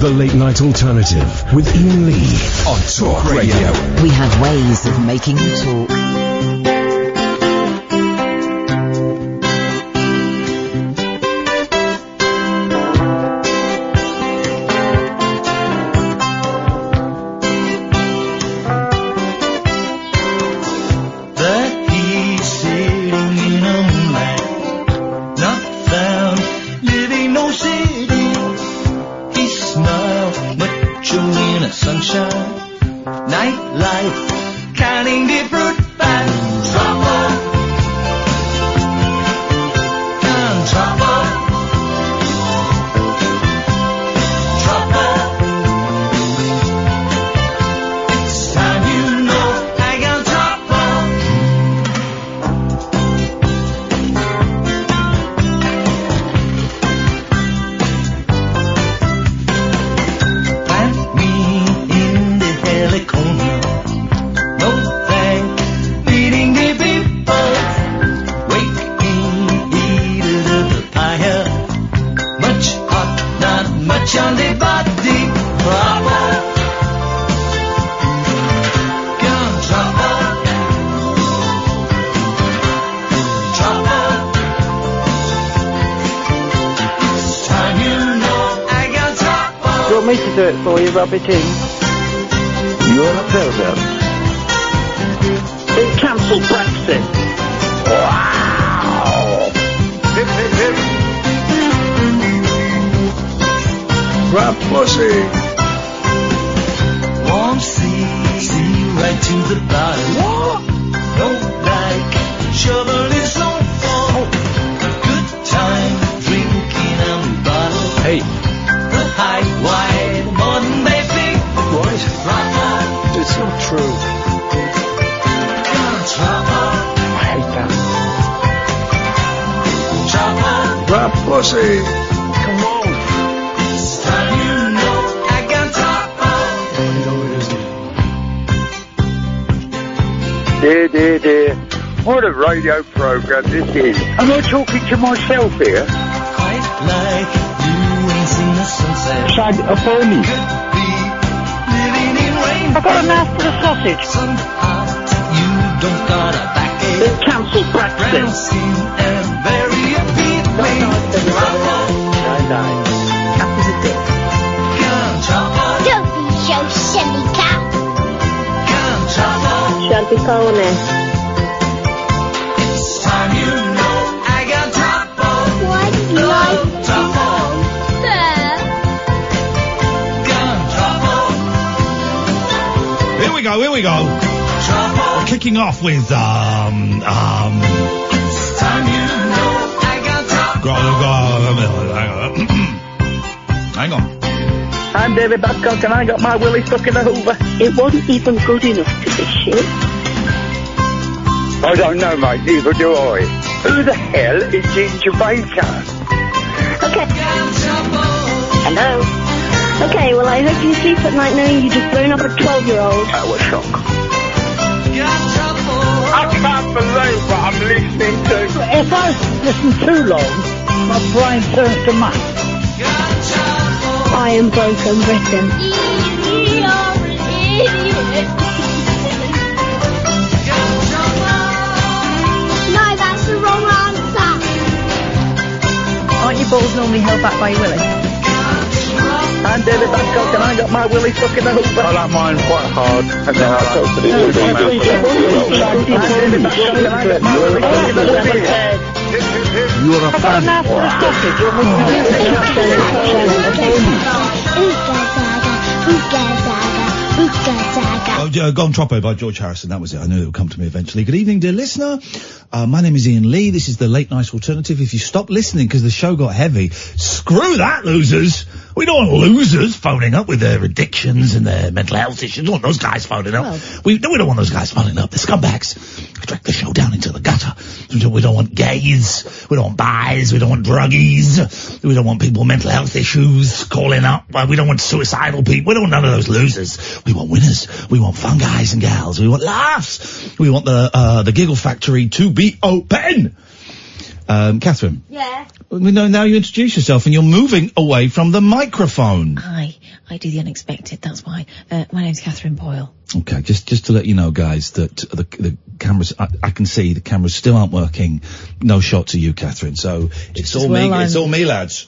The Late Night Alternative with Iain Lee on Talk Radio. We have ways of making you talk. Rub it in. You're a builder. They cancelled Brexit. Wow! Hip, hip, hip. Grab pussy. Warm sea, see right to the bottom. What? Don't like shoveling so far. Good time drinking on the bottle. Hey. The high, wide, modern baby. What? It's not true. I hate that. Grab pussy. Come on. It's time you know I got top. Dear. What a radio program this is. Am I talking to myself here? Quite like you ain't seen the sunset. Shag a pony. I've got a mouthful of sausage. Some heart, you don't gotta back it. They cancelled Brexit. Bouncing and very upbeat way. Cat is a dick. Don't be so silly, cat. Shanty pony. It's time you know I got top on. Why do you like top on. Here we go. We're kicking off with, It's time you know I got top on. Hang on. I'm David Babcock and I got my willy stuck in the hoover. It wasn't even good enough to be shit. I don't know, mate. Neither do I. Who the hell is Ginger Baker? Okay. Hello. Okay, well, I hope you sleep at night knowing you just blown up a 12-year-old. That was shock. I can't believe what I'm listening to. If I listen too long, my brain turns to mush. I am broken Britain. No, that's the wrong answer. Aren't your balls normally held back by your willy? I'm David Babcock and I got my willy stuck in the hoover. I like mine quite hard, and then I toasted it with my mouth. You're a fan. Oh, Gone Troppo by George Harrison. That was it. I knew it would come to me eventually. Good evening, dear listener. My name is Iain Lee. This is the Late Night Alternative. If you stop listening because the show got heavy, screw that, losers. We don't want losers phoning up with their addictions and their mental health issues. We don't want those guys phoning up. Well. We don't want those guys phoning up. They're scumbags. Drag the show down into the gutter. We don't want gays. We don't want bis. We don't want druggies. We don't want people with mental health issues calling up. We don't want suicidal people. We don't want none of those losers. We want winners. We want fun guys and gals. We want laughs. We want the Giggle Factory to be open. Catherine. Yeah. We know now you introduce yourself and you're moving away from the microphone. I do the unexpected, that's why. My name's Catherine Boyle. Okay, just to let you know, guys, that the cameras, I can see the cameras still aren't working. No shot to you, Catherine. So it's all me, lads.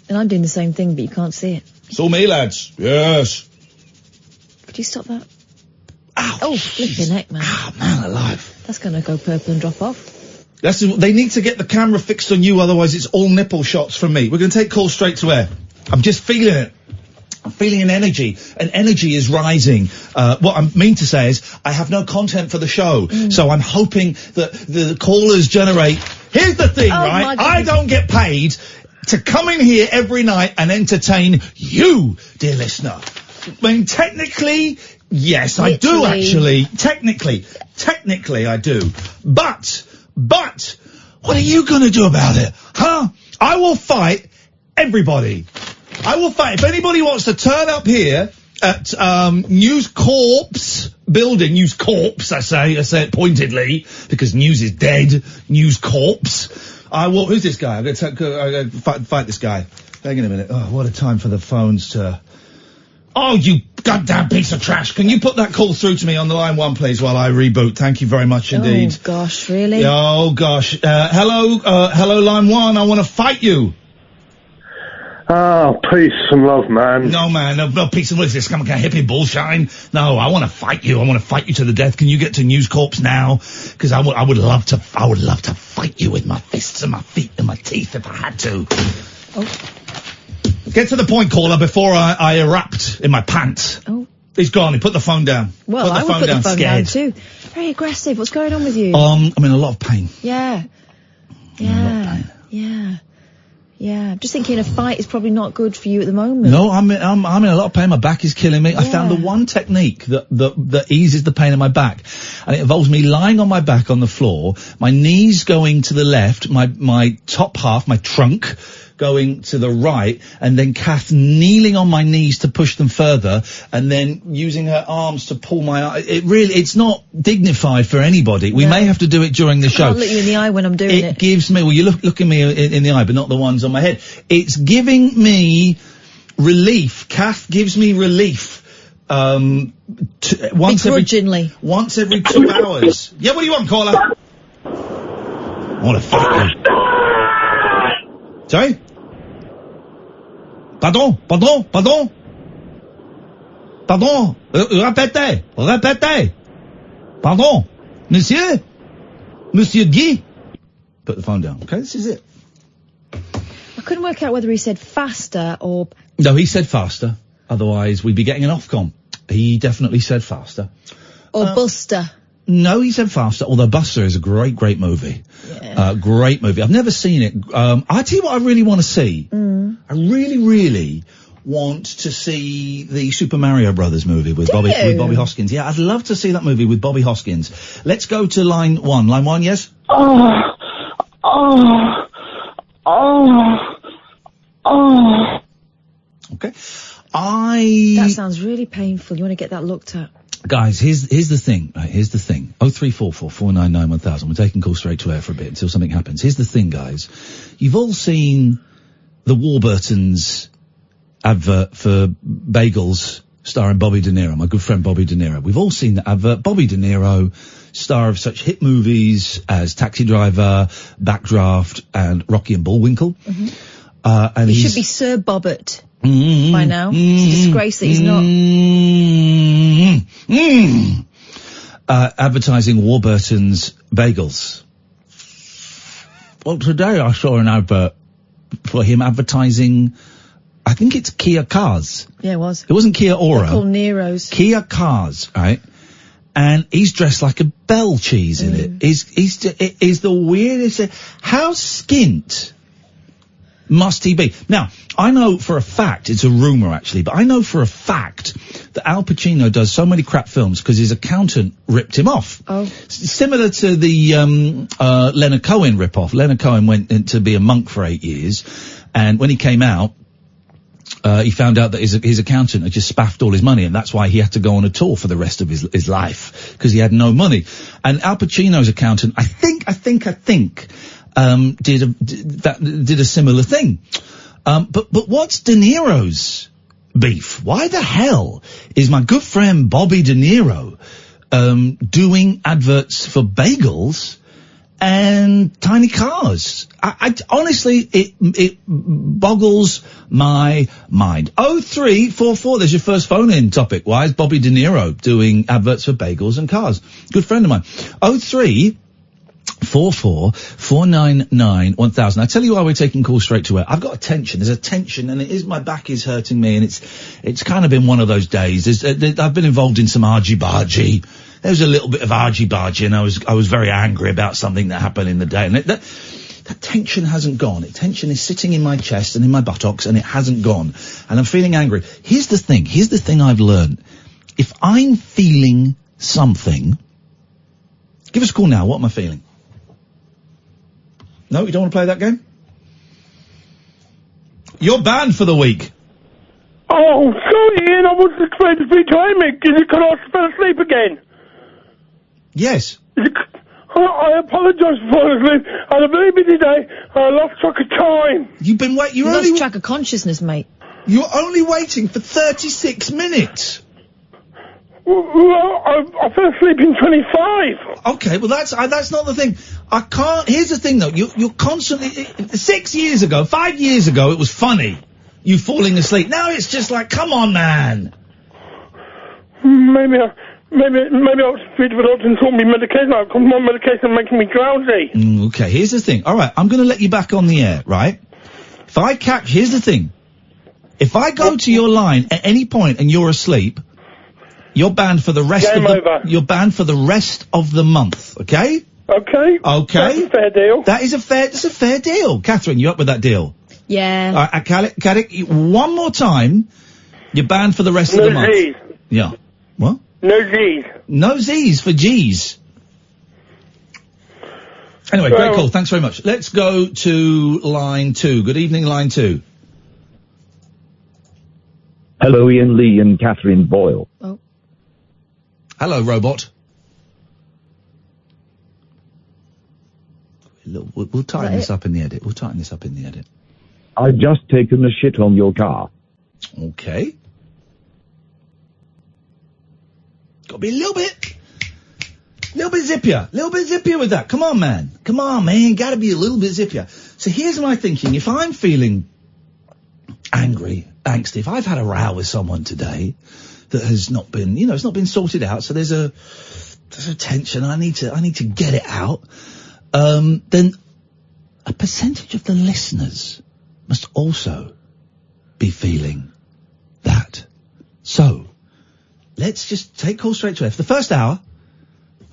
And I'm doing the same thing, but you can't see it. It's all me, lads. Yes. Could you stop that? Ow. Oh, flipping heck, man. Ah, man alive. That's gonna go purple and drop off. They need to get the camera fixed on you, otherwise it's all nipple shots from me. We're going to take calls straight to air. I'm just feeling it. I'm feeling an energy, and energy is rising. What I mean to say is, I have no content for the show, so I'm hoping that the callers generate. Here's the thing, right? I don't get paid to come in here every night and entertain you, dear listener. I mean, technically, yes, I do actually. Technically, I do. But, what are you gonna do about it? Huh? I will fight everybody. I will fight. If anybody wants to turn up here at, News Corp's building, News Corp's, I say it pointedly, because news is dead, News Corp's. I will, who's this guy? I'm gonna fight this guy. Hang on a minute. Oh, what a time for the phones to... Oh, you goddamn piece of trash. Can you put that call through to me on the line 1, please, while I reboot? Thank you very much indeed. Oh, gosh, really? Oh, gosh. Hello, line 1. I want to fight you. Oh, peace and love, man. No, man, no peace and love. This kind of hippie bullshine. No, I want to fight you. I want to fight you to the death. Can you get to News Corp now? Because I would love to fight you with my fists and my feet and my teeth if I had to. Oh. Get to the point, caller, before I erupt in my pants. Oh. He's gone. He put the phone down. Well, I would put the phone down too. Very aggressive. What's going on with you? I'm in a lot of pain. Yeah. I'm just thinking a fight is probably not good for you at the moment. No, I'm in a lot of pain. My back is killing me. Yeah. I found the one technique that eases the pain in my back, and it involves me lying on my back on the floor, my knees going to the left, my top half, my trunk, going to the right, and then Kath kneeling on my knees to push them further, and then using her arms to pull my... It's not dignified for anybody. We may have to do it during the show. I can't look you in the eye when I'm doing it. It gives me... Well, you look at me in the eye, but not the ones on my head. It's giving me relief. Kath gives me relief. Once every 2 hours. Yeah, what do you want, caller? I want to fight you. Sorry? Pardon? Répétez. Pardon? Monsieur Guy? Put the phone down. Okay, this is it. I couldn't work out whether he said faster or... No, he said faster. Otherwise, we'd be getting an Ofcom. He definitely said faster. Or Buster. No, he said faster, although Buster is a great movie. Yeah. Great movie. I've never seen it. I tell you what I really want to see. I really want to see the Super Mario Brothers movie with Bobby Hoskins. Yeah, I'd love to see that movie with Bobby Hoskins. Let's go to line 1. Line 1, yes? Okay. That sounds really painful. You want to get that looked at? Guys, here's the thing, right? Here's the thing. 0344 499 1000. We're taking calls straight to air for a bit until something happens. Here's the thing, guys. You've all seen the Warburtons advert for bagels starring Bobby De Niro, my good friend Bobby De Niro. We've all seen the advert. Bobby De Niro, star of such hit movies as Taxi Driver, Backdraft, and Rocky and Bullwinkle. And he should be Sir Bobbert by now. It's a disgrace that he's not. Advertising Warburton's bagels. Well, today I saw an advert for him advertising, I think it's Kia cars. Yeah, it was. It wasn't Kia Aura. They're called Neros. Kia cars, right? And he's dressed like a bell cheese in it. He's the weirdest. How skint must he be? Now, I know for a fact, it's a rumour actually, but I know for a fact that Al Pacino does so many crap films because his accountant ripped him off. Oh. Similar to the Leonard Cohen rip-off. Leonard Cohen went in to be a monk for 8 years, and when he came out, he found out that his accountant had just spaffed all his money, and that's why he had to go on a tour for the rest of his life, because he had no money. And Al Pacino's accountant, I think, did a similar thing. But what's De Niro's beef? Why the hell is my good friend Bobby De Niro, doing adverts for bagels and tiny cars? I honestly, it boggles my mind. 0344, there's your first phone-in topic. Why is Bobby De Niro doing adverts for bagels and cars? Good friend of mine. 0344 499 1000. I tell you why we're taking calls straight to air. I've got a tension. There's a tension, and my back is hurting me, and it's kind of been one of those days. I've been involved in some argy-bargy. There was a little bit of argy-bargy, and I was very angry about something that happened in the day. And that tension hasn't gone. Tension is sitting in my chest and in my buttocks, and it hasn't gone. And I'm feeling angry. Here's the thing I've learned. If I'm feeling something, give us a call now. What am I feeling? No, you don't want to play that game? You're banned for the week. Oh, sorry, Ian, I wasn't expecting to be timing. Is it because I fell asleep again? Yes. I apologise for falling asleep. I had a very busy day. I lost track of time. You lost track of consciousness, mate. You're only waiting for 36 minutes. Well, I fell asleep in 25. Okay, well that's not the thing. I can't. Here's the thing though. You're constantly. 5 years ago, it was funny. You falling asleep. Now it's just like, come on, man. Maybe I was fit for the doctor and took me medication. I've got more medication making me drowsy. Okay, here's the thing. All right, I'm going to let you back on the air, right? Here's the thing. If I go to your line at any point and you're asleep, you're banned for the rest You're banned for the rest of the month, okay? Okay. That's a fair deal. That's a fair deal. Catherine, you up with that deal? Yeah. Caddick, one more time, you're banned for the rest of the month. Z's. Yeah. What? No Z's. No Z's for G's. Anyway, great call. Thanks very much. Let's go to line 2. Good evening, line 2. Hello, Iain Lee and Katherine Boyle. Oh. Hello, robot. We'll tighten this up in the edit. I've just taken a shit on your car. Okay. Got to be a little bit zippier with that. Come on, man. Got to be a little bit zippier. So here's my thinking. If I'm feeling angry, angsty, if I've had a row with someone today that has not been, it's not been sorted out, so there's a tension, I need to get it out, then a percentage of the listeners must also be feeling that. So, let's just take calls straight to air for the first hour,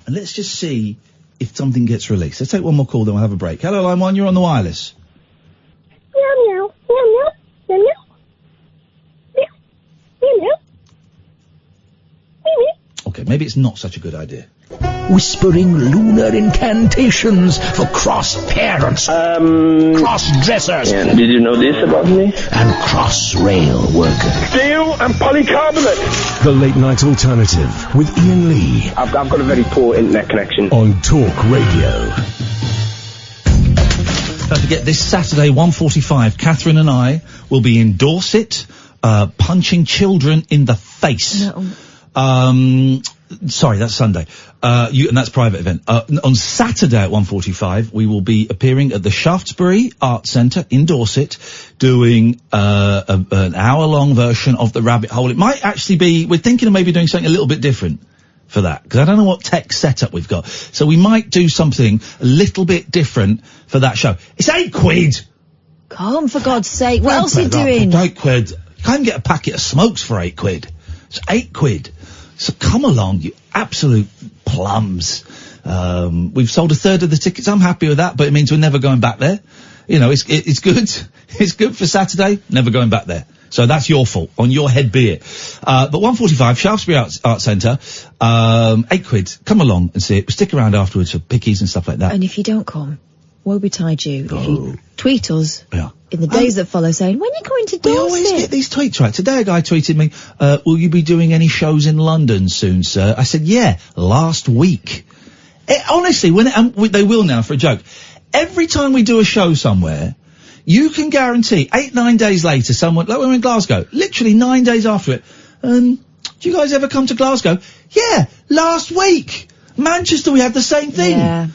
and let's just see if something gets released. Let's take one more call, then we'll have a break. Hello, line 1, you're on the wireless. Meow, meow, meow, meow, meow, meow. Okay, maybe it's not such a good idea. Whispering lunar incantations for cross-parents, cross-dressers, Did you know this about me? and cross-rail workers. Steel and polycarbonate. The Late Night Alternative with Iain Lee I've got a very poor internet connection. on Talk Radio. Don't forget, this Saturday, 1:45, Catherine and I will be in Dorset, punching children in the face. No. Sorry, that's Sunday. And that's private event. On Saturday at 1:45, we will be appearing at the Shaftesbury Arts Centre in Dorset, doing an hour-long version of The Rabbit Hole. It might actually be, we're thinking of maybe doing something a little bit different for that, because I don't know what tech setup we've got. So we might do something a little bit different for that show. It's £8. Come, for God's sake. What else are you doing? £8. You can't get a packet of smokes for £8. It's £8. So come along, you absolute plums. We've sold a third of the tickets. I'm happy with that, but it means we're never going back there. It's good. It's good for Saturday. Never going back there. So that's your fault. On your head be it. But 1:45, Shaftesbury Arts Centre, £8. Come along and see it. We'll stick around afterwards for pickies and stuff like that. And if you don't come, woe-betide you if you tweet us Yeah. in the days that follow saying, when are you going to We always Dorset? get these tweets right. Today a guy tweeted me, will you be doing any shows in London soon, sir? I said, yeah, last week. Honestly, they will now for a joke. Every time we do a show somewhere, you can guarantee 8-9 days later, someone, like when we're in Glasgow, literally 9 days after it, do you guys ever come to Glasgow? Yeah, last week. Manchester, we had the same thing. Yeah.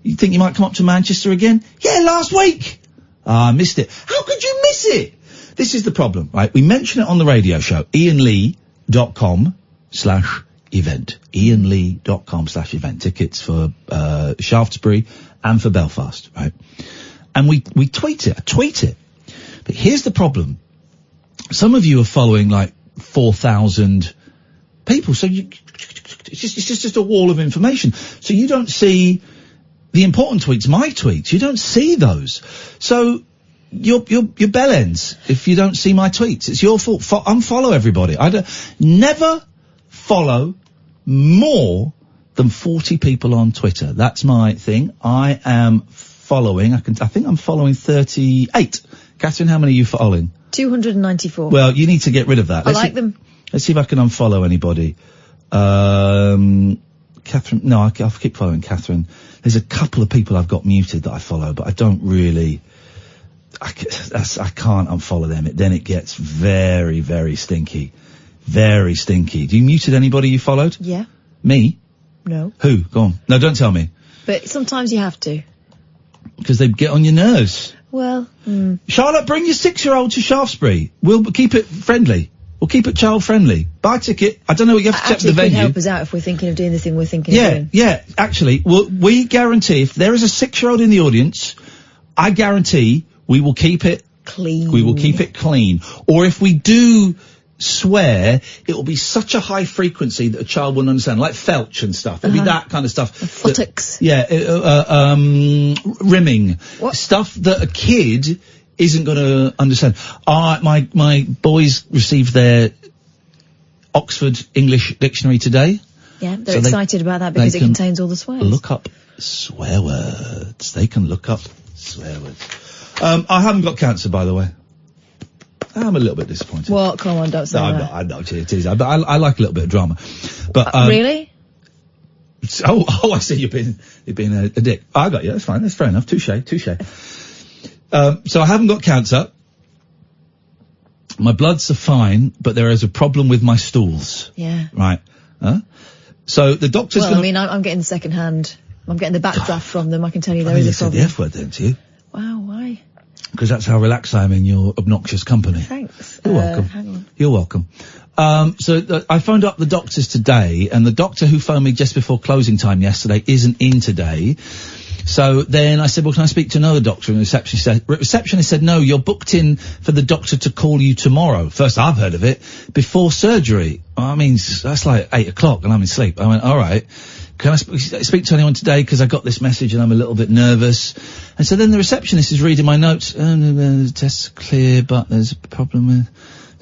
You think you might come up to Manchester again? Yeah, last week. I missed it. How could you miss it? This is the problem, right? We mention it on the radio show, iainlee.com/event. iainlee.com/event. Tickets for, Shaftesbury and for Belfast, right? And we tweet it. I tweet it. But here's the problem. Some of you are following like 4,000 people, so it's just a wall of information. So you don't see the important tweets, my tweets. You don't see those. So your bell ends if you don't see my tweets. It's your fault. Unfollow everybody. Never follow more than 40 people on Twitter. That's my thing. I am following. I think I'm following 38. Catherine, how many are you following? 294. Well, you need to get rid of that. I like them. Let's see if I can unfollow anybody. Catherine, no, I'll keep following Catherine. There's a couple of people I've got muted that I follow, but I don't really, I can't unfollow them. Then it gets very, very stinky. Very stinky. Do you muted anybody you followed? Yeah. Me? No. Who? Go on. No, don't tell me. But sometimes you have to. Because they get on your nerves. Well, Charlotte, bring your 6-year-old to Shaftesbury. We'll keep it friendly. We'll keep it child friendly. Buy a ticket. I don't know, you have to check the venue. Actually, help us out if we're thinking of doing the thing we're thinking of doing. Yeah, actually, we guarantee if there is a 6-year-old in the audience, I guarantee we will keep it clean. We will keep it clean. Or if we do swear, it will be such a high frequency that a child wouldn't understand, like felch and stuff. It'll be that kind of stuff. Futtocks. Rimming. What? Stuff that a kid isn't going to understand. My boys received their Oxford English Dictionary today. Yeah, they're excited about that because it contains all the swears. Look up swear words. They can look up swear words. I haven't got cancer, by the way. I'm a little bit disappointed. What? Come on, don't say that. I know it is. But I like a little bit of drama. But really? Oh, I see. You're being a dick. I got you. That's fine. That's fair enough. Touche. So I haven't got cancer. My bloods are fine, but there is a problem with my stools. Yeah. Right. So the doctor's Well, I mean, I'm getting second-hand. I'm getting the backdraft from them. I can tell you there is a problem. You said the F word then, to you. Wow, why? Because that's how relaxed I am in your obnoxious company. Thanks. You're welcome. Hang on. You're welcome. I phoned up the doctors today, and the doctor who phoned me just before closing time yesterday isn't in today. So then I said, well, can I speak to another doctor? And the receptionist said, no, you're booked in for the doctor to call you tomorrow. First I've heard of it. Before surgery. I mean, that's like 8 o'clock and I'm in sleep. I went, all right. Can I speak to anyone today? Because I got this message and I'm a little bit nervous. And so then the receptionist is reading my notes. The tests are clear, but there's a problem with...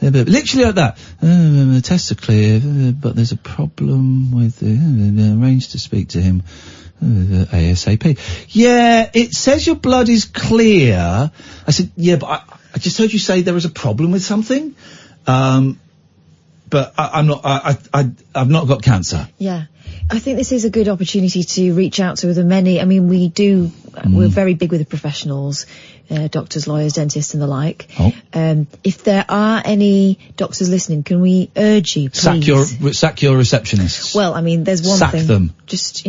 Literally like that. The tests are clear, but there's a problem with... arranged to speak to him. ASAP. Yeah, it says your blood is clear. I said, yeah, but I just heard you say there was a problem with something. But I've not got cancer. Yeah. I think this is a good opportunity to reach out to the many. I mean, we're very big with the professionals, doctors, lawyers, dentists and the like. Oh. If there are any doctors listening, can we urge you, please? Sack your receptionists. Well, I mean, there's one thing. Sack them. Just,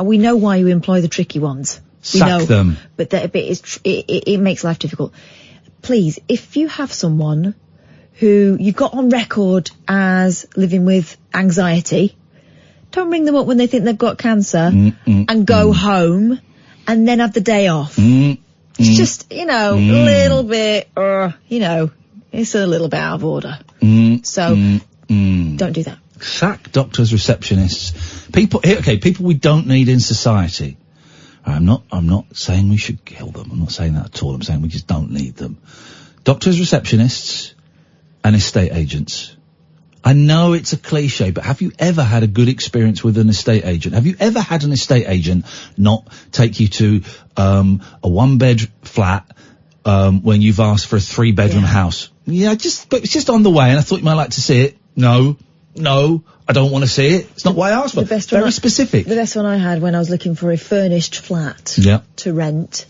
we know why you employ the tricky ones. Sack them. But it makes life difficult. Please, if you have someone who you've got on record as living with anxiety, don't ring them up when they think they've got cancer and go home and then have the day off. It's just, a little bit, it's a little bit out of order. So, don't do that. Sack doctors, receptionists, people we don't need in society. I'm not saying we should kill them. I'm not saying that at all. I'm saying we just don't need them. Doctors, receptionists, and estate agents. I know it's a cliche, but have you ever had a good experience with an estate agent? Have you ever had an estate agent not take you to a one-bed flat when you've asked for a 3-bedroom house? Yeah, but it's just on the way, and I thought you might like to see it. No, I don't want to see it. It's not what I asked for. Very specific. The best one I had when I was looking for a furnished flat to rent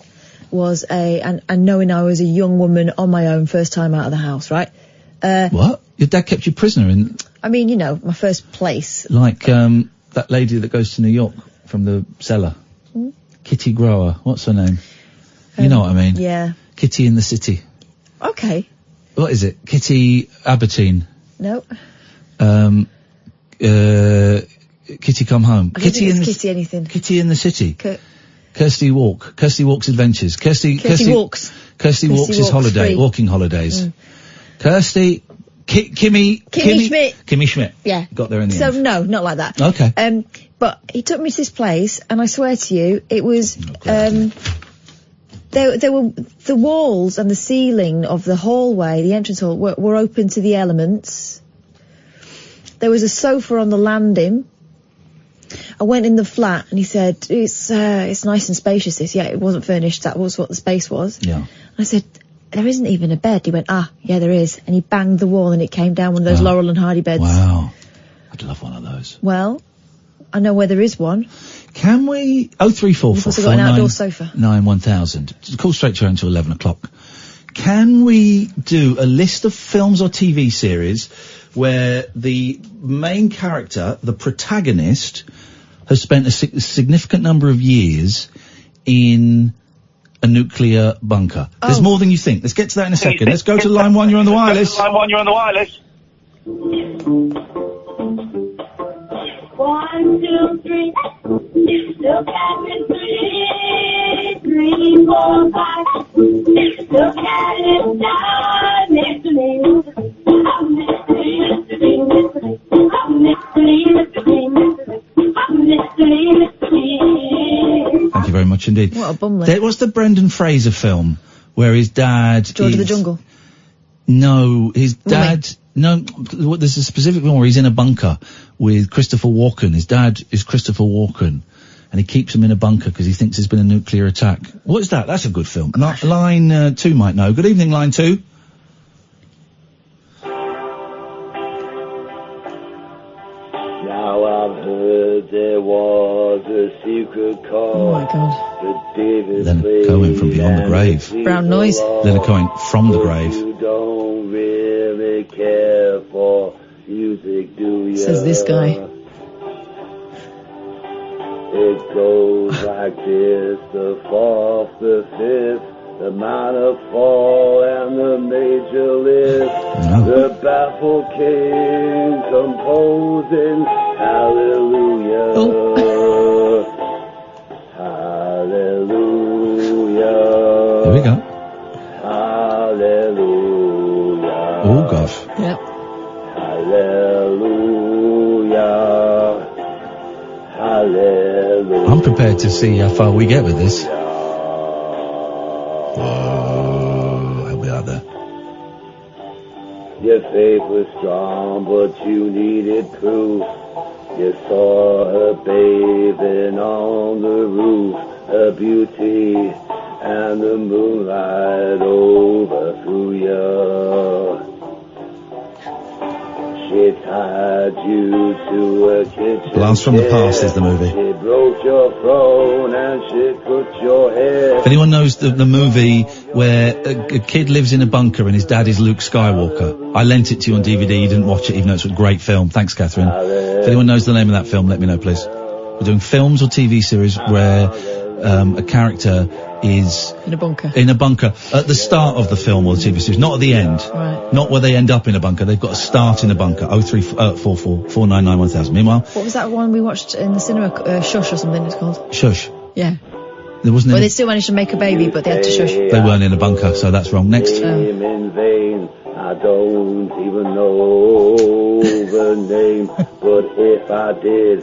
was and knowing I was a young woman on my own, first time out of the house, right? What? Your dad kept you prisoner in... I mean, you know, my first place. Like, that lady that goes to New York from the cellar. Kitty Grower. What's her name? You know what I mean? Yeah. Kitty in the City. Okay. What is it? Kitty Albertine. No. Kitty Come Home. Kitty anything. Kitty in the City. Kirsty Walk. Kirsty Walks Adventures. Kirsty Walks. Kirsty Walks is holiday. Free. Walking holidays. Kirsty... Kimmy Schmidt. Kimmy Schmidt. Yeah. Got there in the end. So no, not like that. Okay. But he took me to this place, and I swear to you, it was, there were, the walls and the ceiling of the hallway, the entrance hall, were open to the elements. There was a sofa on the landing. I went in the flat, and he said, it's nice and spacious, this. Yeah, it wasn't furnished, that was what the space was. Yeah. I said, there isn't even a bed. He went, yeah, there is. And he banged the wall and it came down one of those Laurel and Hardy beds. Wow. I'd love one of those. Well, I know where there is one. Can we... 0344 You've also got an outdoor sofa. 91000. Call straight to her until 11 o'clock. Can we do a list of films or TV series where the main character, the protagonist, has spent a significant number of years in... a nuclear bunker. There's more than you think. Let's get to that in a second. Let's go to line 1. You're on the wireless. Line 1, you're on the wireless. 1, 2, 3. Look at me, 3, 4, 5. Look at it down next to me. I'm next to me, next to me, next to me. I'm next to me, next to me, next to me. I'm next to me, next to me. Thank you very much indeed. What a bumlet. There was the Brendan Fraser film where his dad George of the Jungle. No, his dad... No, there's a specific one where he's in a bunker with Christopher Walken. His dad is Christopher Walken, and he keeps him in a bunker because he thinks there's been a nuclear attack. What is that? That's a good film. Line 2 might know. Good evening, line 2. Now I've heard there was a secret call. Oh my God. Leonard Cohen from Beyond the Grave. Brown noise. Leonard Cohen from the grave. You don't really care for music, do you? Says this guy. It goes like this, the 4th, the 5th, the minor fall and the major lift. The baffled king composing hallelujah. Hallelujah. There we go. Hallelujah. Oh gosh. Yep. Hallelujah. Hallelujah. I'm prepared to see how far we get with this. Your faith was strong, but you needed proof. You saw her bathing on the roof, her beauty and the moonlight overthrew you. She tied you to a kitchen Blast from the Past is the movie. She broke your throne and she put your head. If anyone knows the movie where a kid lives in a bunker and his dad is Luke Skywalker, I lent it to you on DVD. You didn't watch it, even though it's a great film. Thanks, Catherine. If anyone knows the name of that film, let me know, please. We're doing films or TV series where a character is in a bunker at the start of the film or the TV series, not at the end. Right. Not where they end up in a bunker. They've got to start in a bunker. 0344 499 1000. Meanwhile, what was that one we watched in the cinema? Shush or something it's called. Shush. Yeah. There wasn't. Well, they still managed to make a baby, but they had to shush. They weren't in a bunker, so that's wrong. Next. In vain. I don't even know the name, but if I did,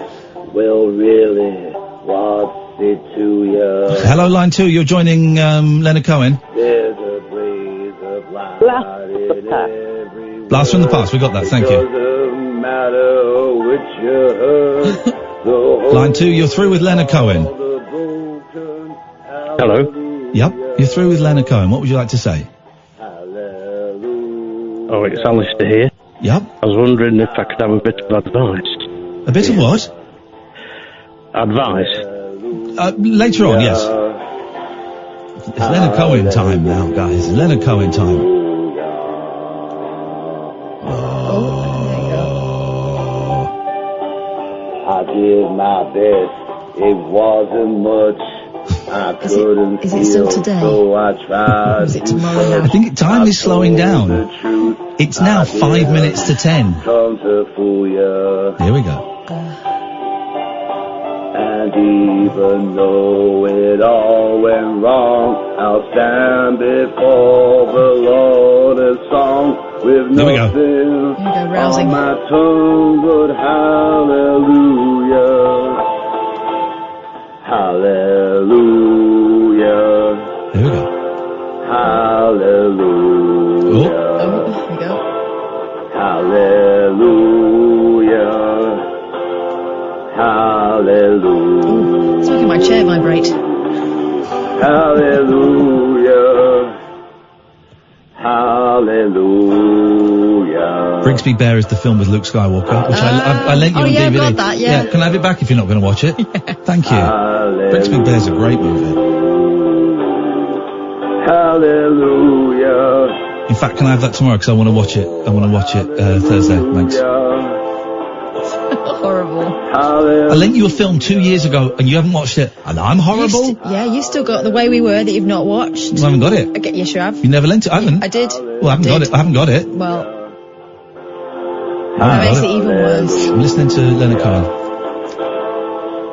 well, really, what's it to you? Hello, line 2. You're joining Leonard Cohen. There's a blaze of light in every Blast from the Past. We got that. Thank you. matter which you heard. Line 2, you're through with Leonard Cohen. Hello. Yep, you're through with Leonard Cohen. What would you like to say? Oh, it's Alistair here. Yep. I was wondering if I could have a bit of advice. A bit of what? Advice? Later on, yes. It's Leonard Cohen time now, guys. Leonard Cohen time. I did my best. It wasn't much. I couldn't is it still today? So I tried. Is it tomorrow now? I think time is slowing down. It's now 5 minutes to 10. Come to fool ya. Here we go. And even though it all went wrong, I'll stand before the Lord in song with nothing on my tongue but hallelujah. Hallelujah. Here we go. Hallelujah. Here we go. Hallelujah. Hallelujah. It's making my chair vibrate. Hallelujah. Hallelujah. Brigsby Bear is the film with Luke Skywalker, which I lent you on DVD. Got that, yeah. Can I have it back if you're not going to watch it? Thank you. Brigsby Bear's a great movie. Hallelujah. In fact, can I have that tomorrow? Because I want to watch it. I want to watch it Thursday. Thanks. Horrible. I lent you a film 2 years ago, and you haven't watched it, and I'm horrible. You still got The Way We Were that you've not watched. I haven't got it. Yes, you have. You never lent it. I haven't. I did. Well, I haven't got it. I haven't got it. Well, that makes it even worse. I'm listening to Leonard Cohen.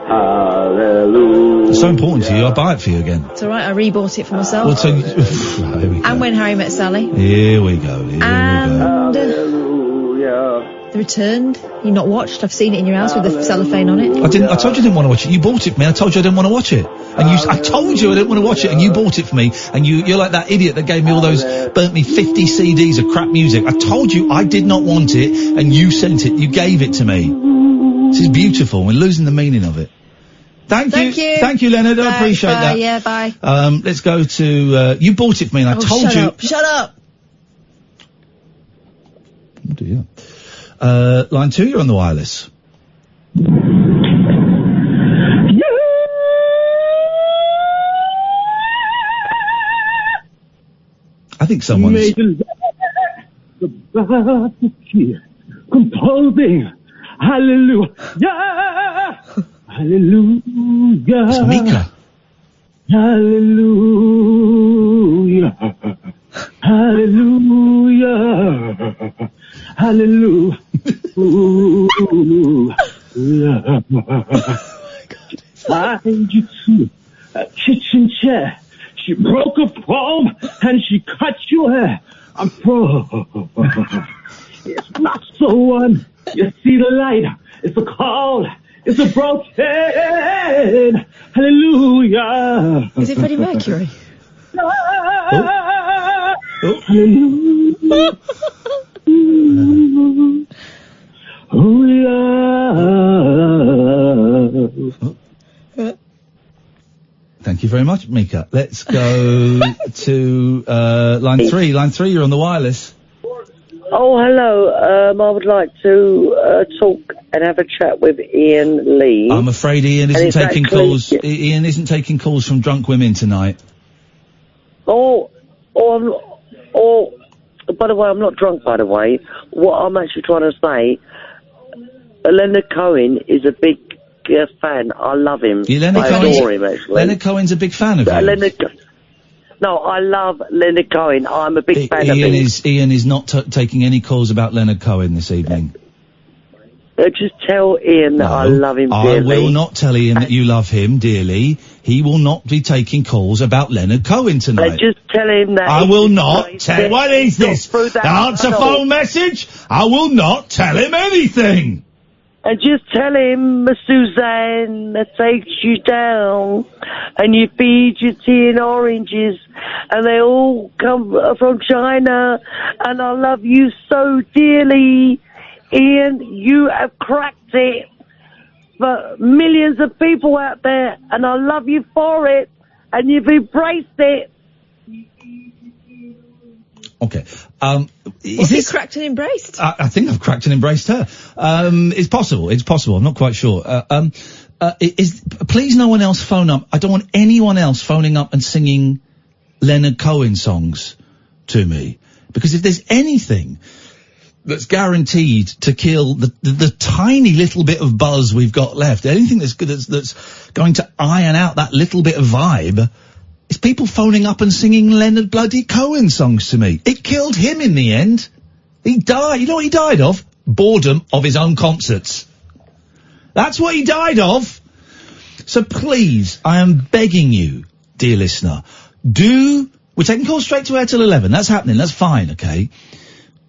Hallelujah. It's so important to you. I'll buy it for you again. It's all right. I rebought it for myself. Well, so here we go. And When Harry Met Sally. Here we go. And The Returned. You not watched? I've seen it in your house with the cellophane on it. I told you I didn't want to watch it. You bought it for me. I told you I didn't want to watch it. And I told you I didn't want to watch it, and you bought it for me. And you're like that idiot that gave me all those, burnt me 50 CDs of crap music. I told you I did not want it, and you sent it. You gave it to me. This is beautiful. We're losing the meaning of it. Thank you, Leonard. I appreciate that. Yeah, bye. Let's go to, you bought it for me, and I told you. Shut up. Oh dear. Line 2, you're on the wireless. I think someone's... composing. Hallelujah. Hallelujah. It's Mika. Hallelujah. Hallelujah. Hallelujah. Find you to a kitchen chair. She broke a palm and she cut your hair. I'm pro. It's not so one. You see the light. It's a call. It's a broken. Hallelujah. Is it Freddie Mercury? Hallelujah. Oh, yeah. Thank you very much, Mika. Let's go to line 3. Line 3, you're on the wireless. Oh, hello. I would like to talk and have a chat with Iain Lee. I'm afraid Iain isn't taking calls. Iain isn't taking calls from drunk women tonight. By the way, I'm not drunk, by the way. What I'm actually trying to say, Leonard Cohen is a big fan. I love him. I adore him, actually. Leonard Cohen's a big fan of yours? No, I love Leonard Cohen. I'm a big fan of him. Iain is not taking any calls about Leonard Cohen this evening. Just tell Iain that I love him dearly. I will not tell Iain that you love him dearly. He will not be taking calls about Leonard Cohen tonight. Just tell him that. I will not tell. What is this? Answer phone message? I will not tell him anything. And just tell him Suzanne takes you down and you feed your tea and oranges and they all come from China and I love you so dearly. Ian, you have cracked it for millions of people out there, and I love you for it, and you've embraced it. Okay. Was he cracked and embraced? I think I've cracked and embraced her. It's possible. I'm not quite sure. Please no one else phone up. I don't want anyone else phoning up and singing Leonard Cohen songs to me. Because if there's anything that's guaranteed to kill the tiny little bit of buzz we've got left, anything that's going to iron out that little bit of vibe, it's people phoning up and singing Leonard bloody Cohen songs to me. It killed him in the end. He died. You know what he died of? Boredom of his own concerts. That's what he died of. So please, I am begging you, dear listener, we're taking calls straight to air till 11. That's happening. That's fine, okay?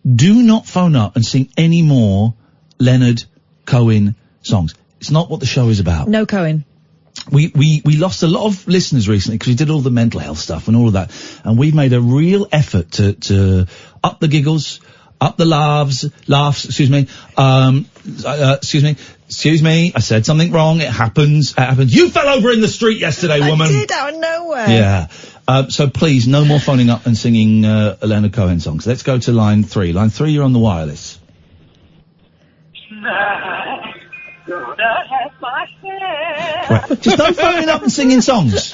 Do not phone up and sing any more Leonard Cohen songs. It's not what the show is about. No Cohen. We lost a lot of listeners recently because we did all the mental health stuff and all of that, and we've made a real effort to up the giggles, up the laughs, excuse me, I said something wrong, it happens. You fell over in the street yesterday, woman. I did, out of nowhere. Yeah. So please, no more phoning up and singing, Leonard Cohen songs. Let's go to line 3. Line 3, you're on the wireless. Right. Just no phoning up and singing songs.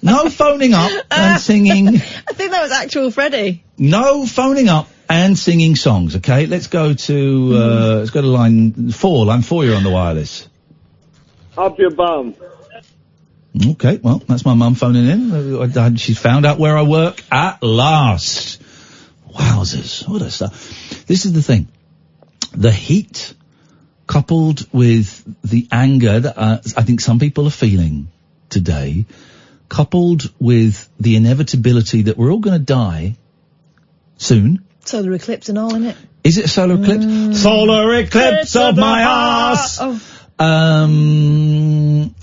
No phoning up and singing. I think that was actual Freddie. No phoning up and singing songs, okay? Let's go to line 4. Line 4, you're on the wireless. Up your bum. Okay, well, that's my mum phoning in. She's found out where I work at last. Wowzers, what a stuff. This is the thing. The heat, coupled with the anger that I think some people are feeling today, coupled with the inevitability that we're all going to die soon. Solar eclipse and all, innit? Is it a solar eclipse? Solar eclipse of my ass! Oh.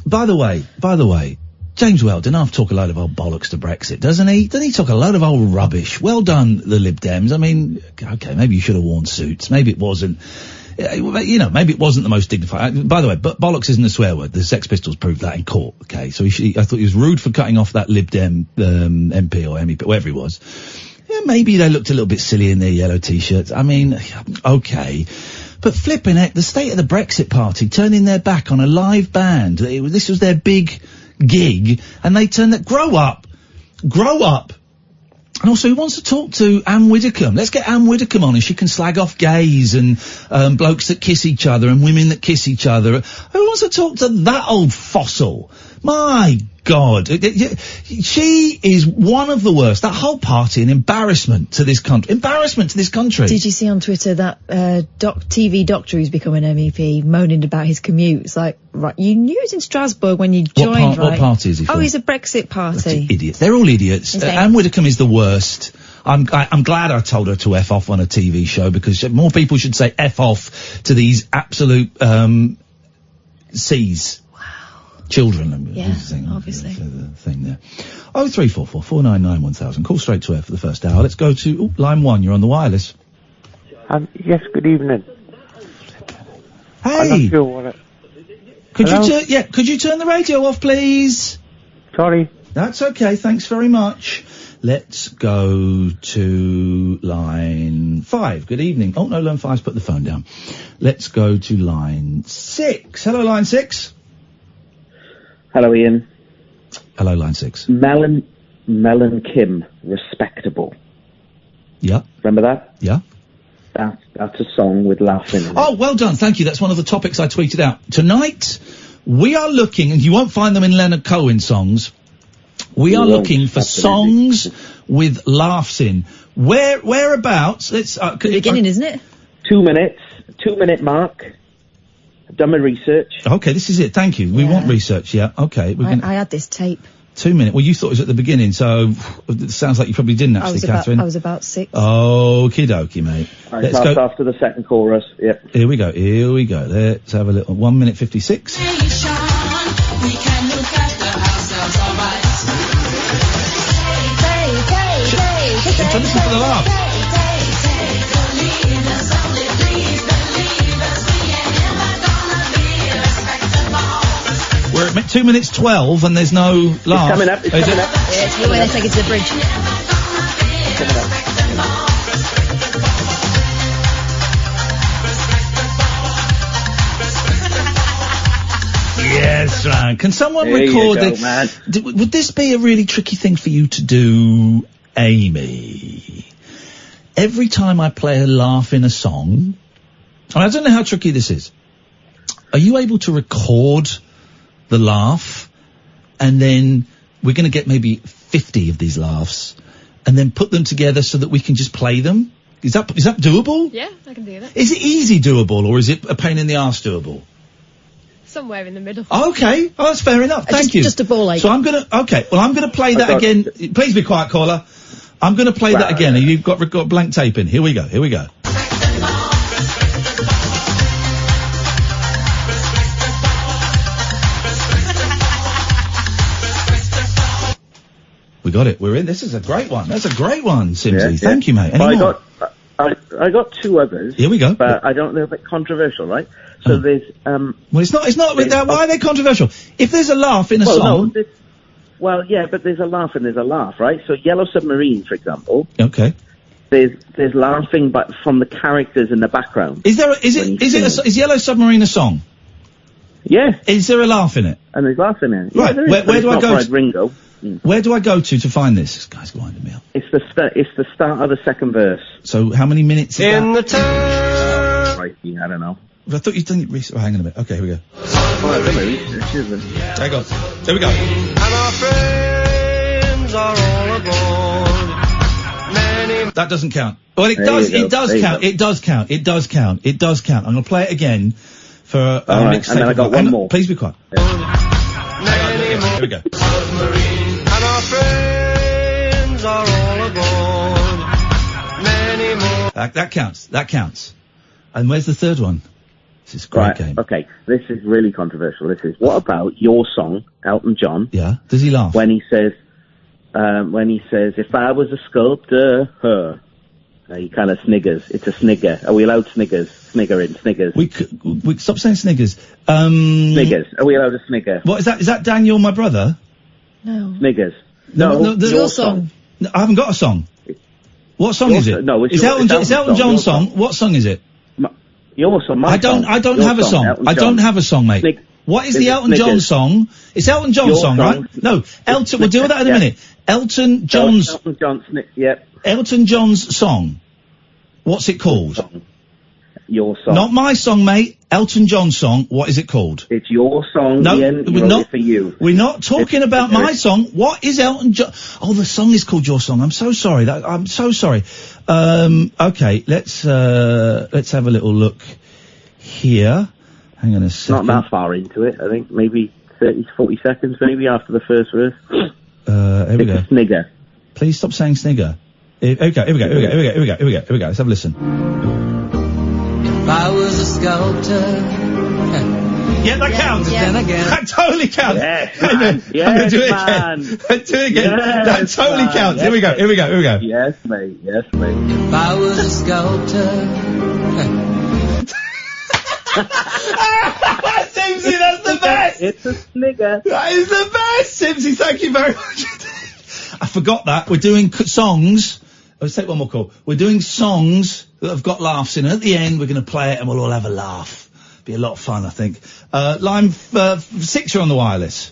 By the way, James Weldon, I've talked a load of old bollocks to Brexit, doesn't he? Doesn't he talk a load of old rubbish? Well done, the Lib Dems. I mean, okay, maybe you should have worn suits. Maybe it wasn't. You know, maybe it wasn't the most dignified. By the way, but bollocks isn't a swear word. The Sex Pistols proved that in court. Okay, so I thought he was rude for cutting off that Lib Dem MP or MEP, whatever he was. Yeah, maybe they looked a little bit silly in their yellow t-shirts. I mean, okay. But flipping heck, the state of the Brexit Party turning their back on a live band. This was their big gig, and they turned that. Grow up. And also, who wants to talk to Anne Widdecombe? Let's get Anne Widdecombe on, and she can slag off gays and blokes that kiss each other and women that kiss each other. Who wants to talk to that old fossil? My God. She is one of the worst. That whole party, an embarrassment to this country. Did you see on Twitter that TV doctor who's become an MEP moaning about his commute? It's like, right, you knew it was in Strasbourg when you joined, right? What party is he from? Oh, he's a Brexit party. Idiots. They're all idiots. Anne Widdecombe is the worst. I'm glad I told her to F off on a TV show, because more people should say F off to these absolute C's. Children, yeah, obviously. The thing there. 0344 499 1000. Call straight to air for the first hour. Let's go to line 1. You're on the wireless. Yes, good evening. Hey. I'm not sure what Could you turn the radio off, please? Sorry. That's okay. Thanks very much. Let's go to line 5. Good evening. Oh no, line 5's put the phone down. Let's go to line 6. Hello, line 6. Hello, Ian. Hello, line 6. Mel and Kim, Respectable. Yeah. Remember that? Yeah. That's a song with laughing in it. Oh, well done. Thank you. That's one of the topics I tweeted out. Tonight, we are looking, and you won't find them in Leonard Cohen songs, we are looking for songs with laughs in. Whereabouts? Let's, the beginning, isn't it? 2 minutes. 2 minute mark. I've done my research. Okay, this is it. Thank you. We want research, yeah. Okay. I had this tape. 2 minutes. Well, you thought it was at the beginning, so it sounds like you probably didn't actually, Catherine. I was about 6. Okie dokie, mate. Let's go after the second chorus. Yep. Here we go. Let's have a little 1 minute 56. We can look after ourselves, alright. Listen for the laugh. 2 minutes 12 and there's no laugh. It's coming up. It's Is coming it? up. Yeah, it's when they take it to the bridge. It's coming up. Yes, right. Can someone There you record go, it? man. Would this be a really tricky thing for you to do, Amy? Every time I play a laugh in a song, and I don't know how tricky this is, are you able to record the laugh and then we're going to get maybe 50 of these laughs and then put them together so that we can just play them? Is that doable? Yeah, I can do that. Is it easy doable or is it a pain in the arse doable? Somewhere in the middle. Okay, oh, that's fair enough. Thank you. Just a ball ache. So I'm gonna play that again. Please be quiet, caller. I'm gonna play that again. You've got blank tape in. Here we go. We got it. We're in. This is a great one. That's a great one, Simsy. Yeah, Thank you, mate. Any Well, more? I got two others. Here we go. But I don't know, a bit controversial, right? So there's Well, it's not with that. Why are they controversial? If there's a laugh in a song. No, well, yeah, but there's a laugh and there's a laugh, right? So Yellow Submarine, for example. Okay. There's laughing, but from the characters in the background. Is Yellow Submarine a song? Yeah. Is there a laugh in it? And there's laughing in it. Right. Yeah, Where do I go? Ringo. Where do I go to find this? This guy's winding me up. It's the start of the second verse. So how many minutes is In that? Right, I don't know. I thought you'd done it recently. Oh, hang on a minute. Okay, here we go. Oh, I've done my research, isn't it? There we go. There we go. And our friends are all aboard. Many That doesn't count. Well, it There does. you go. It does There you count. go. It does count. It does count. It does count. I'm going to play it again for All our right, mixtape. and then I got one more. Please be quiet. Here we go. and our friends are all aboard. Many more. That counts. That counts. And where's the third one? This is a great Right, game. okay. This is really controversial. What about your song, Elton John? Yeah. Does he laugh? When he says, if I was a sculptor, her. He kind of sniggers. It's a snigger. Are we allowed sniggers? Sniggers. We stop saying sniggers. Sniggers. Are we allowed a snigger? What is that? Is that Daniel, my brother? No. Sniggers. No, your song. No, I haven't got a song. What song Your is so- it? no, it's it's your- Elton, it's it's Elton Elton John, John's your song. What song is it? Your song, my I don't song. have a song. Elton I don't John. have a song, mate. What is the Is it Elton John Sniggers? song? It's Elton John's Your song, song. right? No, Elton. We'll deal with that in a Yeah. minute. Elton John's. Elton John, yep. Elton John's song. What's it called? Your song. Not my song, mate. Elton John's song. What is it called? It's your song, No, Ian. we're Wrote not. it for you. We're not talking about my song. What is Elton John? Oh, the song is called Your Song. I'm so sorry. I'm so sorry. Okay, let's have a little look here. Hang on a second. Not that far into it, I think. Maybe 30 to 40 seconds, maybe, after the first verse. Here we It's go. a snigger. Please stop saying snigger. Here we go. Let's have a listen. If I was a sculptor. Yeah, that counts. Then again. That totally counts. Yes, I'm man. gonna do it Man. again. Do it again. Yes, That totally man. counts. Yes, Here we go. Yes, mate. Yes, mate. If I was a sculptor. Simsy, that's the best. It's a snigger. That is the best, Simsy. Thank you very much. I forgot that. We're doing songs. Let's take one more call. We're doing songs that have got laughs in it. At the end, we're going to play it and we'll all have a laugh. Be a lot of fun, I think. Line 6, you're on the wireless.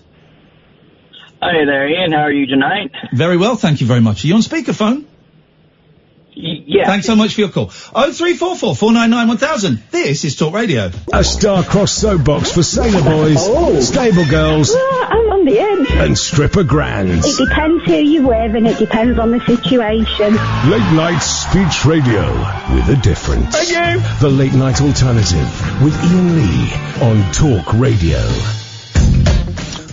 Hey there, Ian. How are you tonight? Very well, thank you very much. Are you on speakerphone? Yeah. Thanks so much for your call. 0344 499 1000. This is Talk Radio. A star-crossed soapbox for sailor boys, stable girls, I'm on the edge. and stripper grands. It depends who you're with and it depends on the situation. Late night speech radio with a difference. Thank you. The Late Night Alternative with Ian Lee on Talk Radio.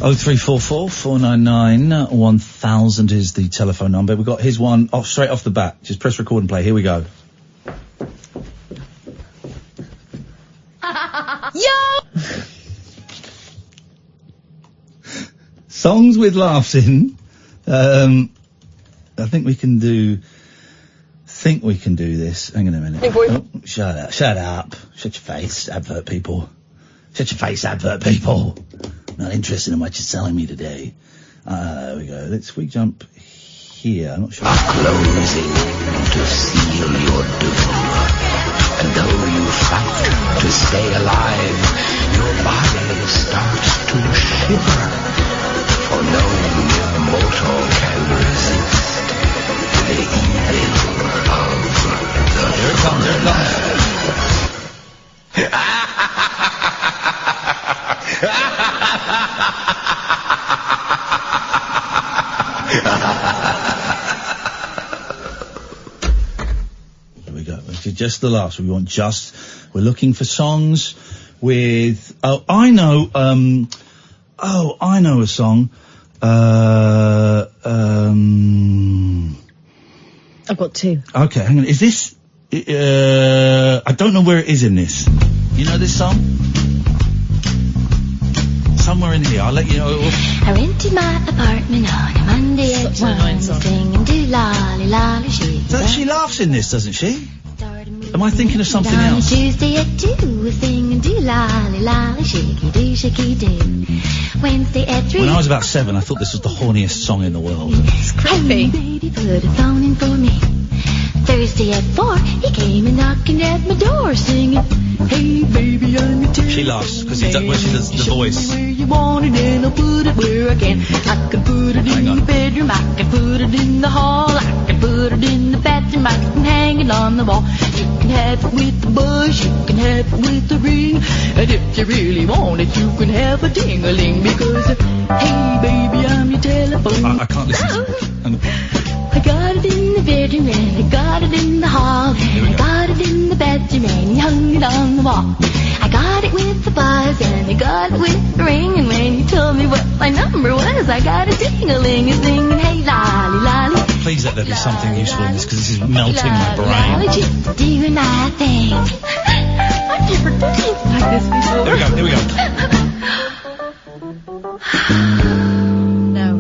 0344 499 1000 is the telephone number. We've got his one straight off the bat. Just press record and play. Here we go. Yo! Songs with laughs in. I think we can do this. Hang on a minute. Hey, boy. Oh, shut up. Shut your face, advert people. Shut your face, advert people. Not interested in what you're selling me today. There we go. We jump here. I'm not sure. Closing to seal your doom. And though you fight to stay alive, your body starts to shiver. For no mortal can resist the evil of the Here it comes, here it comes. Here we go. Just the last. We're looking for songs with. Oh, I know. I know a song. I've got two. Okay, hang on. Is this? I don't know where it is in this. You know this song? Somewhere in here. I'll let you know. I rented my apartment on a Monday at 1, singing do lolly lolly she. She laughs in this, doesn't she? Am I thinking of something on else? Tuesday at 2, singing do lolly lolly shaky do. Wednesday at 3. When I was about 7, I thought this was the horniest song in the world. It's creepy. Hey, baby, put a phone in for me. Thursday at 4, he came and knocking at my door singing, hey baby, I'm your She laughs because she does the voice. where you want it and I'll put it where I can. I can put it in the bedroom, I can put it in the hall, I can put it in the bathroom, I can hang it on the wall. You can have it with the bush, you can have it with the ring, and if you really want it, you can have a ding-a-ling because, hey baby, I'm your telephone. I can't listen to it. I got it in the bedroom and I got it in the hall and I got it in the bedroom and you hung it on the wall. I got it with the buzz and I got it with the ring, and when you told me what my number was, I got a ding-a-ling and singing, hey lolly lolly. Please let there be something useful in this because this is melting my brain. Lolly, just doing my thing. I've never done anything like this before. Here we go. No.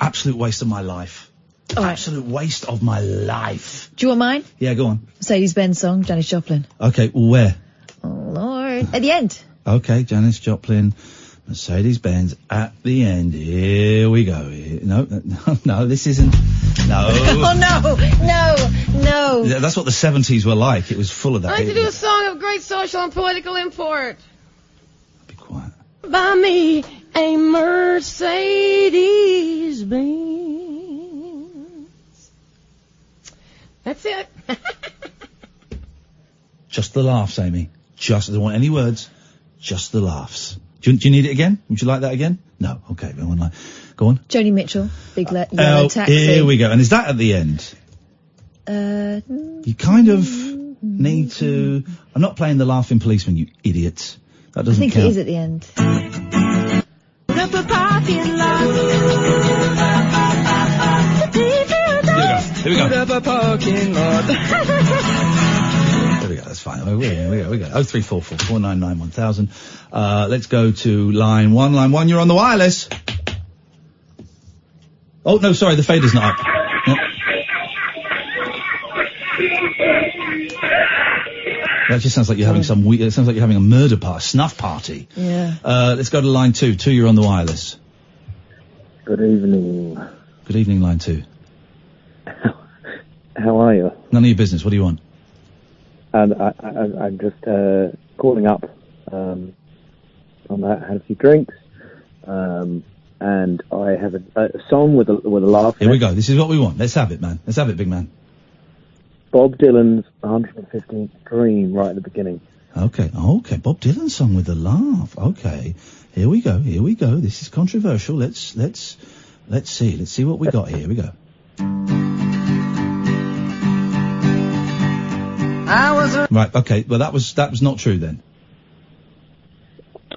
Absolute waste of my life. Absolute waste of my life. Do you want mine? Yeah, go on. Mercedes-Benz song, Janis Joplin. Okay, well, where? Oh, Lord. At the end. Okay, Janis Joplin, Mercedes-Benz, at the end. Here we go. No, this isn't. No. Oh, no. Yeah, that's what the 70s were like. It was full of that. I'd like to do a song of great social and political import. Be quiet. Buy me a Mercedes-Benz. That's it. Just the laughs, Amy. I don't want any words. Just the laughs. Do you need it again? Would you like that again? No. Okay. Go on. Joni Mitchell, Big Yellow Taxi. Here we go. And is that at the end? You kind of need to. I'm not playing the laughing policeman, you idiots. That doesn't count. I think it is at the end. Up a parking lot. Here we go. Put up a parking lot. There we go. That's fine. We go. 0344 499 1000. Let's go to line 1. Line 1, you're on the wireless. Oh no, sorry, the fader's not up. Yep. That just sounds like you're having some weird. It sounds like you're having a murder party, snuff party. Yeah. Let's go to line 2. 2, you're on the wireless. Good evening. Good evening, line 2. How are you? None of your business. What do you want? I'm just calling up. I had a few drinks, and I have a song with a laugh. Here we go. This is what we want. Let's have it, man. Let's have it, big man. Bob Dylan's 115th Dream right at the beginning. Okay. Bob Dylan's song with a laugh. Okay. Here we go. This is controversial. Let's see. Let's see what we got here. Here we go. Right. Okay. Well, that was not true then.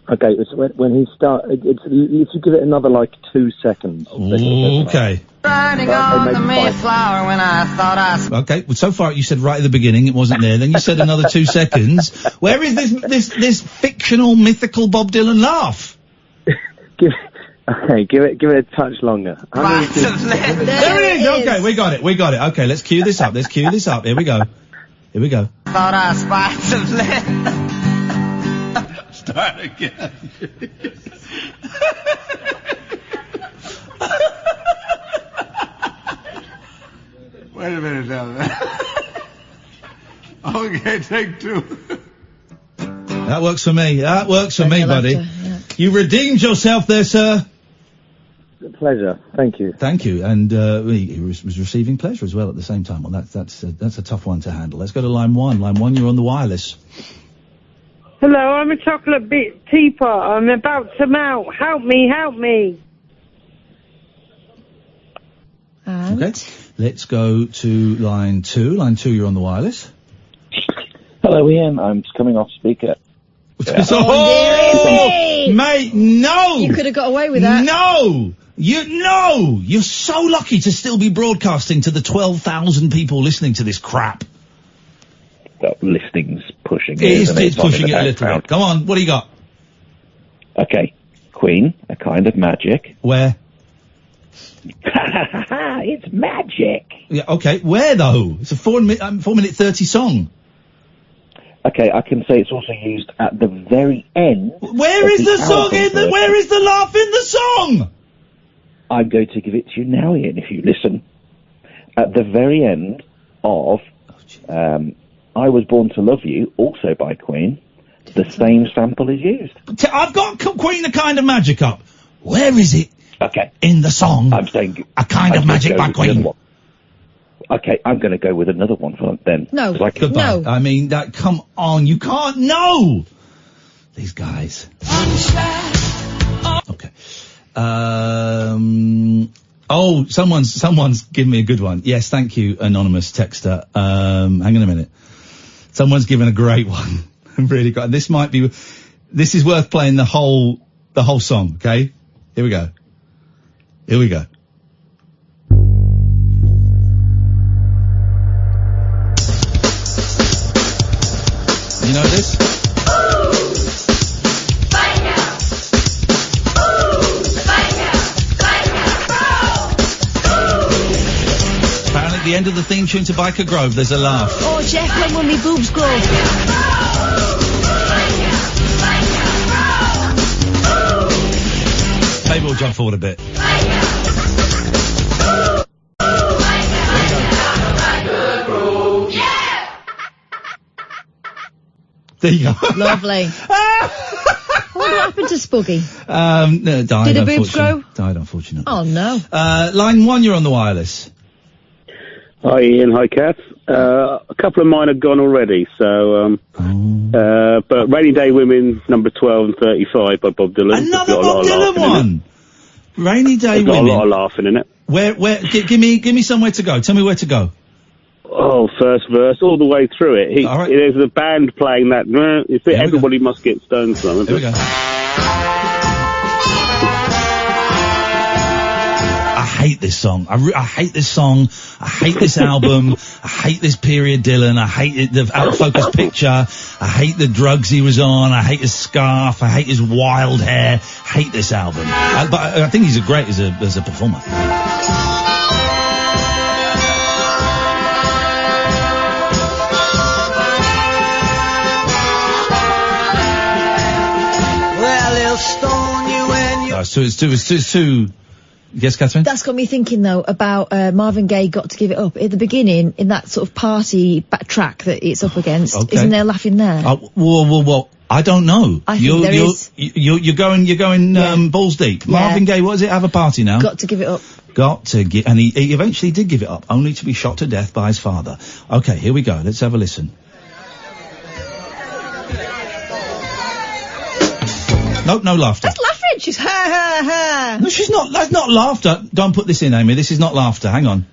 Okay. It's when he if you give it another 2 seconds. Okay. Riding on the Mayflower when I thought I... Okay, well, so far you said right at the beginning it wasn't there, then you said another 2 seconds. Where is this fictional, mythical Bob Dylan laugh? Give it a touch longer. There it is! Okay, we got it. Okay, let's cue this up. Here we go. Thought I spied some lead. Start again. Wait a minute now. Okay, take two. That works for me. That works for me, buddy. Yeah. You redeemed yourself there, sir. Pleasure. Thank you. Thank you. And he was receiving pleasure as well at the same time. Well, that's a tough one to handle. Let's go to line one. Line one, you're on the wireless. Hello, I'm a chocolate bit teapot. I'm about to melt. Help me, help me. And? Okay. Let's go to line two. Line two, you're on the wireless. Hello, Ian. I'm just coming off speaker. Oh, mate, no! You could have got away with that. No! You're so lucky to still be broadcasting to the 12,000 people listening to this crap. That listening's pushing it. It's pushing it a little bit. Come on, what do you got? Okay. Queen, A Kind of Magic. Where? It's magic. Yeah, okay. Where though? It's a 4 minute 30 song. Okay, I can say it's also used at the very end. Where is the song where is the laugh in the song? I'm going to give it to you now, Ian, if you listen. At the very end of I Was Born to Love You, also by Queen, the same sample is used. I've got Queen, A Kind of Magic up. Where is it? Okay. In the song. I'm saying A Kind of Magic by Queen. Okay, I'm going to go with another one for then. No, Goodbye. no. I mean, come on, you can't know. These guys. Okay. Oh, someone's given me a good one. Yes, thank you, anonymous texter. Hang on a minute. Someone's given a great one. Really good. This is worth playing the whole song, okay? Here we go. You know this? Apparently at the end of the theme tune to Biker Grove, there's a laugh. Oh, Jeff, when will me boobs grow? Maybe we'll jump forward a bit. There you go. Lovely. I wonder what happened to Spuggy. No, died. Did the boobs grow? Died, unfortunately. Oh, no. Line one, you're on the wireless. Hi, Ian. Hi, Kath. A couple of mine have gone already, so, but Rainy Day Women, number 12 and 35 by Bob Dylan. Another Bob Dylan one! Rainy Day Women. Women. Got a lot of laughing in it. Where, give me somewhere to go. Tell me where to go. Oh, first verse, all the way through it. There's a band playing that. Everybody Must Get Stoned song. Here we go. I hate this song. I hate this song. I hate this album. I hate this period Dylan. I hate the out-of-focus picture. I hate the drugs he was on. I hate his scarf. I hate his wild hair. I hate this album. But I think he's great as a performer. It's too. Yes, Catherine? That's got me thinking, though, about Marvin Gaye Got to Give It Up. At the beginning, in that sort of party track that it's up against, isn't there laughing there? Well, I don't know. I think there is. You're going balls deep. Yeah. Marvin Gaye, what does it have a party now? Got to Give It Up. And he eventually did give it up, only to be shot to death by his father. Okay, here we go. Let's have a listen. Nope, no laughter. That's laughing. She's ha ha ha. No, she's not. That's not laughter. Don't put this in, Amy. This is not laughter. Hang on.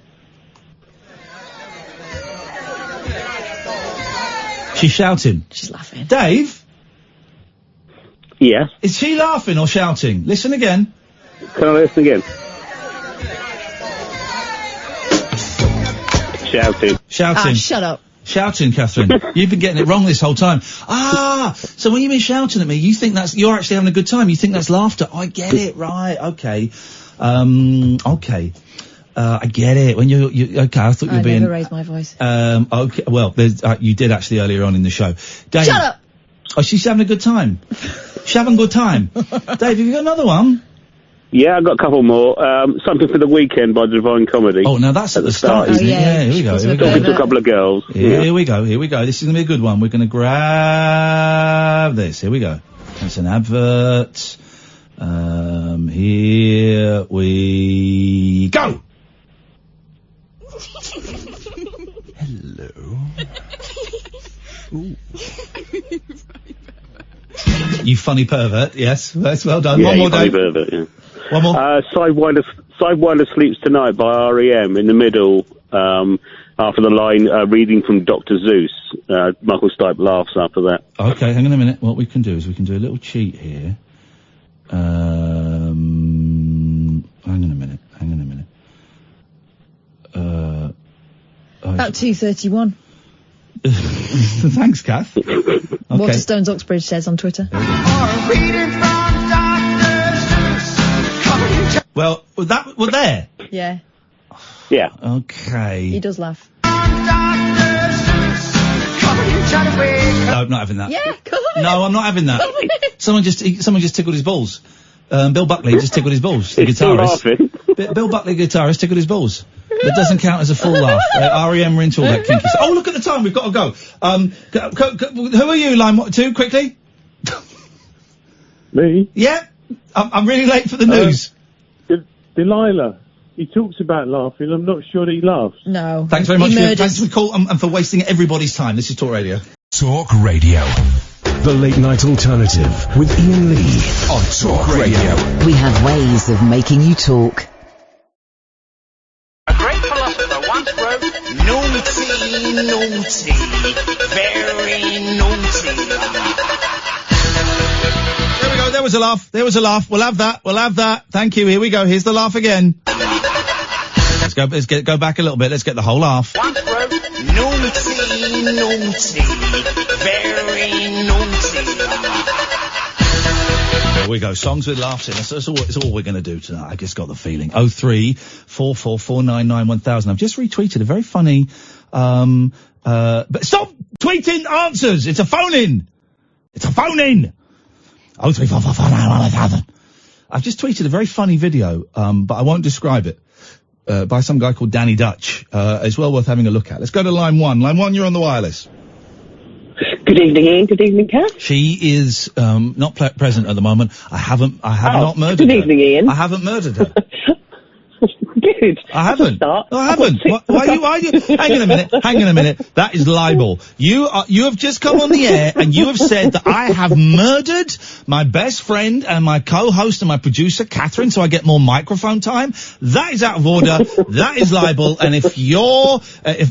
She's shouting. She's laughing. Dave? Yeah? Is she laughing or shouting? Listen again. Can I listen again? Shouting. Shouting. Ah, shut up. Shouting, Catherine. You've been getting it wrong this whole time. So when you've been shouting at me, you think you're actually having a good time. You think that's laughter. I get it, right? Okay. Okay. I get it. When okay, I thought you were being. I never raised my voice. Okay. Well, you did actually earlier on in the show. Dave, Shut up. Oh, she's having a good time. She's having a good time. Dave, have you got another one? Yeah, I've got a couple more. Something for the Weekend by Divine Comedy. Oh, now that's at the start, isn't it? Yeah, here we go. Talking to a couple of girls. Here we go. This is going to be a good one. We're going to grab this. Here we go. That's an advert. Here we go. Hello. Ooh. You funny pervert. Yes, that's well done. Yeah, One more, funny Dave. pervert, yeah. One more. Sidewinder Sleeps Tonight by R.E.M. in the middle, after the line, reading from Dr. Zeus. Michael Stipe laughs after that. Okay, hang on a minute. What we can do is we can do a little cheat here. Hang on a minute. About 2:31. Thanks, Kath. Okay. Waterstones Oxbridge says on Twitter. Well, there. Yeah. Yeah. Okay. He does laugh. No, not having that. Yeah, come on. No, I'm not having that. Someone just tickled his balls. Bill Buckley just tickled his balls. The guitarist. Bill Buckley, guitarist, tickled his balls. That doesn't count as a full laugh. R.E.M. were into all that kinky stuff. Oh, look at the time. We've got to go. Who are you, line 2, quickly? Me? Yeah. I'm really late for the news. Delilah. He talks about laughing. I'm not sure that he laughs. No. Thanks very much. Thanks for the call and for wasting everybody's time. This is Talk Radio. Talk Radio. The Late Night Alternative with Iain Lee on Talk Radio. We have ways of making you talk. A great philosopher once wrote, naughty, very naughty. There we go, there was a laugh. We'll have that. Thank you, here we go, here's the laugh again. Let's go back a little bit, let's get the whole laugh. Once wrote, naughty, very naughty. There we go, songs with laughs in. That's all we're going to do tonight. I just got the feeling. 03444991000. I've just retweeted a very funny, but stop tweeting answers! It's a phone-in! 03444991000. I've just tweeted a very funny video, but I won't describe it, by some guy called Danny Dutch. It's well worth having a look at. Let's go to line 1. Line 1, you're on the wireless. Good evening, Ian. Good evening, Kath. She is not present at the moment. I have not murdered her. Good evening, Ian. I haven't murdered her. Good. I haven't. No, I haven't. Why are you? Hang on a minute. That is libel. You have just come on the air and you have said that I have murdered my best friend and my co-host and my producer, Katherine, so I get more microphone time. That is out of order. That is libel. And if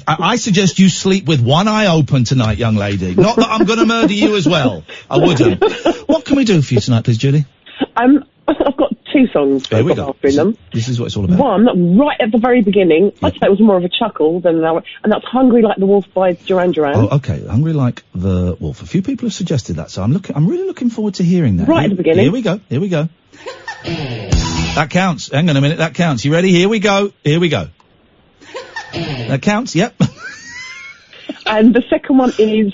I suggest you sleep with one eye open tonight, young lady. Not that I'm going to murder you as well. I wouldn't. What can we do for you tonight, please, Judy? I've got 2 songs Here we go. after them. This is what it's all about. One, right at the very beginning, I'd say it was more of a chuckle than and that's Hungry Like the Wolf by Duran Duran. Oh, okay. Hungry Like the Wolf. A few people have suggested that, so I'm really looking forward to hearing that. Right at the beginning. Here we go. That counts. Hang on a minute, that counts. You ready? Here we go. That counts, yep. And the second one is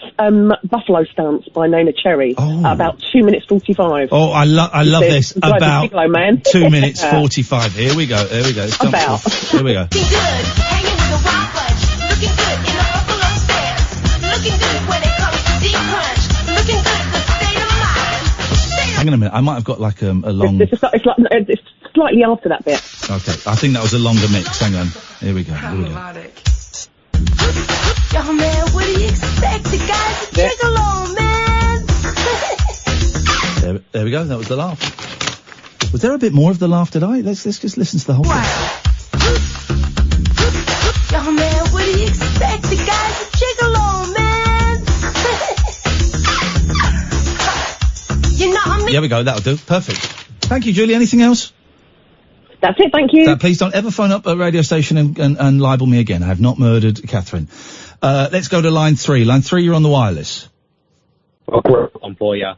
Buffalo Stance by Nana Cherry. About 2 minutes 45. Oh, I love this. Like About Bigelow, man. 2 minutes 45. Here we go. Here we go. About. Here we go. Hang on a minute. I might have got like a long. It's slightly after that bit. Okay. I think that was a longer mix. Hang on. Here we go. Yo, man, what do you expect? The guy's a gigolo, man. There we go. That was the laugh. Was there a bit more of the laugh? Did I? Let's just listen to the whole thing. Yo, man, what do you expect? The guy's a gigolo, man. You know what I mean? There we go. That'll do. Perfect. Thank you, Julie. Anything else? That's it. Thank you. Please don't ever phone up a radio station and libel me again. I have not murdered Katherine. Let's go to line 3. Line 3, you're on the wireless. On for ya.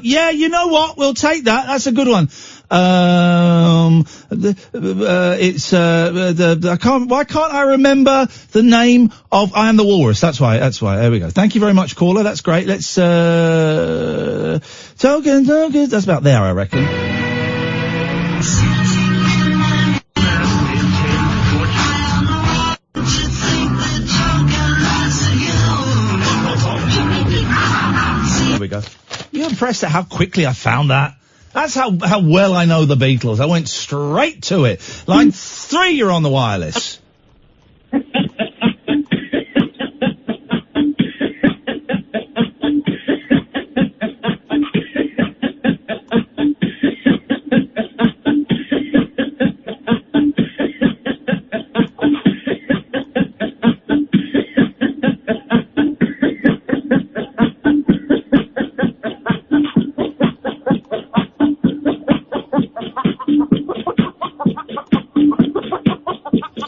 Yeah, you know what? We'll take that. That's a good one. Why can't I remember the name of I Am the Walrus? That's why. There we go. Thank you very much, caller. That's great. Let's, tokens. That's about there, I reckon. There we go. You're impressed at how quickly I found that? That's how well I know the Beatles. I went straight to it. Line 3, you're on the wireless.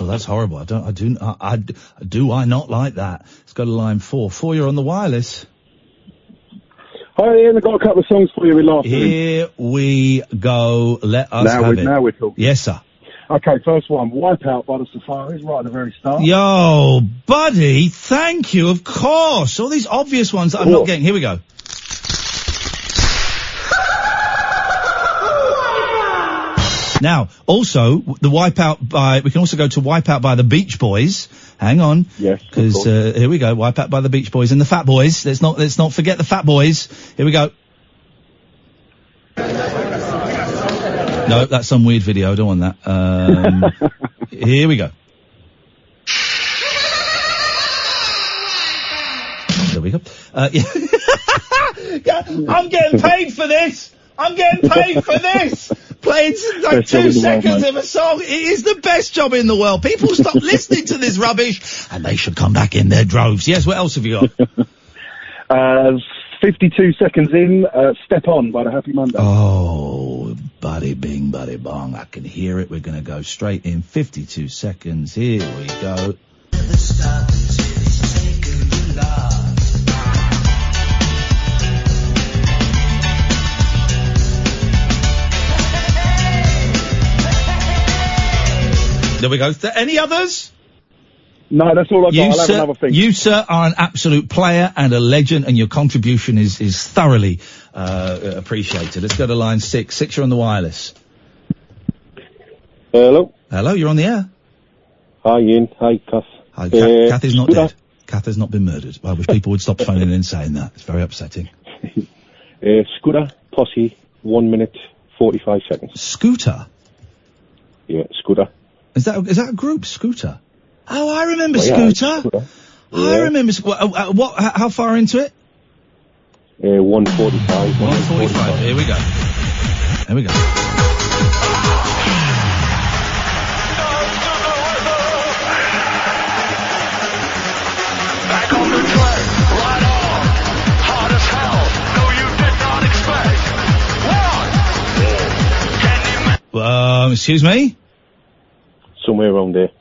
That's horrible. Do I not like that? Let's go to line 4. 4, you're on the wireless. Hi, Ian. I've got a couple of songs for you with last week. Here we go. Let us have it. Now we're talking. Yes, sir. Okay, first one, Wipeout by the Safaris, right at the very start. Yo, buddy, thank you, of course. All these obvious ones that I'm not getting. Here we go. Now, also, the Wipeout by, we can also go to Wipeout by the Beach Boys. Hang on. Yes. Because, here we go, Wipeout by the Beach Boys and the Fat Boys. Let's not forget the Fat Boys. Here we go. No, that's some weird video. I don't want that. Here we go. There we go. Yeah. I'm getting paid for this. Playing like 2 seconds of a song. It is the best job in the world. People stop listening to this rubbish and they should come back in their droves. Yes, what else have you got? 52 seconds in, Step On by the Happy Monday. Oh, buddy bing, buddy bong. I can hear it. We're going to go straight in 52 seconds. Here we go. There we go. Any others? No, that's all I've got. I'll have another thing. You, sir, are an absolute player and a legend, and your contribution is thoroughly appreciated. Let's go to line 6. 6, you're on the wireless. Hello. Hello, you're on the air. Hi, Ian. Hi, Kath. Hi, Kath is not dead. Kath has not been murdered. I wish people would stop phoning in and saying that. It's very upsetting. Scooter, Posse, 1 minute, 45 seconds. Scooter? Yeah, Scooter. Is that a group, Scooter? Oh, I remember Scooter. Scooter. I remember. How far into it? 1:45. 1:45. Here we go. There we go. Back on the track, right on, hard as hell. No, you did not expect. What? Excuse me. Somewhere around there.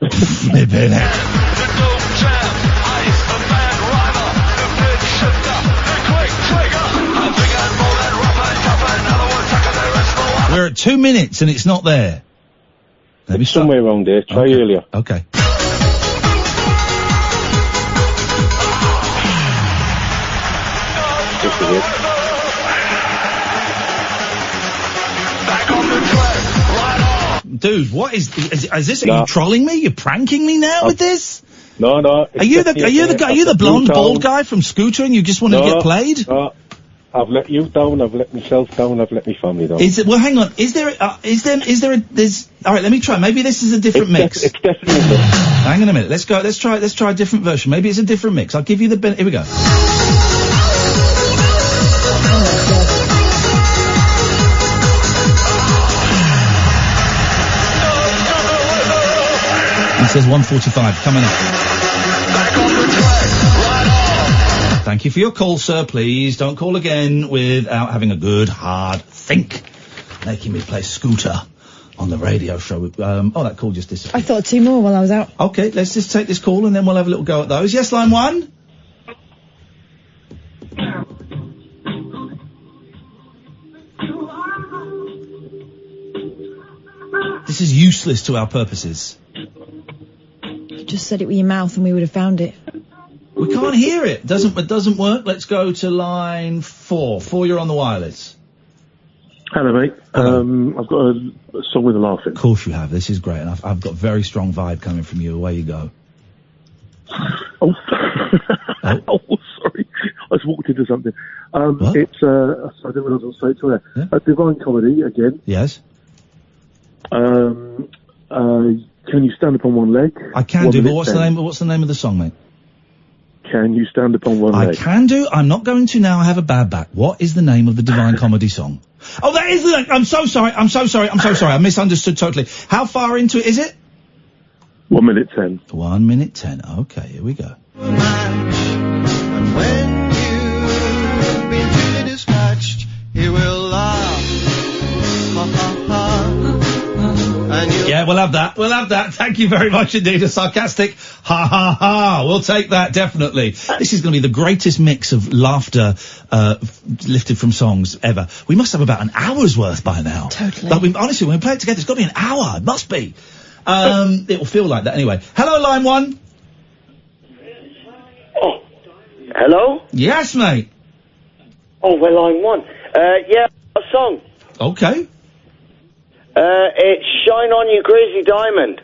We're at 2 minutes and it's not there. Let me somewhere around there. Try earlier. Okay. Just a bit. Dude, what is this? Are you trolling me? You're pranking me now with this? No. Are you the blonde bald guy from Scooter and you just wanted to get played? No. I've let you down, I've let myself down, I've let my family down. Well, hang on. Is there alright, let me try. Maybe this is a different mix. It's definitely a mix. Hang on a minute. Let's try a different version. Maybe it's a different mix. I'll give you the here we go. It says 1:45 coming up. Thank you for your call, sir. Please don't call again without having a good, hard think. Making me play Scooter on the radio show. That call just disappeared. I thought 2 more while I was out. Okay, let's just take this call and then we'll have a little go at those. Yes, line 1. this is useless to our purposes. You just said it with your mouth and we would have found it. We can't hear it. It doesn't work. Let's go to line 4. 4, you're on the wireless. Hello, mate. I've got a song with a laugh in. Of course you have. This is great. And I've got very strong vibe coming from you. Away you go. Oh, sorry. I just walked into something. It's, I didn't realise I was straight to there. Yeah? Divine Comedy, again. Yes? Can you stand up on one leg? I can do, but what's the name of the song, mate? Can you stand up on one leg? I can do. I'm not going to now. I have a bad back. What is the name of the Divine Comedy song? Oh, that is the name. I'm so sorry. I misunderstood totally. How far into it is it? 1 minute 10. 1 minute 10. Okay, here we go. And when you've been duly dispatched, he will laugh. Ha ha ha. And you Yeah, we'll have that. Thank you very much indeed. A sarcastic ha ha ha. We'll take that, definitely. This is going to be the greatest mix of laughter lifted from songs ever. We must have about an hour's worth by now. Totally. Honestly, when we play it together, it's got to be an hour. It must be. It will feel like that anyway. Hello, line 1. Oh, hello? Yes, mate. Oh, well, line 1. Yeah, a song. Okay. It's Shine On You Crazy Diamond.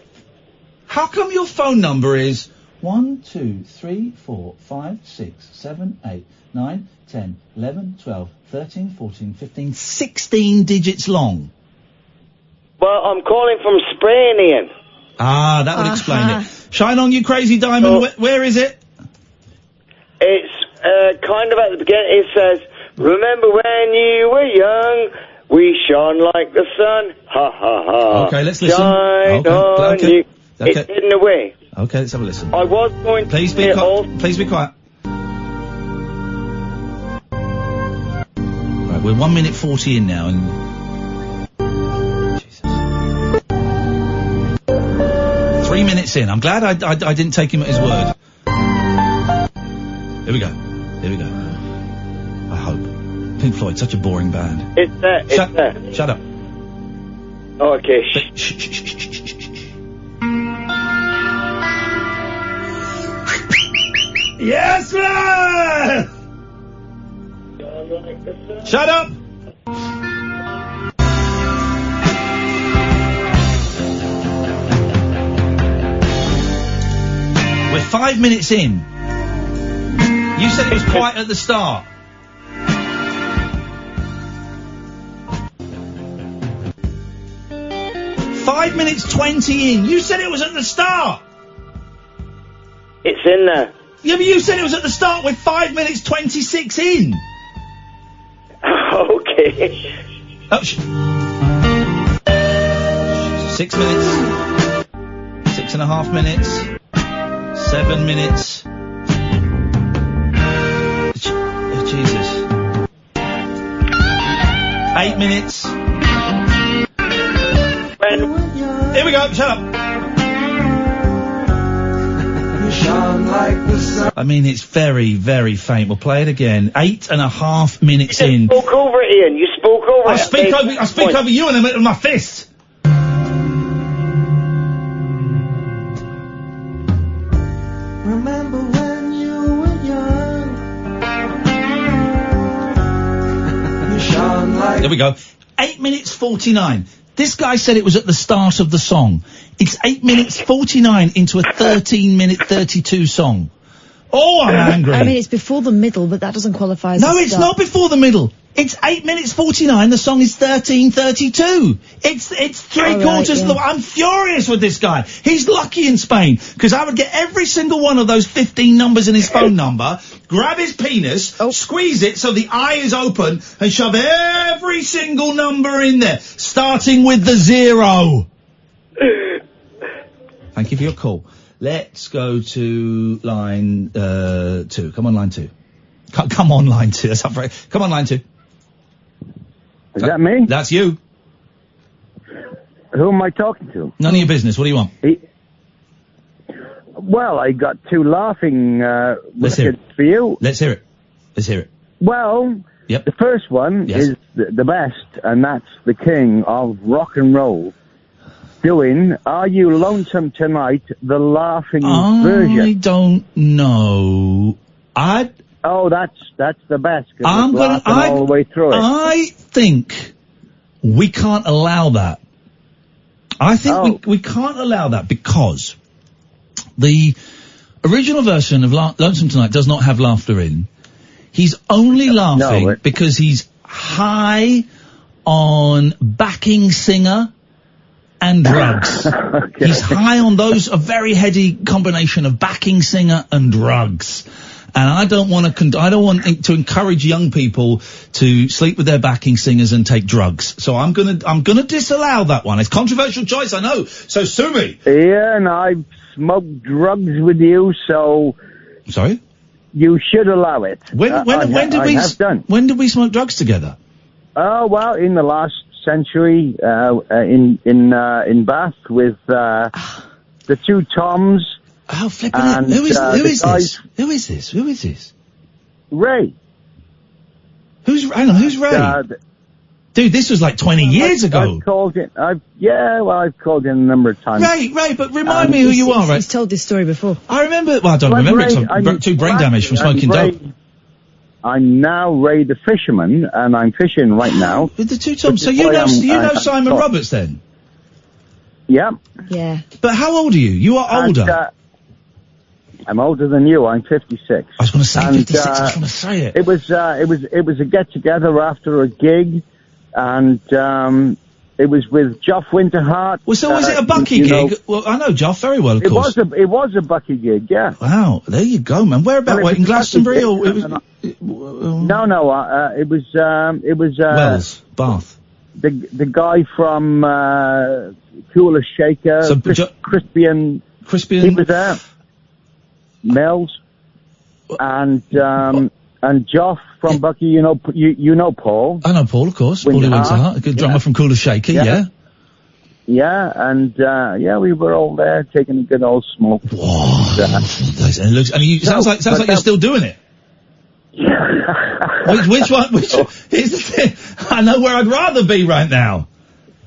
How come your phone number is 1, 2, 3, 4, 5, 6, 7, 8, 9, 10, 11, 12, 13, 14, 15, 16 digits long? Well, I'm calling from Spain, Ian. Ah, that would explain it. Shine On You Crazy Diamond, where is it? It's kind of at the beginning. It says, remember when you were young, we shone like the sun. Ha ha ha. Okay, let's listen. Shine on you. It's hidden away. Okay, let's have a listen. I was going to Please be quiet. Right, we're 1 minute 40 in now, and 3 minutes in. I'm glad I didn't take him at his word. Here we go. I hope. Pink Floyd, such a boring band. It's there. Shut up. Oh, okay. Yes, man! Shut up! We're 5 minutes in. You said it was quiet at the start. Five minutes 20 in. You said it was at the start. It's in there. Yeah, but you said it was at the start. We're 5 minutes 26 in. Okay. Oh, 6 minutes. 6.5 minutes. 7 minutes. Jesus. 8 minutes. Here we go, shut up. I mean, it's very, very faint. We'll play it again. 8.5 minutes in. You spoke over it, Ian. You spoke over I speak over you and with my fist. Remember when you were young? You shone like... There we go. 8 minutes 49. This guy said it was at the start of the song. It's 8 minutes 49 into a 13-minute 32 song. Oh, I'm angry. I mean, it's before the middle, but that doesn't qualify as No, a it's start. not before the middle. It's 8 minutes 49. The song is 13:32. It's three quarters of the... I'm furious with this guy. He's lucky in Spain, because I would get every single one of those 15 numbers in his phone number, grab his penis, squeeze it so the eye is open, and shove every single number in there, starting with the 0. Thank you for your call. Let's go to line 2. Come on, line 2. Come on, line 2. That's up for it. Come on, line 2. Is that me? That's you. Who am I talking to? None of your business. What do you want? Well, I got two laughing Let's hear it. for you. Let's hear it. Well, the first one is the best, and that's the king of rock and roll. doing Are You Lonesome Tonight, the laughing version. I don't know. Oh, that's the best. 'Cause I'm it's gonna. laughing all the way through it. I think we can't allow that. I think we can't allow that because the original version of Lonesome Tonight does not have laughter in. He's only laughing because he's high on backing singer and drugs. He's high on those, a very heady combination of backing singer and drugs. And I don't want to encourage young people to sleep with their backing singers and take drugs. So I'm gonna disallow that one. It's a controversial choice, I know. So sue me. Yeah, and I've smoked drugs with you, so. Sorry? You should allow it. When did we smoke drugs together? Oh, well, in the last century, in Bath with, the two Toms. Oh, flipping it. Who is this? Who is this? Ray. Hang on, who's Ray? Dude, this was like 20 years ago. I've called in a number of times. Ray, but remind me who you are, right? He's told this story before. I remember, well, I don't remember it 'cause I'm too brain damaged from smoking dope. I'm now Ray the fisherman, and I'm fishing right now. With the two Toms. So you know Simon Roberts then? Yeah. Yeah. But how old are you? You are older. I'm older than you. I'm 56. I was going to say 56. I was going to say it. It was a get together after a gig, and it was with Joff Winterhart. Well, so was it a Bucky gig? Well, I know Joff very well, of course. It was a Bucky gig, yeah. Wow, there you go, man. Whereabouts? In Glastonbury or? It was, no. It was Wells, Bath. The guy from Cooler Shaker, So, Crispian. He was there. Mills and Joff from Bucky. You know Paul. I know Paul, of course. Paulie Winterhart, a good drummer from Cooler Shaker. Yeah. Yeah, and we were all there taking a good old smoke. Whoa. Sounds like you're still doing it. Which one? Here's the thing. I know where I'd rather be right now.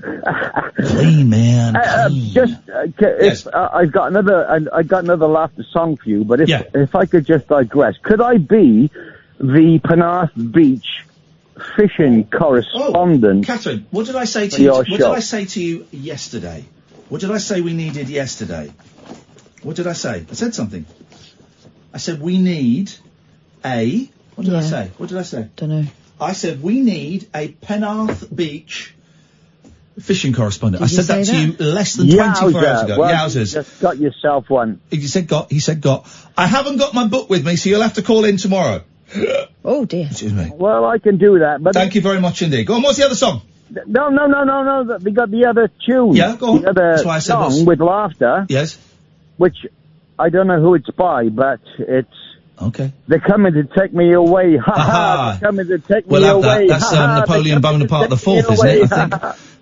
Clean, man. Yes. I've got another laughter song for you, but if I could just digress, could I be the Penarth Beach fishing correspondent? Catherine, what did I say to you? What did I say to you yesterday? What did I say we needed yesterday? What did I say? I said something. I said we need a. What did I say? What did I say? Don't know. I said we need a Penarth Beach fishing correspondent. Did I said that to you less than 24 hours ago. Well, Yowzers. You just got yourself one. He said got. I haven't got my book with me, so you'll have to call in tomorrow. Oh dear. Excuse me. Well, I can do that, but thank you very much indeed. Go on, what's the other song? No. We got the other tune. Yeah, go on. The other That's why I said song with laughter. Yes. Which I don't know who it's by, but it's. Okay. They're coming to take me away. Ha ha. They're coming to take me away. That's Napoleon Bonaparte IV, isn't it? I think.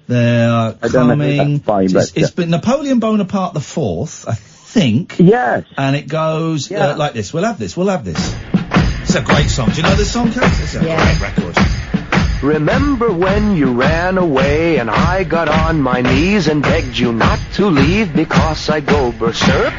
They are coming. It's been Napoleon Bonaparte IV, I think. Yes. And it goes like this. We'll have this. It's a great song. Do you know this song, Kath? It's a great record. Remember when you ran away and I got on my knees and begged you not to leave because I go berserk?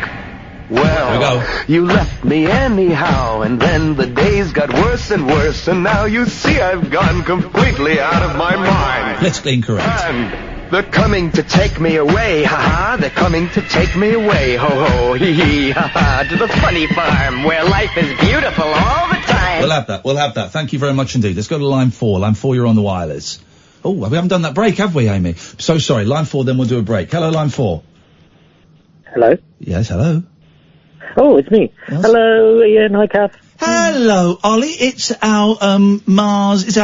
Well, you left me anyhow, and then the days got worse and worse, and now you see I've gone completely out of my mind. Politically incorrect. And they're coming to take me away, ha-ha, they're coming to take me away, ho-ho, hee-hee, ha-ha, to the funny farm where life is beautiful all the time. We'll have that. Thank you very much indeed. Let's go to line 4. Line 4, you're on the wireless. Oh, we haven't done that break, have we, Amy? So sorry. Line 4, then we'll do a break. Hello, line 4. Hello? Yes, hello. Oh, it's me. Yes. Hello, Ian. Hi, Kath. Hello, Ollie. It's our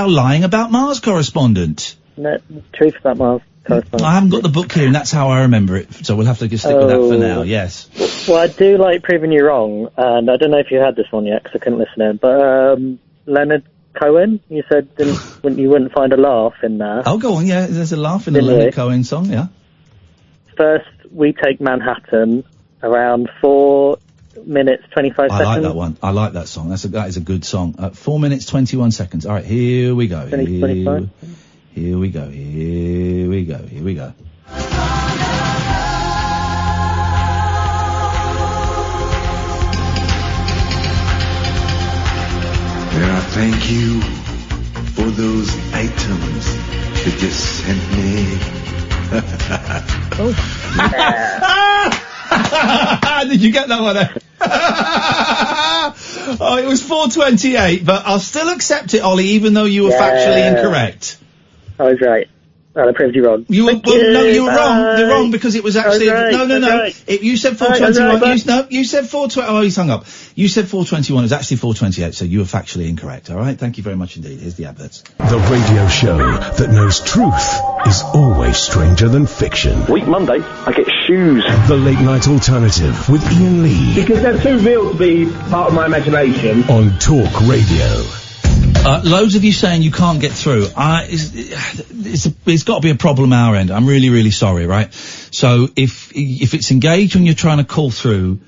lying about Mars correspondent. No, truth about Mars correspondent. I haven't got the book here, and that's how I remember it. So we'll have to just stick with that for now. Yes. Well, I do like proving you wrong, and I don't know if you had this one yet because I couldn't listen in. But Leonard Cohen, you said you wouldn't find a laugh in there. Oh, go on. Yeah, there's a laugh in the Leonard Cohen song. Yeah. First, we take Manhattan around 4 minutes 25 seconds. I like that one. I like that song. That is a good song. 4 minutes 21 seconds. All right, here we go. 25. Here we go. Thank you for those items you just sent me. Did you get that one? Oh, it was 4:28, but I'll still accept it, Ollie, even though you were factually incorrect. I was right. I proved you wrong. You were wrong. You're wrong because it was actually no. You said 4:21. You said 4:20. Oh, he's hung up. You said 4:21. It was actually 4:28. So you were factually incorrect. All right. Thank you very much indeed. Here's the adverts. The radio show that knows truth is always stranger than fiction. Week Monday, I get shoes. The Late Night Alternative with Iain Lee. Because they're too real to be part of my imagination. On Talk Radio. Loads of you saying you can't get through. It's got to be a problem our end. I'm really, really sorry, right? So if it's engaged when you're trying to call through,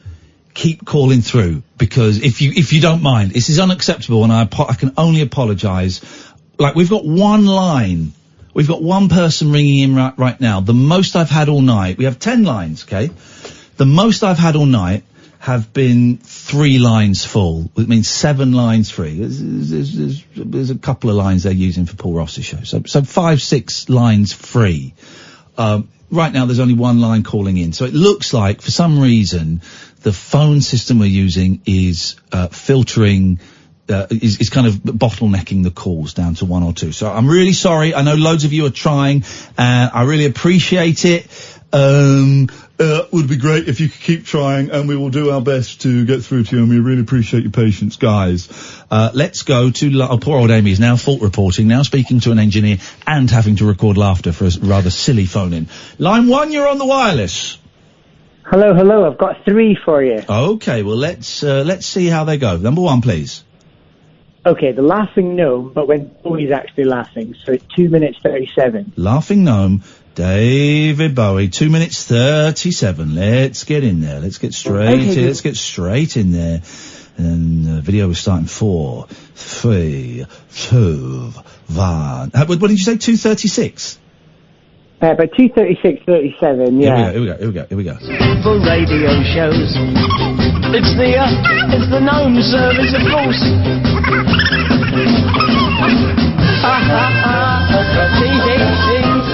keep calling through, because if you don't mind, this is unacceptable, and I can only apologise. Like, we've got one line. We've got one person ringing in right now. The most I've had all night. We have 10 lines, okay? The most I've had all night have been 3 lines full. It means 7 lines free. There's a couple of lines they're using for Paul Ross's show. So 5-6 lines free. Right now there's only 1 line calling in. So it looks like, for some reason, the phone system we're using is filtering, is kind of bottlenecking the calls down to 1 or 2. So I'm really sorry. I know loads of you are trying, and I really appreciate it. Would be great if you could keep trying, and we will do our best to get through to you, and we really appreciate your patience, guys. Let's go to poor old Amy is now fault reporting, now speaking to an engineer and having to record laughter for a rather silly phone-in. Line 1, you're on the wireless. Hello, I've got 3 for you. Okay, well, let's see how they go. Number 1, please. Okay, the laughing gnome, but when Bowie's actually laughing, so it's 2 minutes 37. Laughing gnome, David Bowie, 2 minutes 37. Let's get in there. Let's get straight in there. And the video was starting 4, 3, 2, 1. What did you say? 2:36. About 2:36, 37. Yeah. Here we go. For radio shows, it's the gnome service, of course.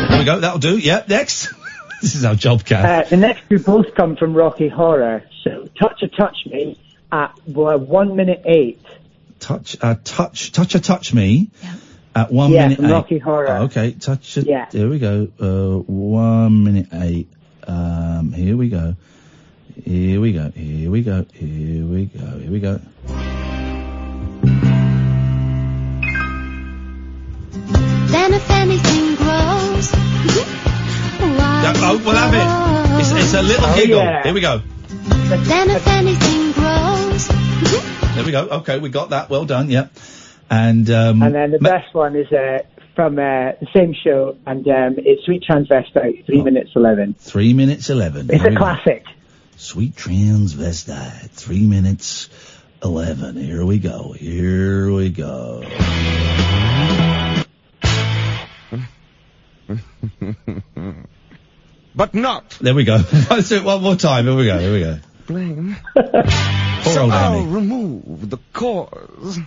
There we go, that'll do. Yep, next. This is our job, Cat. The next 2 both come from Rocky Horror. So, Touch Me at 1 minute 8. Touch Me at 1 minute 8. Rocky Horror. Okay, yeah. There we go. 1 minute 8. Here we go. Then if anything grows, we'll have it. It's a little giggle. Yeah. Here we go. Then if anything grows. There we go. Okay, we got that. Well done. Yep. And then the best one is from the same show, and it's Sweet Transvestite, 3 minutes 11. 3 minutes 11. It's a classic. Sweet Transvestite, 3 minutes 11. Here we go. But not. There we go. Let's do it one more time. Here we go. Blame. Poor old I'll Amy. remove the cause.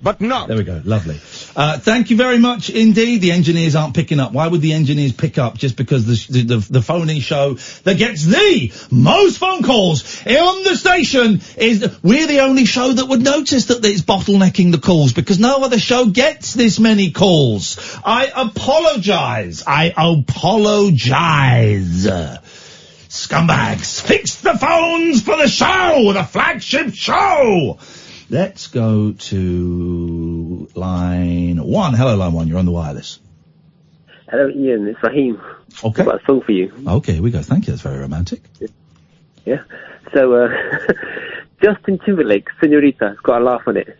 But not. There we go. Lovely. Thank you very much indeed. The engineers aren't picking up. Why would the engineers pick up just because the phone-in show that gets the most phone calls on the station is... We're the only show that would notice that it's bottlenecking the calls, because no other show gets this many calls. I apologise. Scumbags, fix the phones for the show, the flagship show. Let's go to line 1. Hello, line 1. You're on the wireless. Hello, Ian. It's Raheem. Okay. I've got a song for you. Okay, here we go. Thank you. That's very romantic. Yeah. So, Justin Timberlake, Senorita, has got a laugh on it.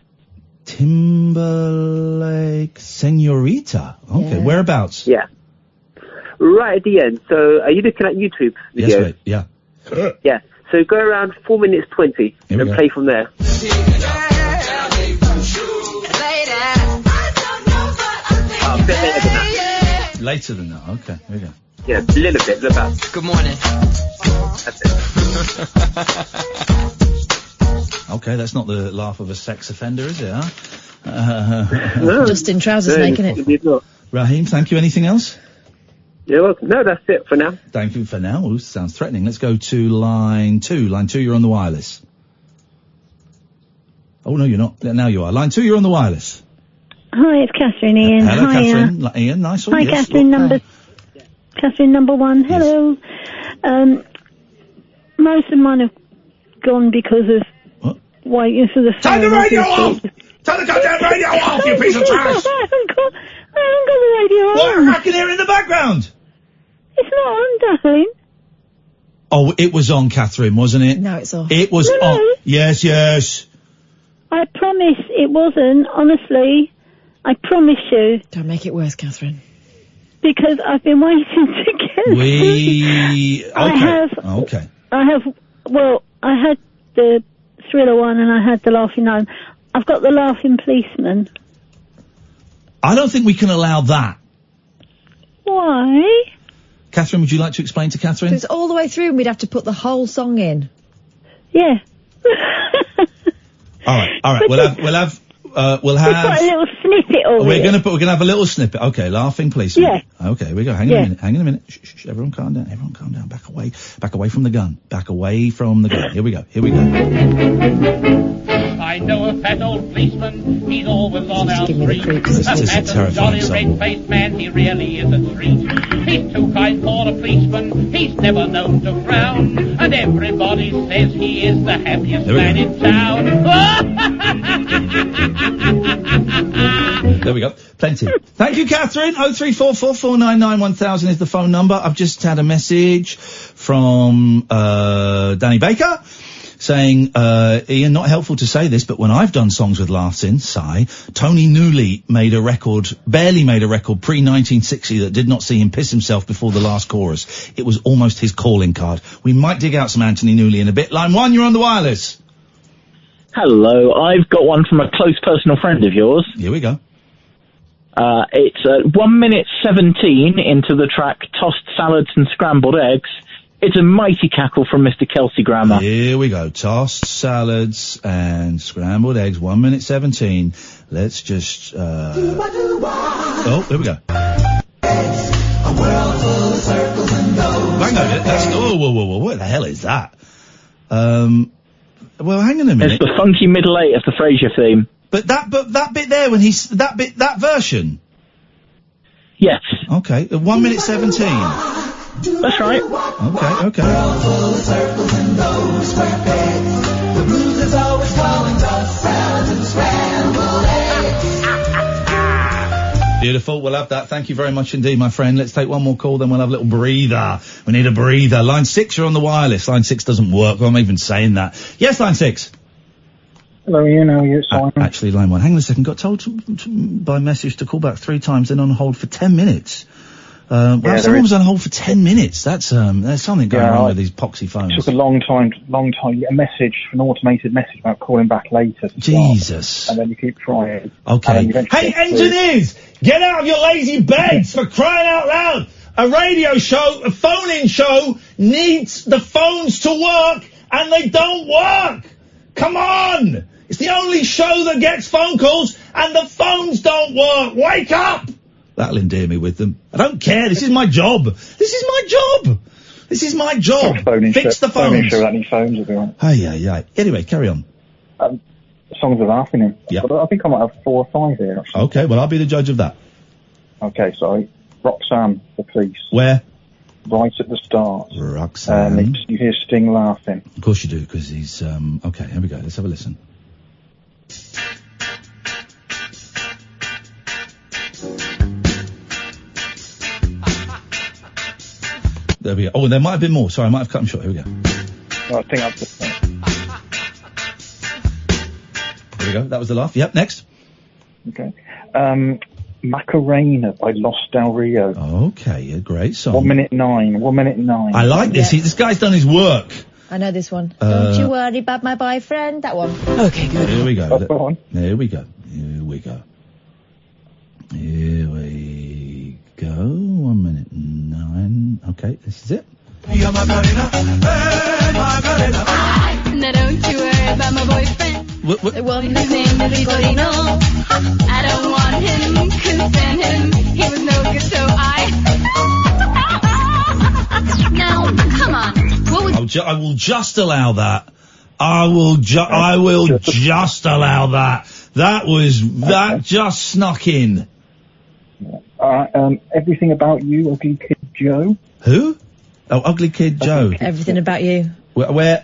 Timberlake, Senorita. Okay, yeah. Whereabouts? Yeah. Right at the end. So, are you looking at YouTube videos? Yes, mate. Yeah. Yeah. So go around 4 minutes 20 and play from there. A bit later than that. Later than that, okay. Here we go. Yeah, a little bit, about. Good morning. That's it. Okay, that's not the laugh of a sex offender, is it, huh? Just in trousers making it. Raheem, thank you. Anything else? You're welcome. No, that's it for now. Thank you for now. Ooh, sounds threatening. Let's go to line 2. Line 2, you're on the wireless. Oh, no, you're not. Now you are. Line 2, you're on the wireless. Hi, it's Catherine, Ian. Hello, Hi, Catherine. Ian, nice one. Hi, yes. Catherine, Catherine number 1. Hello. Most of mine have gone because of waiting for the phone. Turn the radio off! Turn the goddamn radio off, you piece of trash! I haven't got the radio on. What? I can hear it in the background. It's not on, darling. Oh, it was on, Catherine, wasn't it? No, it's off. It was on. Yes, yes. I promise it wasn't, honestly. I promise you. Don't make it worse, Catherine. Because I've been waiting to get Okay. I had the Thriller one and I had the Laughing Gnome. I've got the Laughing Policeman. I don't think we can allow that. Why? Catherine, would you like to explain to Catherine? It's all the way through and we'd have to put the whole song in. Yeah. All right. We'll have. We've got a little snippet of We're it. gonna have a little snippet. Okay, Laughing Policeman. Yeah. Okay, here we go. Hang on a minute. Shh, everyone calm down. Back away from the gun. Here we go. I know a fat old policeman, he's always on our street. A fat and jolly red-faced man, he really is a treat. He's too kind for a policeman, he's never known to frown. And everybody says he is the happiest man in town. There we go. Plenty. Thank you, Catherine. 03444991000 is the phone number. I've just had a message from Danny Baker saying, Ian, not helpful to say this, but when I've done songs with laughs in, sigh, Tony Newley barely made a record pre-1960 that did not see him piss himself before the last chorus. It was almost his calling card. We might dig out some Anthony Newley in a bit. Line 1, you're on the wireless. Hello, I've got one from a close personal friend of yours. Here we go. It's 1 minute 17 into the track Tossed Salads and Scrambled Eggs. It's a mighty cackle from Mr. Kelsey Grammer. Here we go. Tossed salads and scrambled eggs. 1 minute 17. Let's just, oh, here we go. Hang on, whoa, what the hell is that? Well, hang on a minute. It's the funky middle eight of the Frasier theme. But that bit there when that version? Yes. Okay, 1 minute 17. That's right. Okay. Beautiful. We'll have that. Thank you very much indeed, my friend. Let's take one more call, then we'll have a little breather. We need a breather. Line 6, you're on the wireless. Line 6 doesn't work. Well, I'm even saying that. Yes, line 6. Hello, Ian. How are you? Simon. Actually, line 1. Hang on a second. Got told by message to call back 3 times, then on hold for 10 minutes. Someone was on hold for 10 minutes. That's there's something going on with these poxy phones. It took a long time. A message, an automated message about calling back later. Jesus. And then you keep trying. Okay. Hey, engineers, get out of your lazy beds for crying out loud. A radio show, a phone-in show needs the phones to work, and they don't work. Come on. It's the only show that gets phone calls, and the phones don't work. Wake up. That'll endear me with them. I don't care. This is my job. Fix the phones. Sure any phones will be on. Aye. Anyway, carry on. Songs of laughing in. Yeah. But I think I might have 4 or 5 here. Actually. Okay, well, I'll be the judge of that. Okay, sorry. Roxanne, the Police. Where? Right at the start. Roxanne. You hear Sting laughing. Of course you do, because he's, okay, here we go. Let's have a listen. There we go. Oh, there might have been more. Sorry, I might have cut him short. Here we go. I think that's the thing. There we go. That was the laugh. Yep, next. Okay. Macarena by Los Del Rio. Okay, a great song. 1 minute 9. 1 minute 9. I like this. This guy's done his work. I know this one. Don't you worry about my boyfriend. That one. Okay, good. Here we go. Go on. Here we go. 1 minute 9. Okay, this is it. Now don't you worry about my boyfriend. The one whose name everybody knows. I don't want him, couldn't stand him. He was no good, so Now, come on. What was... I will just allow that. I will just allow that. That just snuck in. Everything About You, Ugly Kid Joe. Who? Oh, Ugly Kid Joe. Everything About You. Where?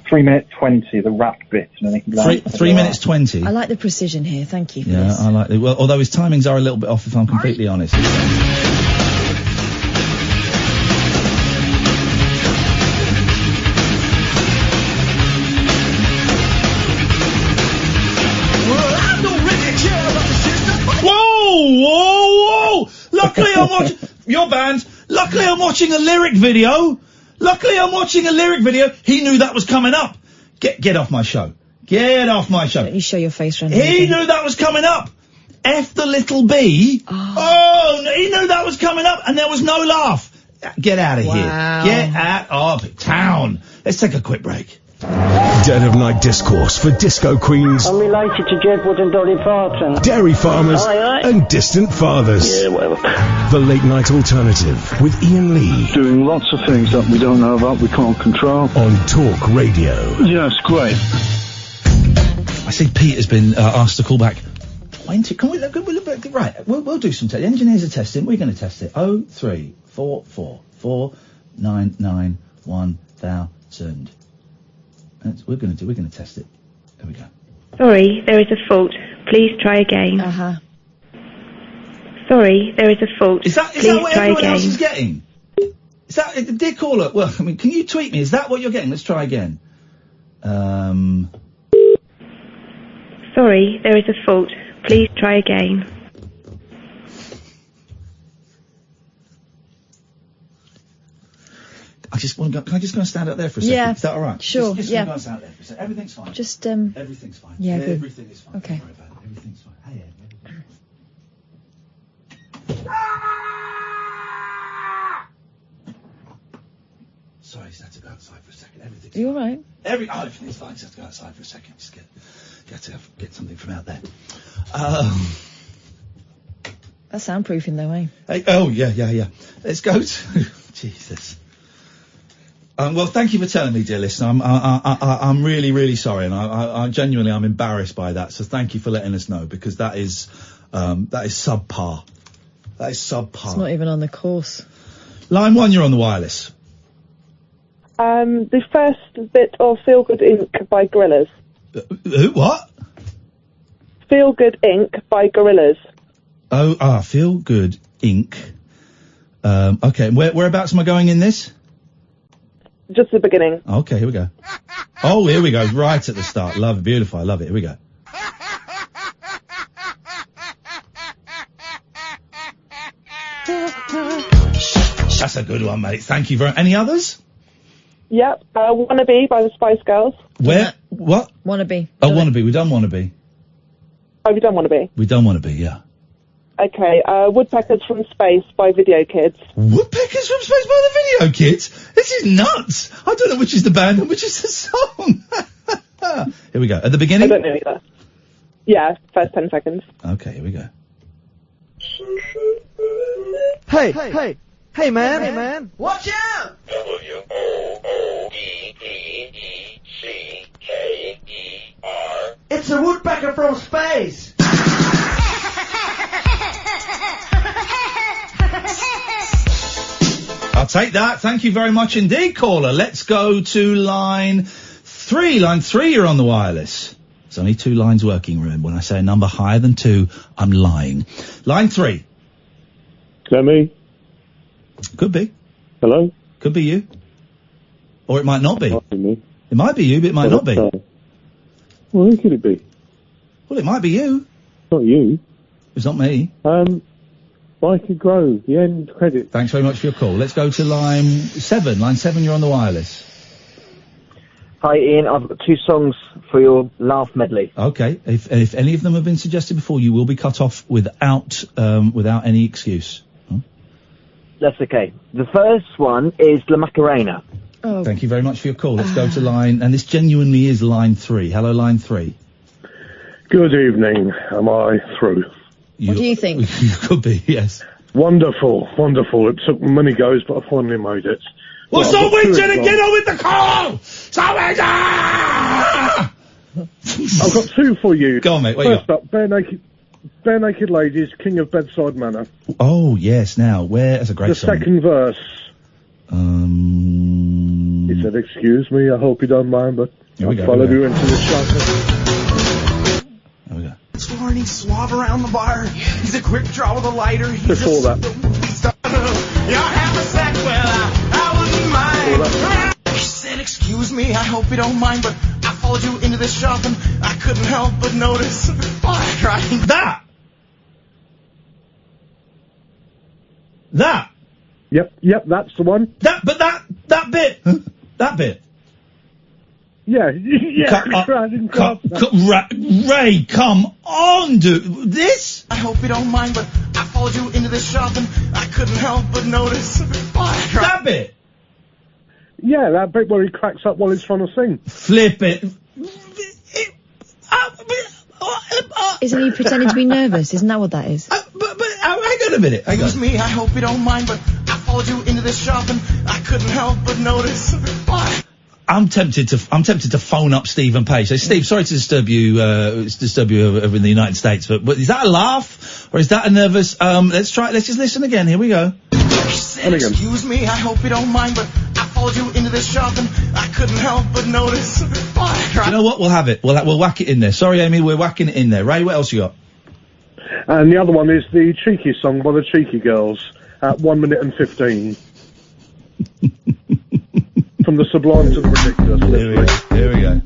3 minutes 20, the rap bit. And then 3 minutes 20. I like the precision here. Thank you for Yeah, this. I like it. Well, although his timings are a little bit off, if I'm completely honest. Whoa! Luckily I'm watching your band. Luckily I'm watching a lyric video. He knew that was coming up. Get off my show. Get off my show. Don't you show your face around He knew that was coming up. F the little B. Oh, no, he knew that was coming up, and there was no laugh. Get out of here. Get out of town. Let's take a quick break. Dead of Night Discourse for disco queens, I'm related to Jedward and Dolly Parton. dairy farmers, and distant fathers. Yeah, whatever. The Late Night Alternative with Iain Lee. Doing lots of things that we don't know about, we can't control. On Talk Radio. Yeah, it's great. I see Pete has been asked to call back 20. Can we look? Right, we'll do some testing. Engineers are testing. We're going to test it. 03444991000. We're going to test it. There we go. Sorry, there is a fault. Please try again. Sorry, there is a fault. Is that what everyone else is getting? Is that, dear caller? Well, I mean, can you tweet me? Is that what you're getting? Let's try again. Sorry, there is a fault. Please try again. I just want to go. Can I just go and stand out there for a second? Yeah. Is that all right? Sure. Just yeah. go and stand out there for a second. Everything's fine. Just Everything's fine. Yeah. Good. Everything is fine. Okay. Don't worry about it. Everything's fine. Hey, Ed, everything's fine. Sorry, just had to go outside for a second. Everything's. Are you all right? Everything's fine. Just have to go outside for a second. Just get something from out there. That's soundproofing though, eh? Hey, oh yeah. Let's go to Jesus. Well, thank you for telling me, dear listener. I'm really, really sorry, and I genuinely I'm embarrassed by that. So thank you for letting us know, because that is subpar. That is subpar. It's not even on the course. Line 1, you're on the wireless. The first bit of Feel Good Inc. by Gorillaz. Who? What? Feel Good Inc. by Gorillaz. Feel Good Inc. Okay, whereabouts am I going in this? Just the beginning. Okay, here we go. Oh, here we go. Right at the start. Love it. Beautiful. I love it. Here we go. That's a good one, mate. Thank you very much. Any others? Yep. Wannabe by the Spice Girls. Where? What? Wannabe. Oh, Wannabe. We've done Wannabe. Oh, you've done Wannabe? We've done Wannabe, yeah. Okay. Woodpeckers from Space by Video Kids. Woodpeckers from Space by the Video Kids? This is nuts. I don't know which is the band and which is the song. Here we go. At the beginning? I don't know either. Yeah, first 10 seconds. Okay, here we go. Hey, man. Watch out! W-O-O-D-E-E-C-K-E-R. It's a woodpecker from space. I'll take that. Thank you very much indeed, caller. Let's go to line 3. Line 3, you're on the wireless. There's only 2 lines working, remember. When I say a number higher than 2, I'm lying. Line 3. Is that me? Could be. Hello? Could be you. Or it might not be. Might be me. It might be you, but it might not be. Well, who could it be? Well, it might be you. Not you. It's not me. Micah Grove, the end credit. Thanks very much for your call. Let's go to line 7. Line 7, you're on the wireless. Hi, Ian. I've got 2 songs for your laugh medley. Okay. If any of them have been suggested before, you will be cut off without any excuse. That's okay. The first one is La Macarena. Oh. Thank you very much for your call. Let's go to line, and this genuinely is line 3. Hello, line 3. Good evening. Am I through? What do you think? You could be, yes. Wonderful, wonderful. It took many goes, but I finally made it. Well, I've stop got two whinging and get examples. on with the call! Stop whinging! I've got two for you. Go on, mate. What you First up, Bare Naked Ladies, King of Bedside Manor. Oh, yes, now, where... That's a great The song. second verse. He said, excuse me, I hope you don't mind, but Here we I go, followed here we you into the shop. Sworn he's suave around the bar. He's a quick draw with a lighter. He's Before that. You have a sack, well, I wouldn't mind. He said, excuse me, I hope you don't mind, but I followed you into this shop and I couldn't help but notice. Oh, right. That! Yep, that's the one. That bit! That bit! Yeah, Ray, come on, dude. This? I hope you don't mind, but I followed you into this shop and I couldn't help but notice. Oh, right. That bit? Yeah, that bit where he cracks up while he's trying to sing. Flip it. Isn't he pretending to be nervous? Isn't that what that is? Hang on a minute. Hang on. Excuse me, I hope you don't mind, but I followed you into this shop and I couldn't help but notice. Oh. I'm tempted to phone up Stephen Page. So, Steve, sorry to disturb you over in the United States, but is that a laugh or is that a nervous? Let's just listen again. Here we go. Excuse me, I hope you don't mind, but I followed you into this shop and I couldn't help but notice. Oh, You know what? We'll have it. We'll whack it in there. Sorry, Amy, we're whacking it in there. Ray, what else you got? And the other one is the Cheeky song by the Cheeky Girls at 1 minute and 15. From the sublime to the ridiculous. Here we go.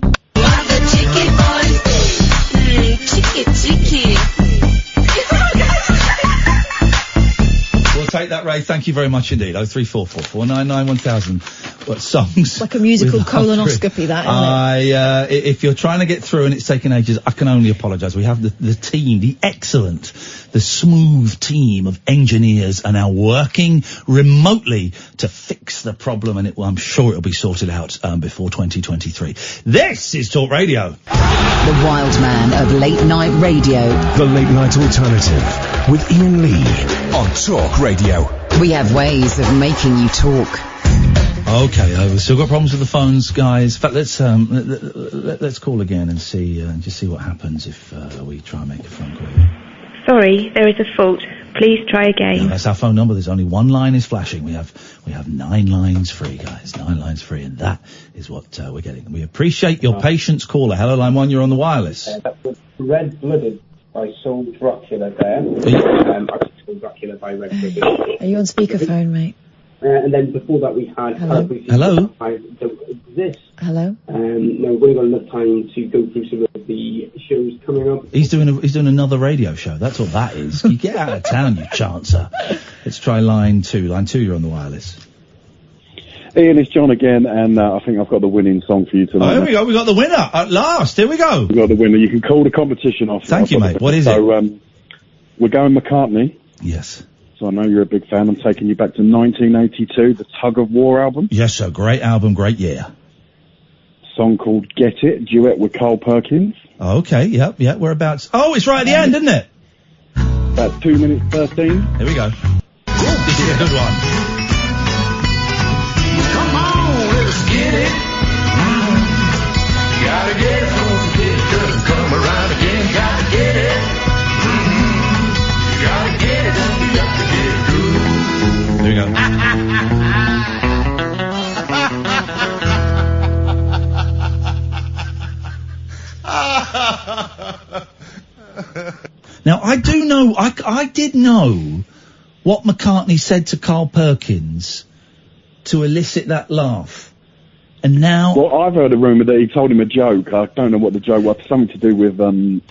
We'll take that, Ray. Thank you very much indeed. 0344 499 1000. What songs? Like a musical colonoscopy, that, isn't it? If you're trying to get through and it's taken ages, I can only apologise. We have the team, the excellent, the smooth team of engineers are now working remotely to fix the problem, and I'm sure it'll be sorted out before 2023. This is Talk Radio. The wild man of late night radio. The Late Night Alternative with Iain Lee on Talk Radio. We have ways of making you talk. Okay, we've still got problems with the phones, guys. In fact, let's call again and see just see what happens if we try and make a phone call. Sorry, there is a fault. Please try again. No, that's our phone number. There's only one line is flashing. We have 9 lines free, guys. 9 lines free, and that is what we're getting. We appreciate your patience, caller. Hello, line 1. You're on the wireless. That was Red Blooded by Soul Dracula there. Soul Dracula by Red Blooded. Are you on speakerphone, mate? And then before that we had... Hello? Don't exist. Hello? No, we've only got enough time to go through some of the shows coming up. He's doing another radio show. That's what that is. You get out of town, you chancer. Let's try line 2. Line 2, you're on the wireless. Ian, it's John again, and I think I've got the winning song for you tonight. Oh, here we go. We got the winner at last. Here we go. We've got the winner. You can call the competition off. Thank you, mate. What is it? So, we're going McCartney. Yes. So I know you're a big fan. I'm taking you back to 1982, the Tug of War album. Yes, sir. Great album, great year. Song called Get It, duet with Carl Perkins. Okay, yep, whereabouts? Oh, it's right at the end, isn't it? About 2 minutes 13. Here we go. This is a good one. Come on, let's get it. Gotta get it, don't forget it, doesn't come around again. Gotta get it. Gotta get it, you got to get it good. There we go. Now, I do know, I did know what McCartney said to Carl Perkins to elicit that laugh. And now... Well, I've heard a rumour that he told him a joke. I don't know what the joke was. Something to do with the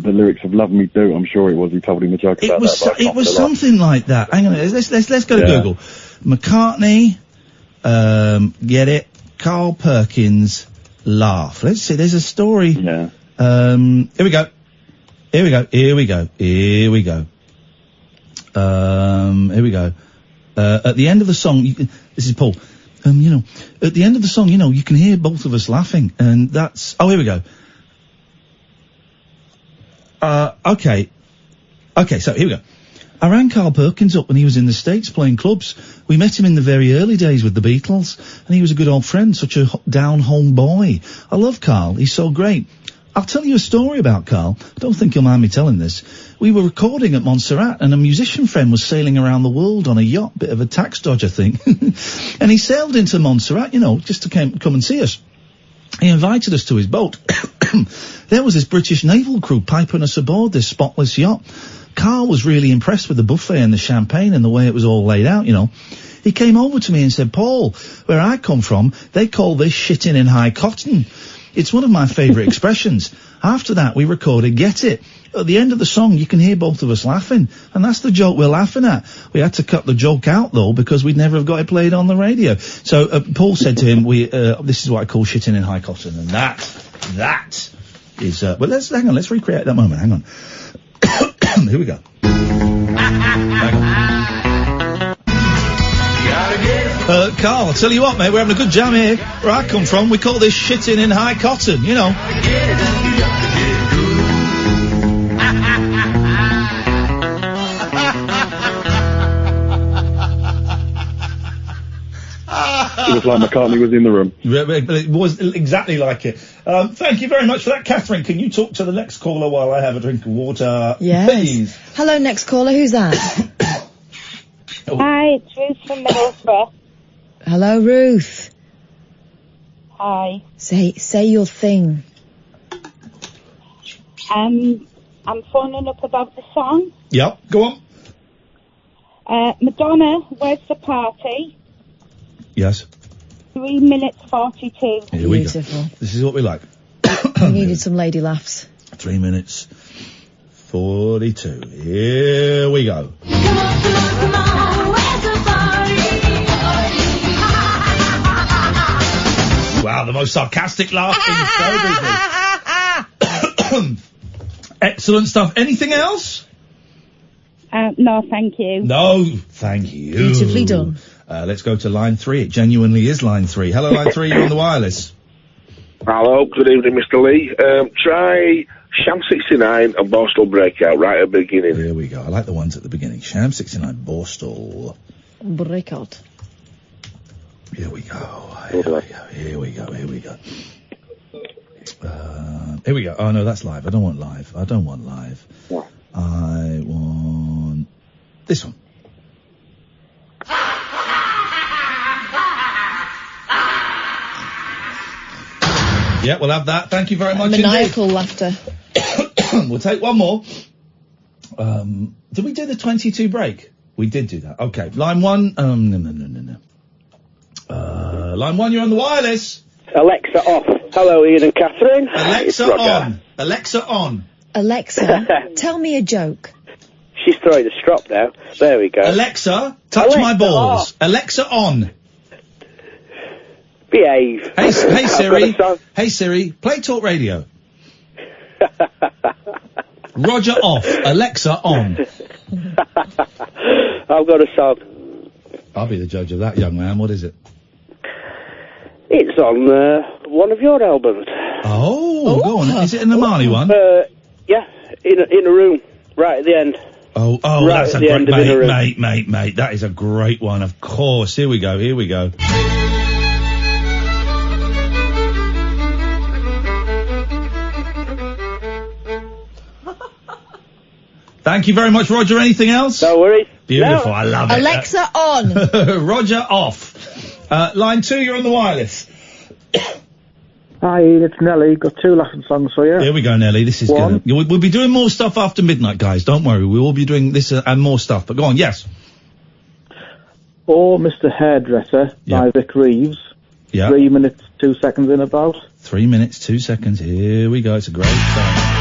lyrics of Love Me Do. I'm sure it was. He told him a joke about that. It was something like that. Hang on, let's go to Google. McCartney, get it, Carl Perkins, laugh. Let's see, there's a story. Yeah. Here we go. Here we go. At the end of the song, this is Paul. you know, at the end of the song, you know, you can hear both of us laughing, and that's... Oh, here we go. Okay, so here we go. I rang Carl Perkins up when he was in the States playing clubs. We met him in the very early days with the Beatles, and he was a good old friend, such a down-home boy. I love Carl, he's so great. I'll tell you a story about Carl. I don't think you'll mind me telling this. We were recording at Montserrat, and a musician friend was sailing around the world on a yacht, bit of a tax dodger thing. And he sailed into Montserrat, you know, just to come and see us. He invited us to his boat. There was this British naval crew piping us aboard this spotless yacht. Carl was really impressed with the buffet and the champagne and the way it was all laid out, you know. He came over to me and said, Paul, where I come from, they call this shitting in high cotton. It's one of my favourite expressions. After that, we recorded Get It. At the end of the song, you can hear both of us laughing, and that's the joke we're laughing at. We had to cut the joke out, though, because we'd never have got it played on the radio. So Paul said to him, this is what I call shitting in high cotton, and that is... but hang on, let's recreate that moment. Hang on. Here we go. Carl, I'll tell you what, mate, we're having a good jam here. Where I come from, we call this shitting in high cotton, you know. It was like McCartney was in the room. It was exactly like it. Thank you very much for that, Catherine. Can you talk to the next caller while I have a drink of water? Yes. Please. Hello, next caller. Who's that? Hi, it's Ruth from Middlesbrough. Hello, Ruth. Hi. Say your thing. I'm phoning up about the song. Yep, go on. Madonna, Where's the Party? Yes. 3 minutes 42. Here we Beautiful. go. This is what we like. We needed some lady laughs. 3 minutes 42. Here we go. Wow, the most sarcastic laugh in show business. Excellent stuff. Anything else? No, thank you. No, thank you. Beautifully done. Let's go to line 3. It genuinely is line 3. Hello, line 3, you're on the wireless. Hello, good evening, Mr. Lee. Try Sham 69 and Borstal Breakout right at the beginning. Here we go. I like the ones at the beginning. Sham 69, Borstal. Breakout. Here we go. Here we go. Here we go. Oh, no, that's live. I don't want live. What? I want this one. Yeah, we'll have that. Thank you very much Maniacal indeed. laughter. We'll take one more. Did we do the 22 break? We did do that. Okay. Line 1. No. Line 1, you're on the wireless. Alexa off. Hello, Iain and Katherine. Alexa on. Alexa on. Alexa, tell me a joke. She's throwing a strop now. There we go. Alexa, touch my balls. Alexa on. Behave. Hey Siri. Hey Siri, play Talk Radio. Roger off. Alexa on. I've got a song. I'll be the judge of that, young man. What is it? It's on one of your albums. Oh, go on. Is it in the Malley one? Yeah, in a room, right at the end. Oh, right that's at a the end great, of In a Room. mate. That is a great one, of course. Here we go. Thank you very much, Roger. Anything else? No worries. Beautiful. No. I love it. Alexa on. Roger off. Line 2, you're on the wireless. Hi, Ian, it's Nelly. Got 2 laughing songs for you. Here we go, Nelly. This is One. good. We'll be doing more stuff after midnight, guys. Don't worry. We will be doing this and more stuff. But go on, yes. Or Mr. Hairdresser by Vic Reeves. Yeah. 3 minutes, 2 seconds in about. 3 minutes, 2 seconds. Here we go. It's a great song.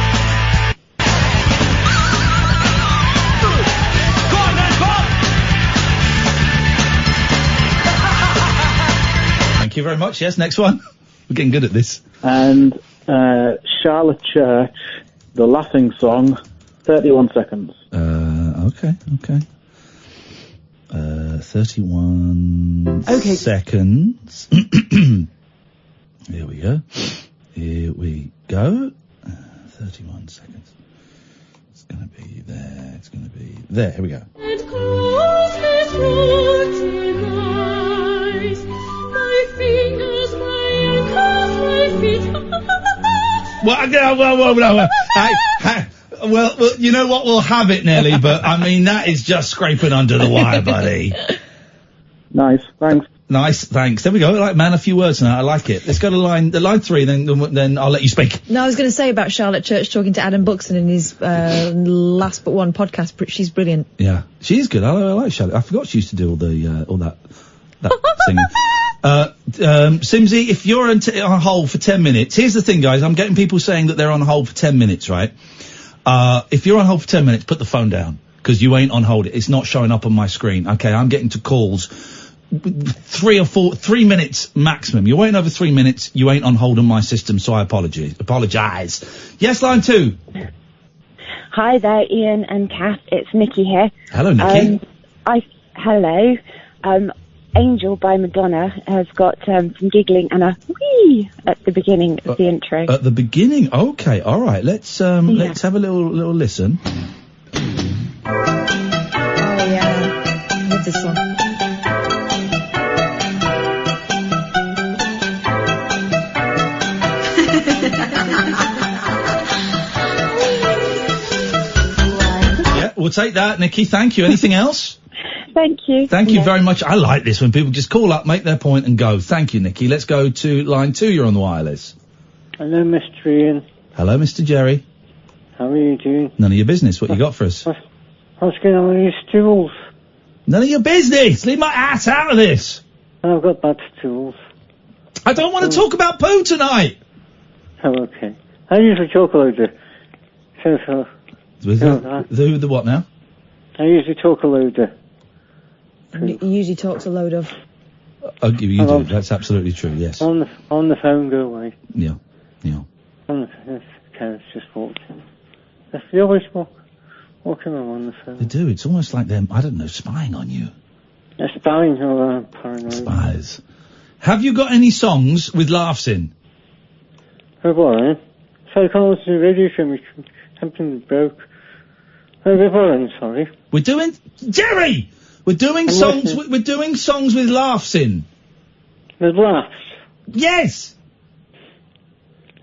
Thank you very much. Yes, next one. We're getting good at this. And Charlotte Church, the laughing song, 31 seconds. Okay. 31 seconds. Here we go. Here we go. 31 seconds. It's going to be there. It's going to be there. Here we go. And close his rotting eyes. My fingers, my ankles, my feet. Well, you know what? We'll have it, Nelly, but I mean, that is just scraping under the wire, buddy. Nice, thanks. Nice, thanks. There we go. Like, man, a few words now. I like it. Let's go to line 3, then I'll let you speak. No, I was going to say about Charlotte Church talking to Adam Buxton in his last but one podcast. She's brilliant. Yeah, she is good. I like Charlotte. I forgot she used to do all that singing. Simsy, if you're on hold for 10 minutes, here's the thing, guys. I'm getting people saying that they're on hold for 10 minutes, right? If you're on hold for 10 minutes, put the phone down, because you ain't on hold. It's not showing up on my screen. Okay, I'm getting to calls 3 minutes maximum. You're waiting over 3 minutes, you ain't on hold on my system, so I apologise. Yes, line 2. Hi there, Ian and Kath. It's Nikki here. Hello, Nikki. Hello. Angel by Madonna has got some giggling and a wee at the beginning of the intro. At the beginning? Okay, all right. Let's have a little listen. Oh, yeah. I love this song. Yeah, we'll take that, Nikki. Thank you. Anything else? Thank you. Thank you very much. I like this when people just call up, make their point and go. Thank you, Nikki. Let's go to line 2. You're on the wireless. Hello, Mr. Ian. Hello, Mr. Jerry. How are you doing? None of your business. What you got for us? What's going on with your stools? None of your business. Leave my ass out of this. I've got bad stools. I don't want to talk about poo tonight. Oh, okay. I usually talk a load of... The what now? I usually talk a load of... You usually talks a load of... Oh, you do. That's absolutely true, yes. On the phone, go away. Yeah. On the phone, carrots just walked in. They always walking on the phone. They do. It's almost like they're, I don't know, spying on you. They're spying, or paranoid. Spies. Have you got any songs with laughs in? Oh, what? So I can't listen to the radio show, something broke. Oh, I'm sorry. We're doing... Jerry! We're doing songs with laughs in. With laughs? Yes!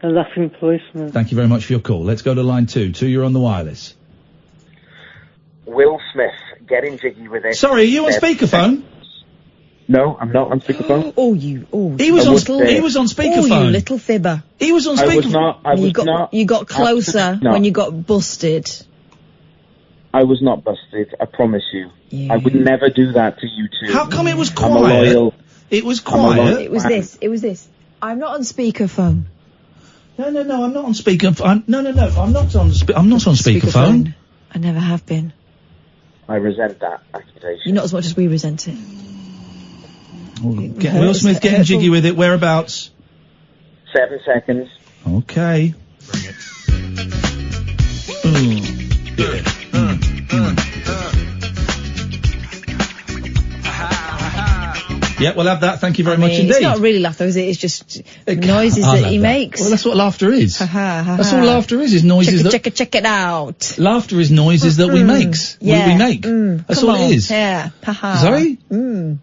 A laughing policeman. Thank you very much for your call. Let's go to line 2. 2, you're on the wireless. Will Smith, getting jiggy with it. Sorry, are you on speakerphone? No, I'm not on speakerphone. He was on speakerphone. Oh, you little fibber. He was on speakerphone. I was not. You got closer when you got busted. I was not busted, I promise you. I would never do that to you two. How come it was quiet? I'm a loyal... It was quiet. It was this. I'm not on speakerphone. No, I'm not on speakerphone. No, I'm not on speakerphone. I never have been. I resent that accusation. You're not as much as we resent it. Will Smith getting jiggy with it. Whereabouts? 7 seconds. Okay. Bring it. Yeah, we'll have that. Thank you very much indeed. It's not really laughter, is it? It's just noises that he makes. Well, that's what laughter is. That's all laughter is noises check it out. Laughter is noises that we make. Yeah. We make. That's all it is. Yeah. Sorry?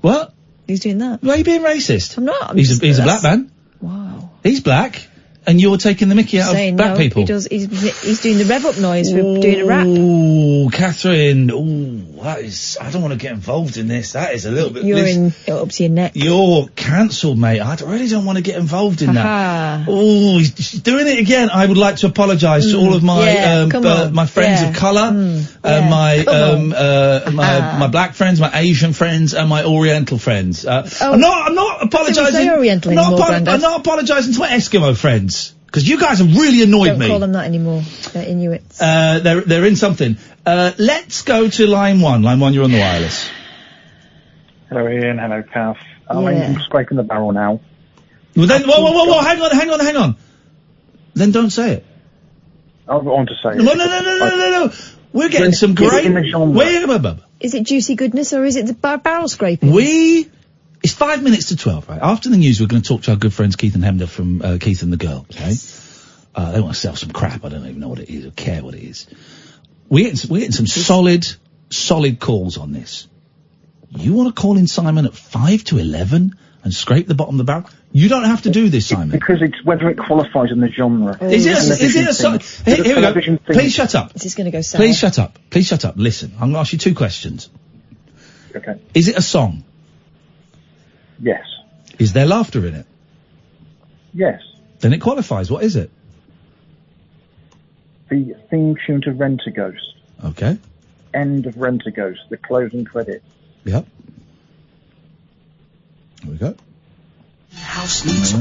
What? Who's doing that? Why are you being racist? I'm not. He's a black man. Wow. He's black. And you're taking the mickey out of black people. He's doing the rev up noise for doing a rap. Ooh, Catherine. Ooh, that is. I don't want to get involved in this. That is a little bit. You're up to your neck. You're cancelled, mate. I really don't want to get involved in that. Oh, he's doing it again. I would like to apologise to all of my my friends of colour, my black friends, my Asian friends, and my Oriental friends. I'm not apologising. I'm not apologising to my Eskimo friends. Because you guys have really annoyed me. Don't call them that anymore. They're Inuits. They're in something. Let's go to line 1. Line 1, you're on the wireless. Hello, Ian. Hello, Kath. I'm scraping the barrel now. Well, then, whoa, hang on. Then don't say it. I want to say it. No. We're getting some great... Is it juicy goodness or is it the barrel scraping? It's 5 minutes to 12, right? After the news, we're going to talk to our good friends Keith and Chemda from Keith and the Girl, okay? They want to sell some crap. I don't even know what it is or care what it is. We're getting some solid calls on this. You want to call in Simon at 5 to 11 and scrape the bottom of the barrel? You don't have to do this, Simon. Because it's whether it qualifies in the genre. Is it a song? Here we go. Please shut up. This is going to go sour. Please shut up. Please shut up. Listen, I'm going to ask you 2 questions. Okay. Is it a song? Yes. Is there laughter in it? Yes. Then it qualifies. What is it? The theme tune to Rent-A-Ghost. Okay. End of Rent-A-Ghost. The closing credit. Yep. Here we go. House needs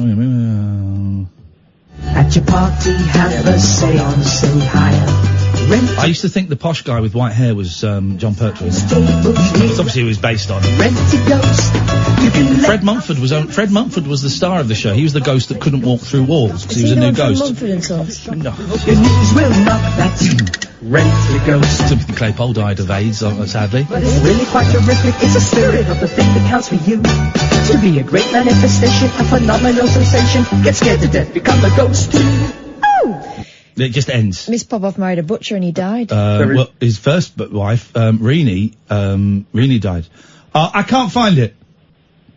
at your party, have a seance and hire. I used to think the posh guy with white hair was John Pertwee. It's obviously who he was based on. Fred Mumford was the star of the show. He was the ghost that couldn't walk through walls because he was a new ghost. Mumford and Sons? No. Your knees will knock that Rent-A-Ghost. Timothy Claypole died of AIDS, sadly. But it's really quite terrific. It's a spirit of the thing that counts for you. To be a great manifestation, a phenomenal sensation. Get scared to death, become a ghost too. Oh! It just ends. Miss Popoff married a butcher and he died. Well, his first wife, Rini died. I can't find it.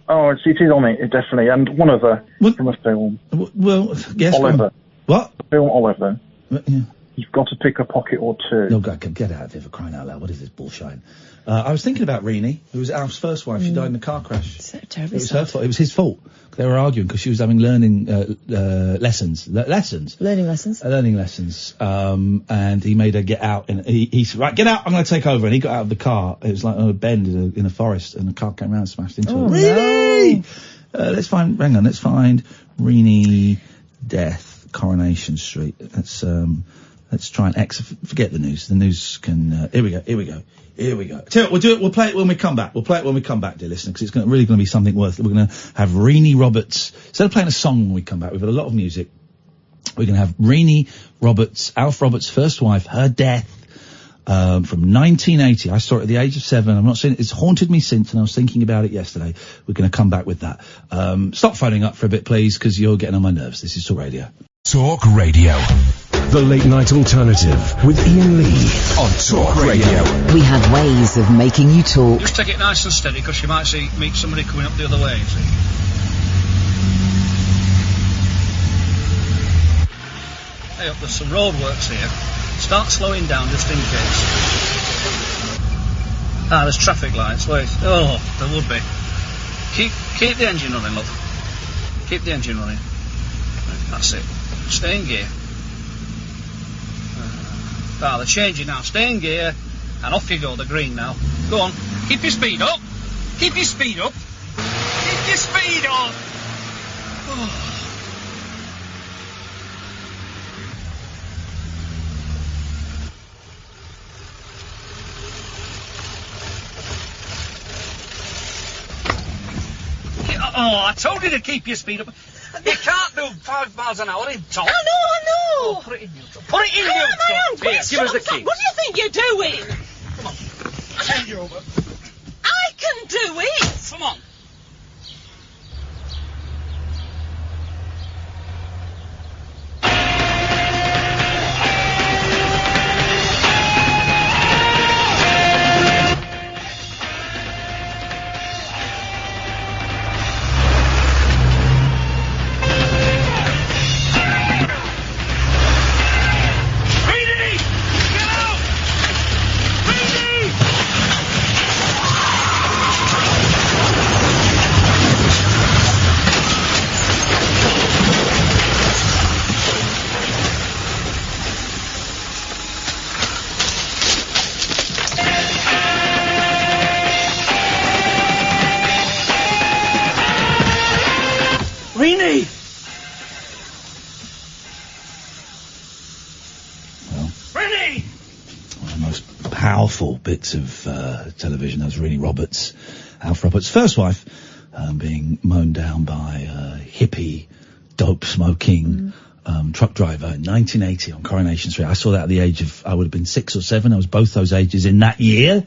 Oh, it is on it, definitely. And one other from a film. Well, yes. Oliver. What? Film Oliver. Yeah. You've got to pick a pocket or two. No, God, get out of here for crying out loud. What is this bullshit? I was thinking about Rini, who was Alf's first wife. She died in a car crash. So terribly It was her fault. It was his fault. They were arguing because she was having learning lessons. Learning lessons. And he made her get out. And he said, right, get out, I'm going to take over. And he got out of the car. It was like on a bend in a forest, and the car came around and smashed into her. Rini! No. Let's find Rini death, Coronation Street. Let's try and forget the news. The news can, here we go. Tell you what, we'll play it when we come back. Dear listener, because it's really going to be something worth it. We're going to have Rini Roberts. Instead of playing a song when we come back, we've got a lot of music. We're going to have Rini Roberts, Alf Roberts' first wife, her death, from 1980. I saw it at the age of 7. I'm not saying it's haunted me since, and I was thinking about it yesterday. We're going to come back with that. Stop phoning up for a bit, please, because you're getting on my nerves. This is Talk Radio. Talk Radio. The Late Night Alternative with Iain Lee on Talk Radio. We have ways of making you talk. Just take it nice and steady, because you might meet somebody coming up the other way, see. Hey, up, there's some roadworks here. Start slowing down just in case. There's traffic lights, wait. Oh, there would be. Keep the engine running, love. Keep the engine running. That's it. Stay in gear. They're changing now. Stay in gear, and off you go, the green now. Go on. Keep your speed up. Keep your speed up. Keep your speed up. Oh. Oh, I told you to keep your speed up. You can't do 5 miles an hour in top. I know. Oh, put it in neutral. Put it in neutral. Here, give us the key. What do you think you're doing? Come on. Change you over. I can do it. Come on. Rini! Well, Rini! one of the most powerful bits of television. That was Rini Roberts, Alf Roberts' first wife, being mown down by hippie, dope-smoking truck driver in 1980 on Coronation Street. I saw that at the age of, I would have been 6 or 7. I was both those ages in that year.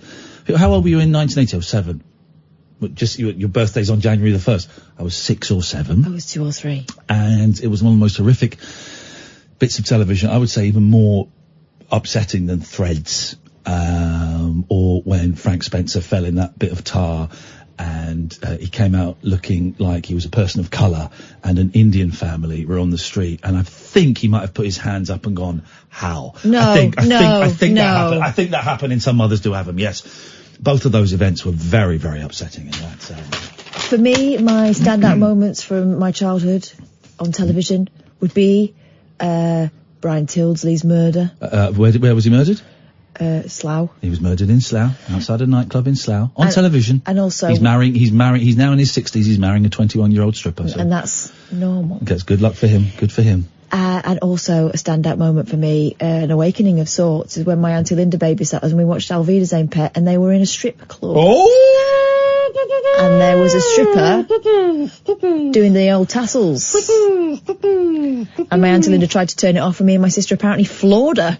How old were you in 1980? I was 7. Just your birthday's on January the 1st. I was 6 or 7. I was 2 or 3. And it was one of the most horrific bits of television. I would say even more upsetting than Threads, or when Frank Spencer fell in that bit of tar and he came out looking like he was a person of colour, and an Indian family were on the street, and I think he might have put his hands up and gone, how? No, I think no. that happened. I think that happened, and some mothers do have them, yes. Both of those events were very, very upsetting in that. For me, my standout moments from my childhood on television would be Brian Tildesley's murder. Where was he murdered? Slough. He was murdered in Slough, outside a nightclub in Slough, on television. And also... He's now in his 60s, he's marrying a 21-year-old stripper. So. And that's normal. That's good luck for him, good for him. And also a standout moment for me, an awakening of sorts, is when my Auntie Linda babysat us and we watched Alvida's Own Pet, and they were in a strip club. Oh! And there was a stripper doing the old tassels. And my Auntie Linda tried to turn it off, and me and my sister apparently floored her.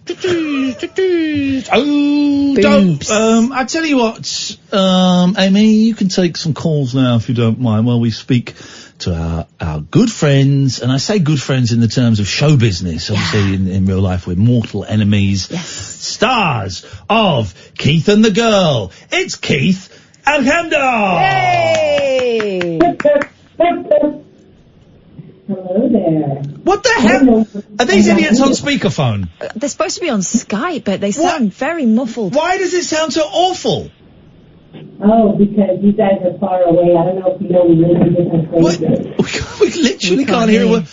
Oh, don't. I tell you what, Amy, you can take some calls now if you don't mind, while we speak to our good friends, and I say good friends in the terms of show business. Obviously, in real life, we're mortal enemies. Yes. Stars of Keith and the Girl. It's Keith and Chemda. Hey! Hello there. What the hell? Are these idiots on speakerphone? They're supposed to be on Skype, but they sound very muffled. Why does it sound so awful? Oh, because you guys are far away. I don't know if you know we live in different places. We literally can't hear what...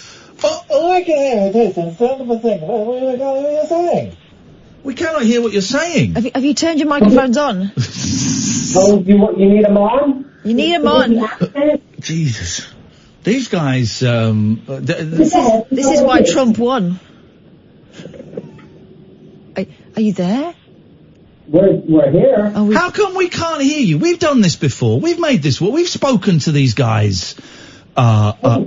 All I can hear is this, and some of the thing. What are you saying? We cannot hear what you're saying. Have you turned your microphones on? Oh, you need them on? You need them on. Jesus. These guys, this is why Trump won. Are you there? We're here. How come we can't hear you? We've done this before. We've made this work. We've spoken to these guys. Anybody?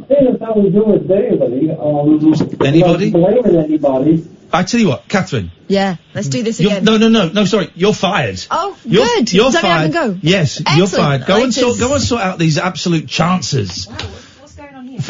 Blaming anybody. I tell you what, Catherine. Yeah, let's do this again. No, sorry, you're fired. Oh, good. You're fired. Go. Yes, Excellent. You're fired. Go and sort out these absolute chances. Wow, what's going on here?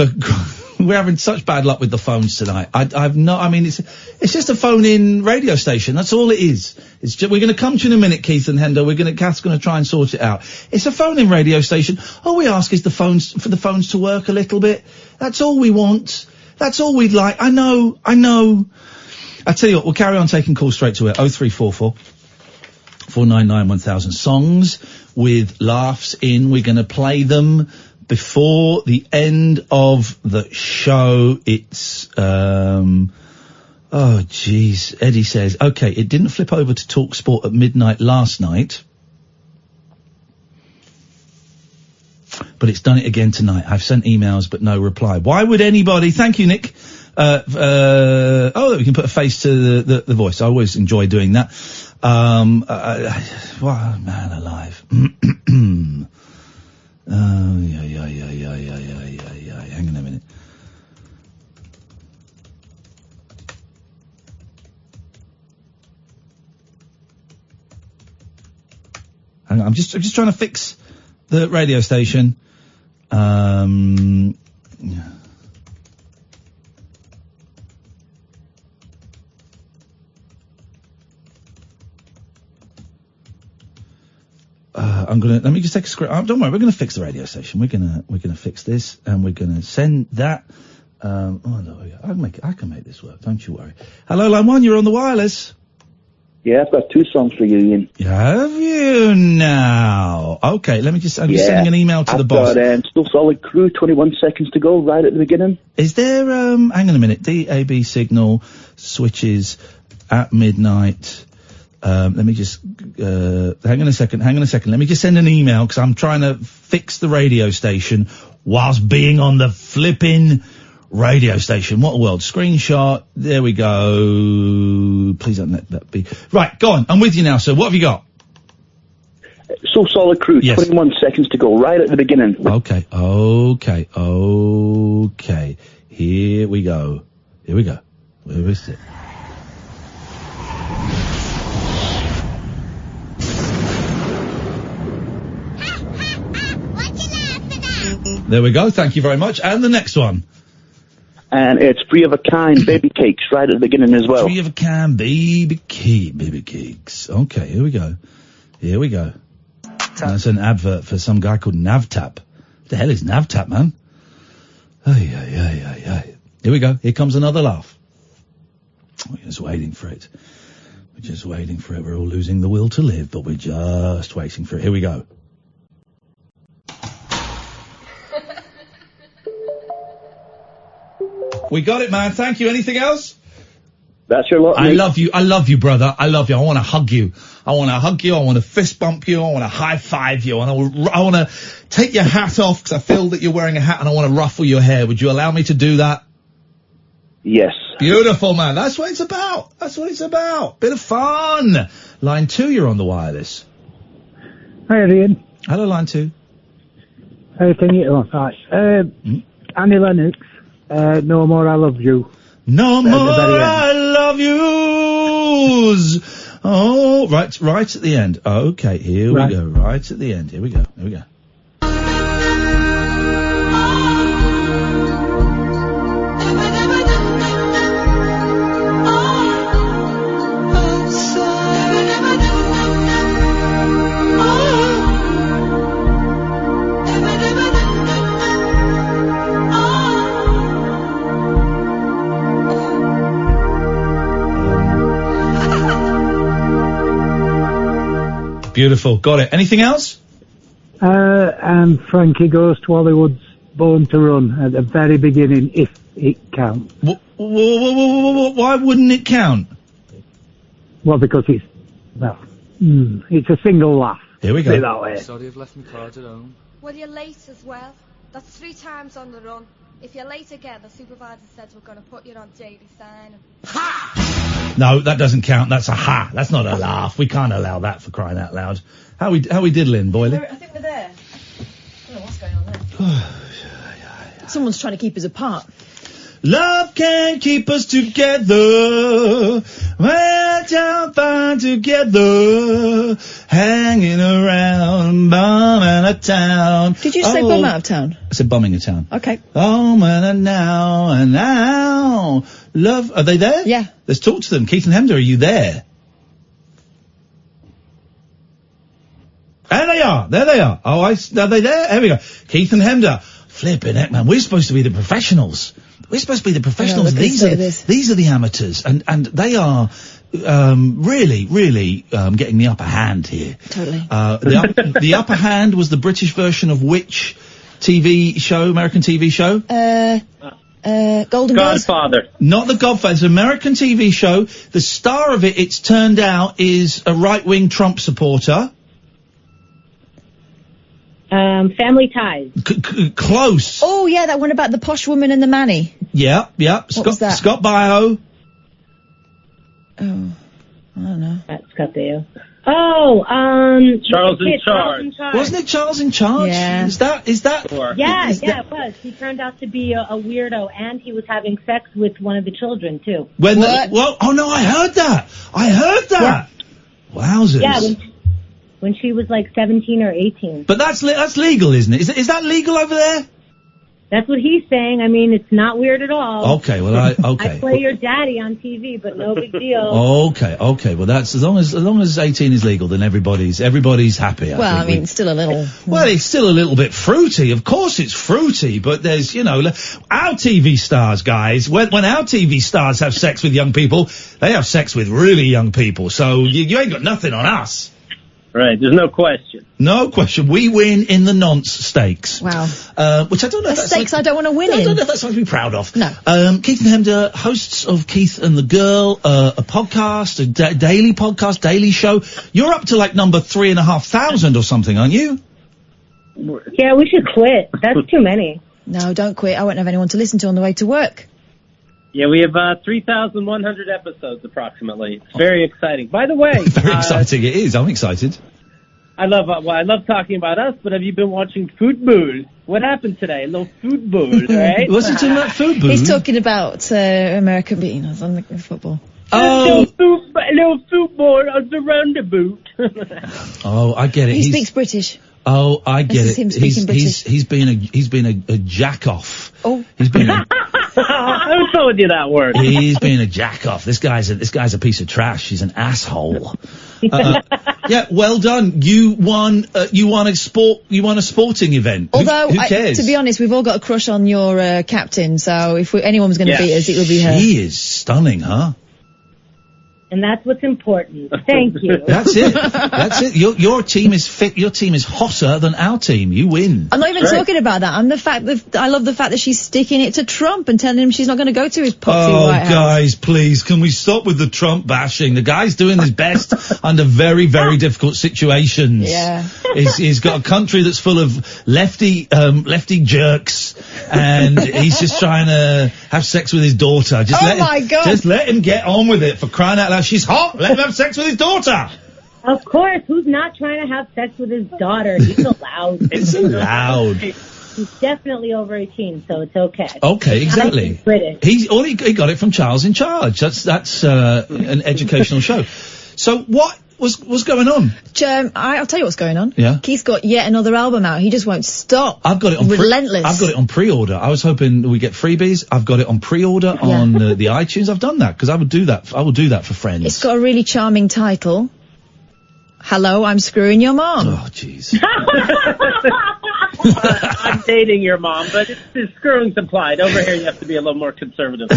We're having such bad luck with the phones tonight. It's just a phone-in radio station. That's all it is. We're going to come to you in a minute, Keith and Hendo. Kath's going to try and sort it out. It's a phone-in radio station. All we ask is for the phones to work a little bit. That's all we want. That's all we'd like. I know. I tell you what, we'll carry on taking calls straight to it. 0344 499 1000 songs with laughs in. We're going to play them before the end of the show. It's, oh jeez. Eddie says, okay, it didn't flip over to Talk Sport at midnight last night, but it's done it again tonight. I've sent emails, but no reply. Why would anybody? Thank you, Nick. We can put a face to the voice. I always enjoy doing that. Wow, man alive. Oh, yeah. Hang on a minute. Hang on, I'm just trying to fix the radio station. Yeah. Let me just take a script. Don't worry, we're gonna fix the radio station. We're gonna fix this, and we're gonna send that. No, I can make this work. Don't you worry. Hello, line 1. You're on the wireless. Yeah, I've got 2 songs for you, Ian. Have you now? Okay, I'm just sending an email to the boss. I've got Still Solid Crew, 21 seconds to go, right at the beginning. Is there, hang on a minute, DAB signal switches at midnight. Let me just, hang on a second. Let me just send an email, because I'm trying to fix the radio station whilst being on the flipping radio station. What a world. Screenshot. There we go. Please don't let that be. Right, go on. I'm with you now, sir. What have you got? So Solid Crew, yes. 21 seconds to go, right at the beginning. Okay. Here we go. Here we go. Where is it? There we go. Thank you very much. And the next one. And it's Free of a Kind baby cakes right at the beginning as well. Free of a Kind baby cakes. Okay, here we go. Here we go. That's an advert for some guy called Navtap. What the hell is Navtap, man? Ay. Here we go. Here comes another laugh. We're just waiting for it. We're just waiting for it. We're all losing the will to live, but we're just waiting for it. Here we go. We got it, man. Thank you. Anything else? That's your lot, mate. I love you, brother. I love you. I want to hug you. I want to hug you. I want to fist bump you. I want to high five you. And I want to take your hat off because I feel that you're wearing a hat and I want to ruffle your hair. Would you allow me to do that? Yes. Beautiful, man. That's what it's about. That's what it's about. Bit of fun. Line 2, you're on the wireless. Hi, Ian. Hello, line 2. How can you doing? Right. Annie Lennox, No More I Love You. No more I love yous. Oh, right at the end. Okay, here we go. Right at the end. Here we go. Beautiful. Got it. Anything else? And Frankie Goes to Hollywood's Born to Run at the very beginning, if it counts. Why wouldn't it count? Well, because it's a single laugh. Here we go. Put it that way. Sorry, I've left my card at home. Well, you're late as well. That's 3 times on the run. If you're late again, the supervisor said we're going to put you on daily signing. No, that doesn't count. That's a ha. That's not a laugh. We can't allow that, for crying out loud. How we diddling, Boyley? I think we're there. I don't know what's going on there. Someone's trying to keep us apart. Love can keep us together. We're down fine together. Hanging around, bumming a town. Did you say bum out of town? I said bumming a town. Okay. Oh, and now. Love, are they there? Yeah. Let's talk to them. Keith and Chemda, are you there? There they are. There they are. Oh, are they there? Here we go. Keith and Chemda. Flipping heck, man. We're supposed to be the professionals. We're supposed to be the professionals. These are the amateurs. And they are, really, getting the upper hand here. Totally. The upper hand was the British version of which TV show, American TV show? Golden Godfather. Girls? Not the Godfather. It's an American TV show. The star of it, it's turned out, is a right-wing Trump supporter. Family Ties. Close. Oh, yeah, that one about the posh woman and the manny. Yeah. What was that? Scott Baio. Oh, I don't know. That's Scott Baio. Oh, Charles in Charge. Wasn't it Charles in Charge? Yeah. Is that? Yeah, it was. He turned out to be a weirdo, and he was having sex with one of the children, too. Oh no, I heard that. Yeah. Wowzers. Yeah, when she was like 17 or 18. But that's legal, isn't it? Is that legal over there? That's what he's saying. I mean, it's not weird at all. Okay, well, I play your daddy on TV, but no big deal. Okay. Well, that's as long as 18 is legal, then everybody's happy. I mean, still a little. Well, it's still a little bit fruity. Of course, it's fruity, but there's, our TV stars, guys. When our TV stars have sex with young people, they have sex with really young people. So you ain't got nothing on us. Right, there's no question. No question. We win in the nonce stakes. Wow. Which I don't know. Stakes I don't want to win in. I don't know if that's something to be proud of. No. Keith and Chemda, hosts of Keith and the Girl, a podcast, a daily podcast, daily show. You're up to like number 3,500 or something, aren't you? Yeah, we should quit. That's too many. No, don't quit. I won't have anyone to listen to on the way to work. Yeah, we have 3,100 episodes approximately. It's very exciting. By the way, very exciting it is. I'm excited. I love talking about us, but have you been watching Food Booth? What happened today? A little food booze, right? What's he talking about food booze? He's talking about American beatings on the football. Oh, little football on the roundabout. Oh, I get it. He speaks British. Oh, I get This is it. him speaking British. He's been a jack off. Oh. He's been a, Who told you that word? he's been a jack off. This guy's a piece of trash. He's an asshole. Yeah, well done. You won a sporting event. Although, who cares? to be honest, we've all got a crush on your captain. So if anyone was going to beat us, it would be her. She is stunning, huh? And that's what's important. Thank you. That's it. That's it. Your team is fit. Your team is hotter than our team. You win. I'm not even talking about that. I'm the fact that I love the fact that she's sticking it to Trump and telling him she's not going to go to his poxy White House. Guys, please, can we stop with the Trump bashing? The guy's doing his best under very, very difficult situations. Yeah. He's got a country that's full of lefty jerks, and he's just trying to have sex with his daughter. Just let him get on with it, for crying out loud. She's hot. Let him have sex with his daughter. Of course, who's not trying to have sex with his daughter? He's allowed. It's allowed. He's definitely over 18, so it's okay. Okay, exactly. He's British. He got it from Charles in Charge. That's an educational show. So what was going on? I'll tell you what's going on. Yeah. Keith's got yet another album out. He just won't stop. I've got it on relentless. I've got it on pre-order. I was hoping we get freebies. I've got it on pre-order on the iTunes. I've done that because I would do that. I will do that for friends. It's got a really charming title. Hello, I'm screwing your mom. Oh, jeez. I'm dating your mom, but it's screwing's implied. Over here, you have to be a little more conservative.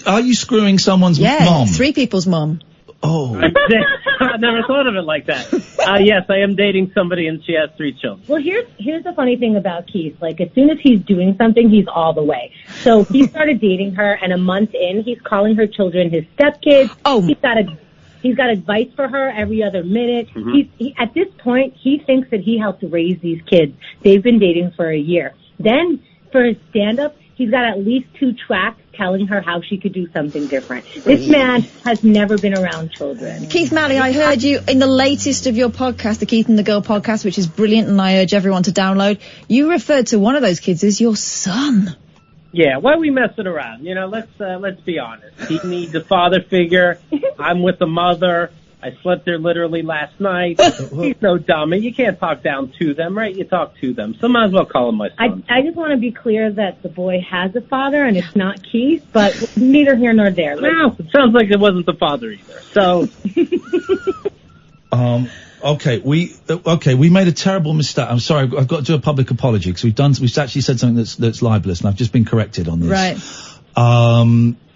Are you screwing someone's mom? Three people's mom. Oh. I never thought of it like that. Yes, I am dating somebody and she has 3 children. Well, here's the funny thing about Keith. Like, as soon as he's doing something, he's all the way. So he started dating her, and a month in, he's calling her children his stepkids. Oh. He's got advice for her every other minute. Mm-hmm. At this point, he thinks that he helped raise these kids. They've been dating for a year. Then, for his stand-up, he's got at least 2 tracks telling her how she could do something different. This man has never been around children. Keith Malley, I heard you in the latest of your podcast, the Keith and the Girl podcast, which is brilliant, and I urge everyone to download. You referred to one of those kids as your son. Yeah, why are we messing around? You know, let's be honest. He needs a father figure. I'm with a mother. I slept there literally last night. He's no dummy. You can't talk down to them, right? You talk to them. So might as well call him my son. I just want to be clear that the boy has a father and it's not Keith, but neither here nor there. No, it sounds like it wasn't the father either. So. Okay, we made a terrible mistake. I'm sorry, I've got to do a public apology because we've actually said something that's libelous, and I've just been corrected on this. Right.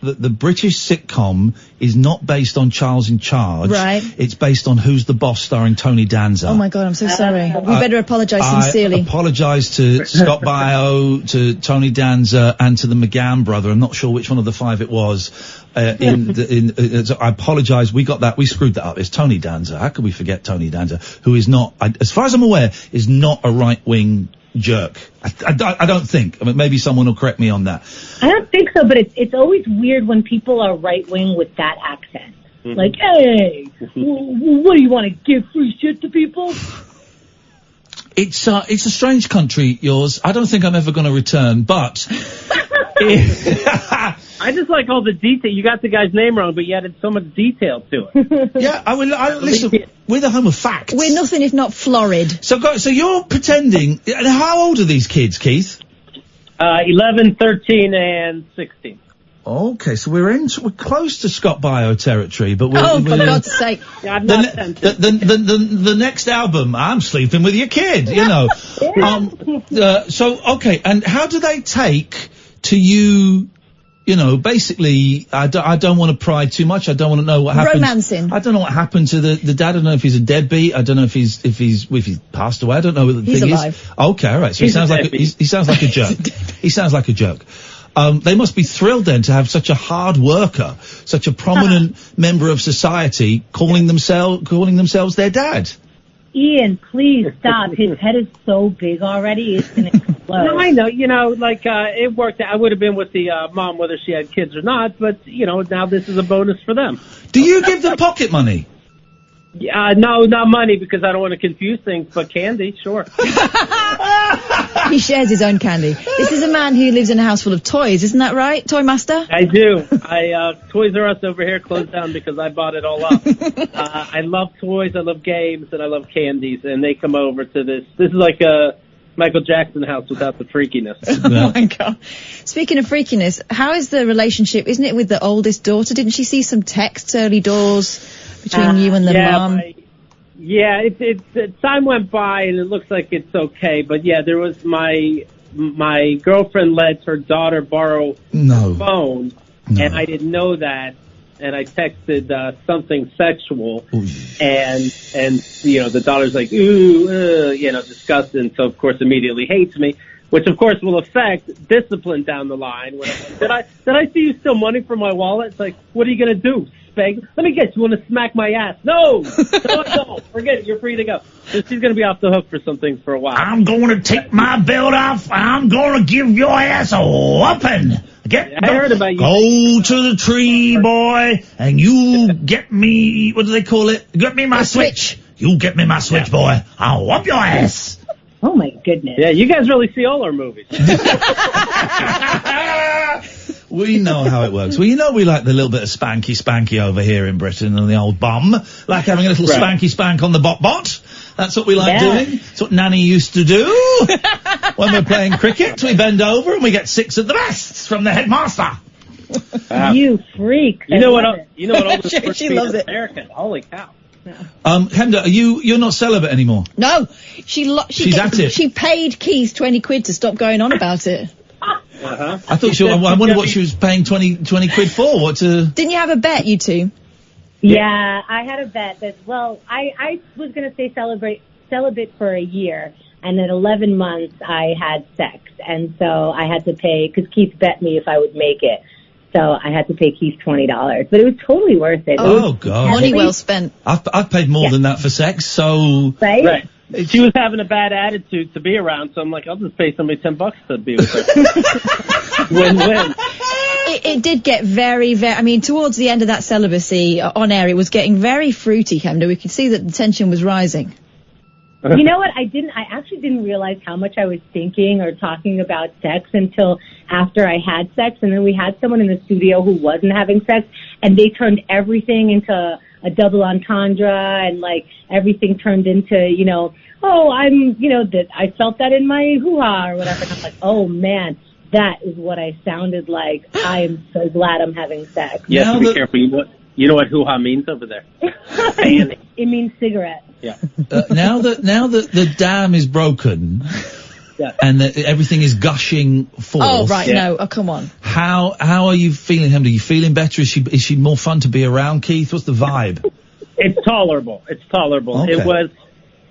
The British sitcom is not based on Charles in Charge. Right. It's based on Who's the Boss, starring Tony Danza. Oh my God, I'm so sorry. We better apologise sincerely. I apologise to Scott Baio, to Tony Danza, and to the McGann brother. I'm not sure which one of the 5 it was. So I apologise. We screwed that up. It's Tony Danza. How could we forget Tony Danza, who is not, as far as I'm aware, is not a right-wing jerk. I don't think. I mean, maybe someone will correct me on that. I don't think so, but it's always weird when people are right-wing with that accent. Mm-hmm. Like, hey, what do you want to give free shit to people? It's a strange country, yours. I don't think I'm ever going to return, but I just like all the detail. You got the guy's name wrong, but you added so much detail to it. Yeah, listen, we're the home of facts. We're nothing if not florid. So you're pretending, and how old are these kids, Keith? 11, 13, and 16. Okay, so we're close to Scott Baio territory, but for God's sake. Yeah, I'm not the next album, I'm sleeping with your kid, you know. Okay, and how do they take to you? You know, basically, I don't want to pry too much. I don't want to know what happened. Romancing. I don't know what happened to the dad. I don't know if he's a deadbeat. I don't know if he's passed away. I don't know what the he's thing alive. is. Okay, all right. So he sounds like a jerk. He sounds like a jerk. They must be thrilled then to have such a hard worker, such a prominent member of society calling themselves their dad. Ian, please stop. His head is so big already, it's going to explode. No, I know. You know, it worked out. I would have been with the mom whether she had kids or not, but, you know, now this is a bonus for them. Do you give them pocket money? No, not money because I don't want to confuse things, but candy, sure. He shares his own candy. This is a man who lives in a house full of toys, isn't that right, Toy Master? I do. Toys R Us over here closed down because I bought it all up. I love toys, I love games, and I love candies, and they come over to this. This is like a Michael Jackson house without the freakiness. Oh my God. Speaking of freakiness, how is the relationship, isn't it, with the oldest daughter? Didn't she see some texts early doors between you and the mum? Time went by and it looks like it's okay, but yeah, there was my girlfriend lets her daughter borrow her phone, and I didn't know that, and I texted something sexual, and the daughter's like, ooh, disgusting, so of course immediately hates me, which of course will affect discipline down the line. When did I see you steal money from my wallet? It's like, what are you gonna do? Let me guess, you want to smack my ass? No, I don't. Forget it. You're free to go. So she's going to be off the hook for some things for a while. I'm going to take my belt off. I'm going to give your ass a whooping. I heard about you. Go to the tree, boy, and you get me, what do they call it? Get me my switch. You get me my switch, boy. I'll whoop your ass. Oh, my goodness. Yeah, you guys really see all our movies. We know how it works. Well, we like the little bit of spanky over here in Britain and the old bum. Like having a little spanky spank on the bot. That's what we like doing. It's what Nanny used to do. When we're playing cricket, we bend over and we get 6 at the best from the headmaster. You freak. You know what all the she loves it. American. Holy cow. Chemda, you're not celibate anymore? No. She's at it. She paid Keith 20 quid to stop going on about it. Uh-huh. I thought I wonder what she was paying 20 quid for. Didn't you have a bet, you two? Yeah, I had a bet that, I was going to stay celibate for a year, and at 11 months I had sex, and so I had to pay, because Keith bet me if I would make it, so I had to pay Keith $20, but it was totally worth it. Oh, God. Money well spent. I've paid more than that for sex, so... Right? She was having a bad attitude to be around, so I'm like, I'll just pay somebody $10 to be with her. Win-win. It did get very, very, towards the end of that celibacy on air, it was getting very fruity, Chemda. We could see that the tension was rising. You know what? I actually didn't realize how much I was thinking or talking about sex until after I had sex, and then we had someone in the studio who wasn't having sex, and they turned everything into a double entendre, and everything turned into, that I felt that in my hoo-ha or whatever. And I'm like, oh man, that is what I sounded like. I am so glad I'm having sex. You have to be careful. You know what hoo-ha means over there? It means cigarette. Yeah. Now that the dam is broken, and that everything is gushing forth. Oh right, no, come on. How are you feeling, Chemda? Are you feeling better? Is she more fun to be around, Keith? What's the vibe? It's tolerable. Okay.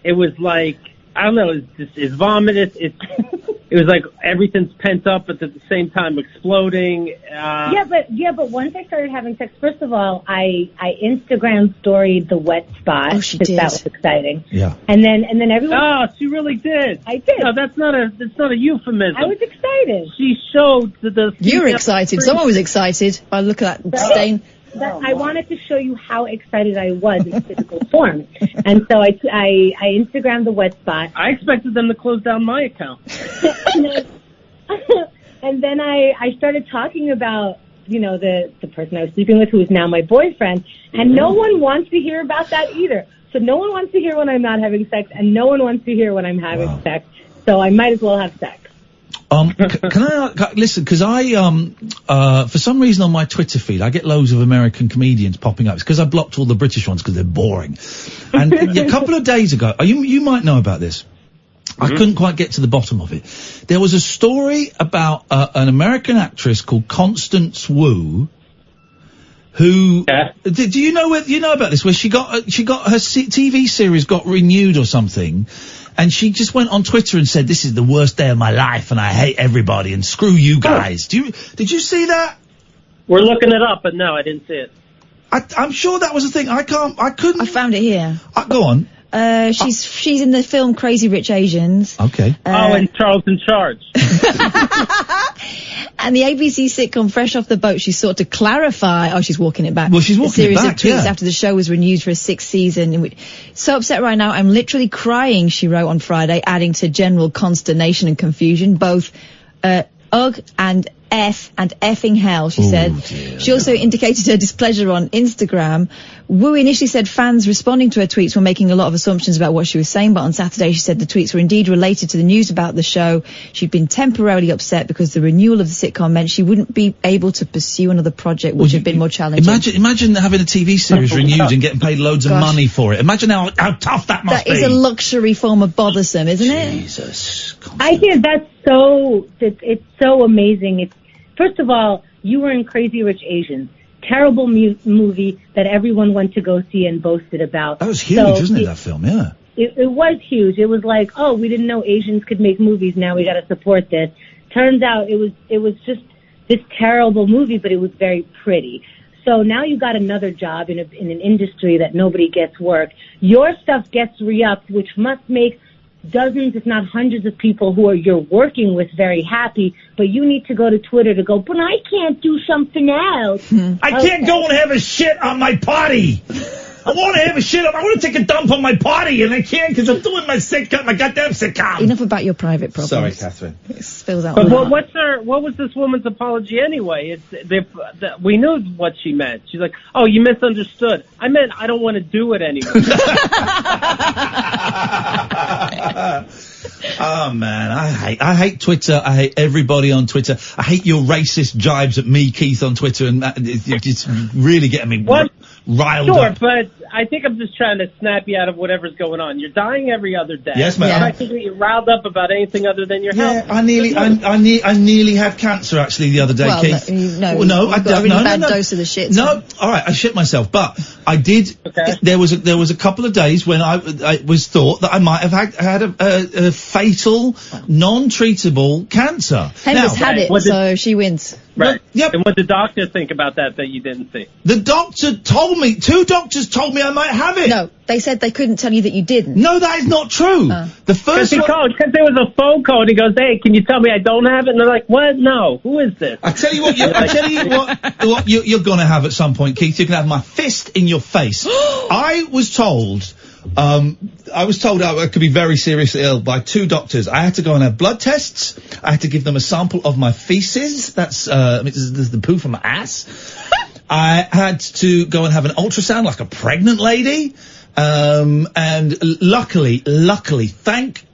It was like, I don't know, it's vomit. It was like everything's pent up, but at the same time exploding. But once I started having sex, first of all, I Instagram storied the wet spot. Oh, she did. That was exciting. Yeah. And then everyone. Oh, she really did. I did. No, that's not a euphemism. I was excited. She showed the. You were excited. Someone was excited. I look at that stain. I wanted to show you how excited I was in physical form. And so I Instagrammed the wet spot. I expected them to close down my account. And then I started talking about, the person I was sleeping with, who is now my boyfriend. And no one wants to hear about that either. So no one wants to hear when I'm not having sex, and no one wants to hear when I'm having sex. So I might as well have sex. Can I listen? Because for some reason on my Twitter feed, I get loads of American comedians popping up. It's because I blocked all the British ones because they're boring. And a couple of days ago, you might know about this. I couldn't quite get to the bottom of it. There was a story about an American actress called Constance Wu, who do you know about this? Where she got her TV series got renewed or something. And she just went on Twitter and said, "This is the worst day of my life, and I hate everybody, and screw you guys." Did you see that? We're looking it up, but no, I didn't see it. I'm sure that was a thing. I couldn't. I found it here. Go on. She's in the film Crazy Rich Asians. Okay. And Charles in Charge. And the ABC sitcom Fresh Off the Boat, she sought to clarify. Oh, she's walking it back. Well, she's walking it back, A series of tweets yeah. after the show was renewed for a 6th season. So upset right now, I'm literally crying, she wrote on Friday, adding to general consternation and confusion, both ugh and F and effing hell, she said. Dear. She also indicated her displeasure on Instagram. Wu initially said fans responding to her tweets were making a lot of assumptions about what she was saying, but on Saturday she said the tweets were indeed related to the news about the show. She'd been temporarily upset because the renewal of the sitcom meant she wouldn't be able to pursue another project, which had been more challenging. Imagine having a TV series renewed and getting paid loads of money for it. Imagine how tough that must be. That is a luxury form of bothersome, isn't it? Jesus. I think that's it's so amazing. First of all, you were in Crazy Rich Asians. Terrible movie that everyone went to go see and boasted about. That was huge, wasn't it, that film? Yeah. It was huge. It was like, oh, we didn't know Asians could make movies. Now we got to support this. Turns out it was just this terrible movie, but it was very pretty. So now you got another job in an industry that nobody gets work. Your stuff gets re-upped, which must make dozens, if not hundreds of people who you're working with very happy, but you need to go to Twitter to go, but I can't do something else. I can't go and have a shit on my potty. I want to have a shit. I want to take a dump on my potty, and I can't because I'm doing my goddamn sitcom. Enough about your private problems. Sorry, Catherine. It spills out. But what was this woman's apology anyway? We knew what she meant. She's like, oh, you misunderstood. I meant I don't want to do it anymore. Oh man, I hate Twitter. I hate everybody on Twitter. I hate your racist jibes at me, Keith, on Twitter, and it's really getting me riled up. Sure, but I think I'm just trying to snap you out of whatever's going on. You're dying every other day. Yes, ma'am. I'm not going to get you riled up about anything other than your health. I nearly had cancer actually the other day, Keith. No, I got a really bad dose of the shit. No, all right, I shit myself, but I did. Okay. There was a couple of days when I was thought that I might have had a fatal, non-treatable cancer. Henry's had it, so she wins. Right. Yep. And what did the doctor think about that you didn't see? The doctor told me, 2 doctors told me I might have it. No, they said they couldn't tell you that you didn't. No, that is not true. The first one... Because there was a phone call and he goes, hey, can you tell me I don't have it? And they're like, what? No. Who is this? I tell you what, you're going to have at some point, Keith. You're going to have my fist in your face. I was told I could be very seriously ill by 2 doctors. I had to go and have blood tests. I had to give them a sample of my feces. That's the poo from my ass. I had to go and have an ultrasound like a pregnant lady. And luckily, thank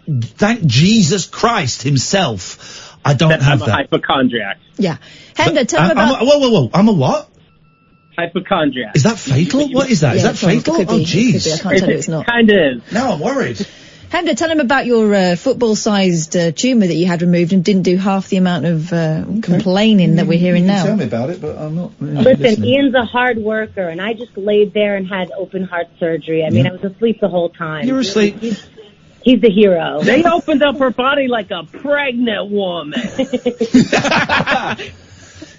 Jesus Christ himself, I don't have that. I'm a hypochondriac. Yeah. Chemda, tell me about... Whoa. I'm a what? Hypochondriac. Is that fatal? What is that? Is that fatal? Oh, jeez. I can't tell you it's not. It kind of is. Now I'm worried. Chemda, tell him about your football-sized tumour that you had removed and didn't do half the amount of complaining that we're hearing now. Tell me about it, but I'm not really Listen, listening. Ian's a hard worker, and I just laid there and had open heart surgery. I mean, I was asleep the whole time. You're asleep. He's the hero. They opened up her body like a pregnant woman.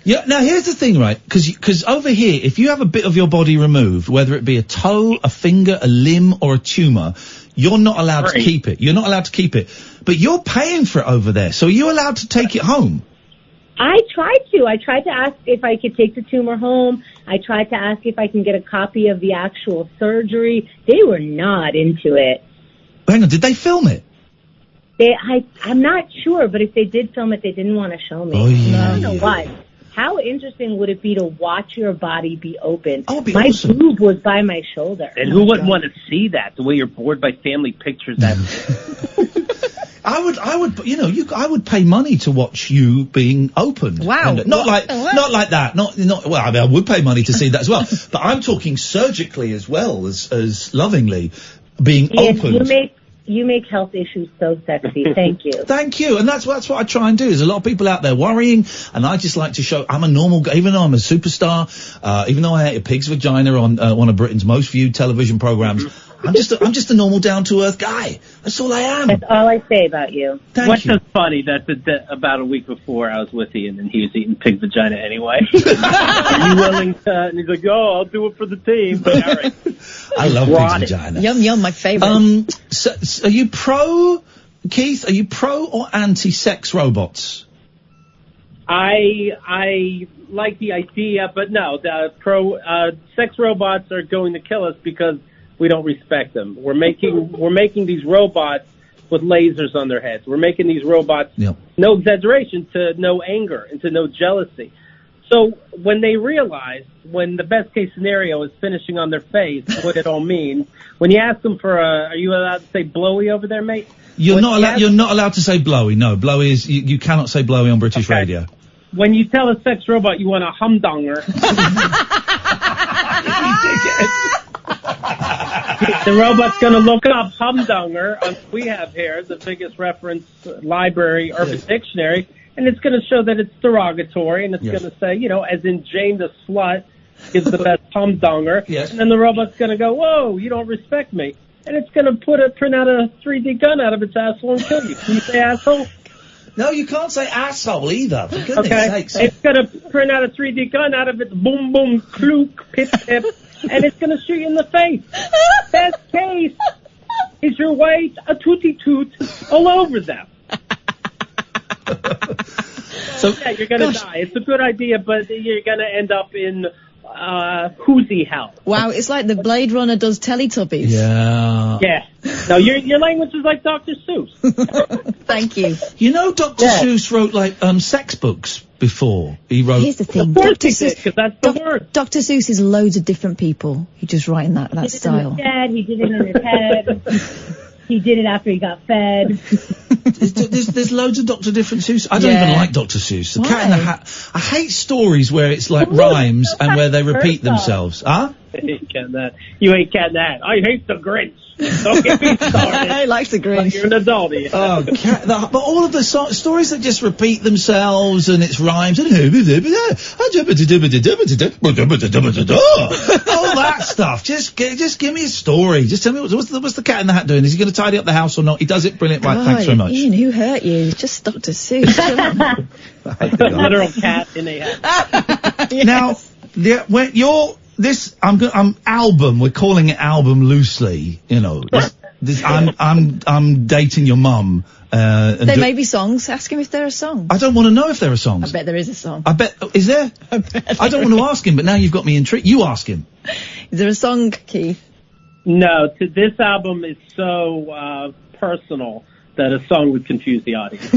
Yeah, now here's the thing, right? Because over here, if you have a bit of your body removed, whether it be a toe, a finger, a limb, or a tumour, you're not allowed to keep it. You're not allowed to keep it. But you're paying for it over there, so are you allowed to take it home? I tried to ask if I could take the tumor home. I tried to ask if I can get a copy of the actual surgery. They were not into it. Hang on, did they film it? I'm not sure, but if they did film it, they didn't want to show me. Oh, yeah. I don't know why. How interesting would it be to watch your body be opened? Oh, it'd be my awesome. boob was by my shoulder. And who wouldn't want to see that? The way you're bored by family pictures. I would pay money to watch you being opened. Wow. And, not like that. Well, I mean, I would pay money to see that as well. But I'm talking surgically as well as lovingly being opened. You make health issues so sexy. Thank you. Thank you. And that's what I try and do. There's a lot of people out there worrying, and I just like to show I'm a normal guy, even though I'm a superstar, even though I ate a pig's vagina on one of Britain's most viewed television programs. I'm just a normal, down-to-earth guy. That's all I am. That's all I say about you. What's so funny that about a week before I was with Ian and he was eating pig vagina anyway. Are you willing to? And he's like, "Oh, I'll do it for the team." But all right. I love pig's vagina. Yum, my favourite. So are you pro, Keith? Are you pro or anti-sex robots? I like the idea, but no, the sex robots are going to kill us because we don't respect them. We're making these robots with lasers on their heads. We're making these robots, no exaggeration, to no anger and to no jealousy. So when they realize, when the best case scenario is finishing on their face, what it all means, when you ask them for are you allowed to say blowy over there, mate? You're not allowed to say blowy. No, blowy is you cannot say blowy on British radio. When you tell a sex robot you want a humdonger, the robot's going to look up humdonger on we have here, the biggest reference library, Urban Dictionary, and it's going to show that it's derogatory, and it's going to say, as in Jane the slut is the best humdonger, and then the robot's going to go, whoa, you don't respect me, and it's going to print out a 3D gun out of its asshole and kill you. Can you say asshole? No, you can't say asshole either, for goodness sakes. It's going to print out a 3D gun out of its boom boom kluk pip pip, and it's going to shoot you in the face. Best case is your white a tootie toot all over them. So you're going to die. It's a good idea, but you're going to end up in whoozy hell. Wow, it's like the Blade Runner does Teletubbies. Yeah. Yeah. No, your language is like Dr. Seuss. Thank you. Dr. Seuss wrote sex books before. He wrote. Here's the thing, Dr. Seuss, that's the word. Dr. Seuss is loads of different people. He just write in that style. He did it in his head. He did it after he got fed. There's loads of Dr. Different Seuss. I don't even like Dr. Seuss. The Cat in the Hat. I hate stories where it's like rhymes and where they repeat themselves. Huh? I ain't getting that. You ain't getting that. I hate the Grinch. Don't get me started. I like the Grinch. You're an adult. Oh, but all of the stories that just repeat themselves and it's rhymes and all that stuff. Just give me a story. Just tell me what's the Cat in the Hat doing? Is he going to tidy up the house or not? He does it brilliant. Right, thanks very much. Ian, who hurt you? Just Dr. Seuss. Literal cat in a hat. Yes. Now, when I'm album. We're calling it album loosely. I'm dating your mum. There may be songs. Ask him if there are songs. I don't want to know if there are songs. I bet there is a song. Is there? I don't want to ask him, but now you've got me intrigued. You ask him. Is there a song, Keith? No. This album is so personal that a song would confuse the audience.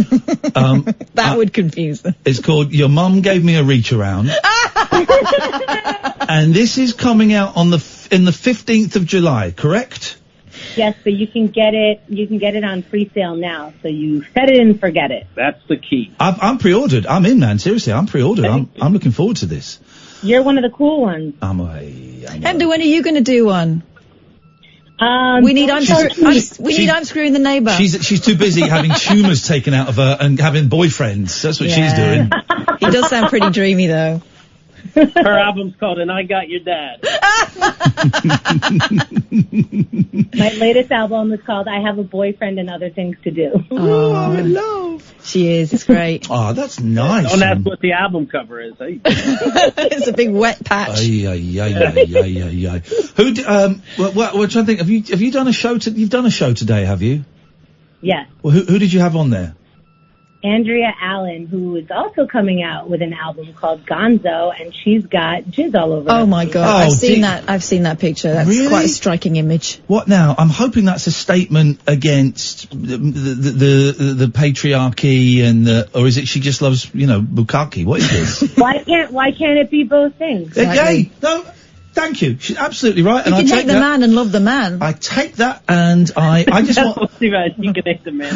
That would confuse them. It's called Your Mum Gave Me a Reach Around. And this is coming out in the 15th of July, correct? Yes, but you can get it on pre-sale now, so you set it and forget it. That's the key. I'm pre-ordered. I'm in, man. Seriously, I'm pre-ordered. I'm looking forward to this. You're one of the cool ones. Hemda, when are you going to do one? We need I'm screwing the neighbour. She's too busy having tumours taken out of her and having boyfriends. That's what she's doing. He does sound pretty dreamy, though. Her album's called And I Got Your Dad. My latest album is called I Have a Boyfriend and Other Things to Do. Oh, I'm in love. She is. It's great. Oh, that's nice. Don't ask what the album cover is. Eh? It's a big wet patch. Who? We're trying to think. Have you done a show? You've done a show today, have you? Yes. Well, who did you have on there? Andrea Allen, who is also coming out with an album called Gonzo, and she's got jizz all over her. Oh my God! I've seen that picture. That's really? Quite a striking image. What now? I'm hoping that's a statement against the patriarchy or is it she just loves bukkake? What is this? Why can't it be both things? Exactly. No. Thank you. She's absolutely right. You can hate the man and love the man. I take that, and I just want. You can hate the man.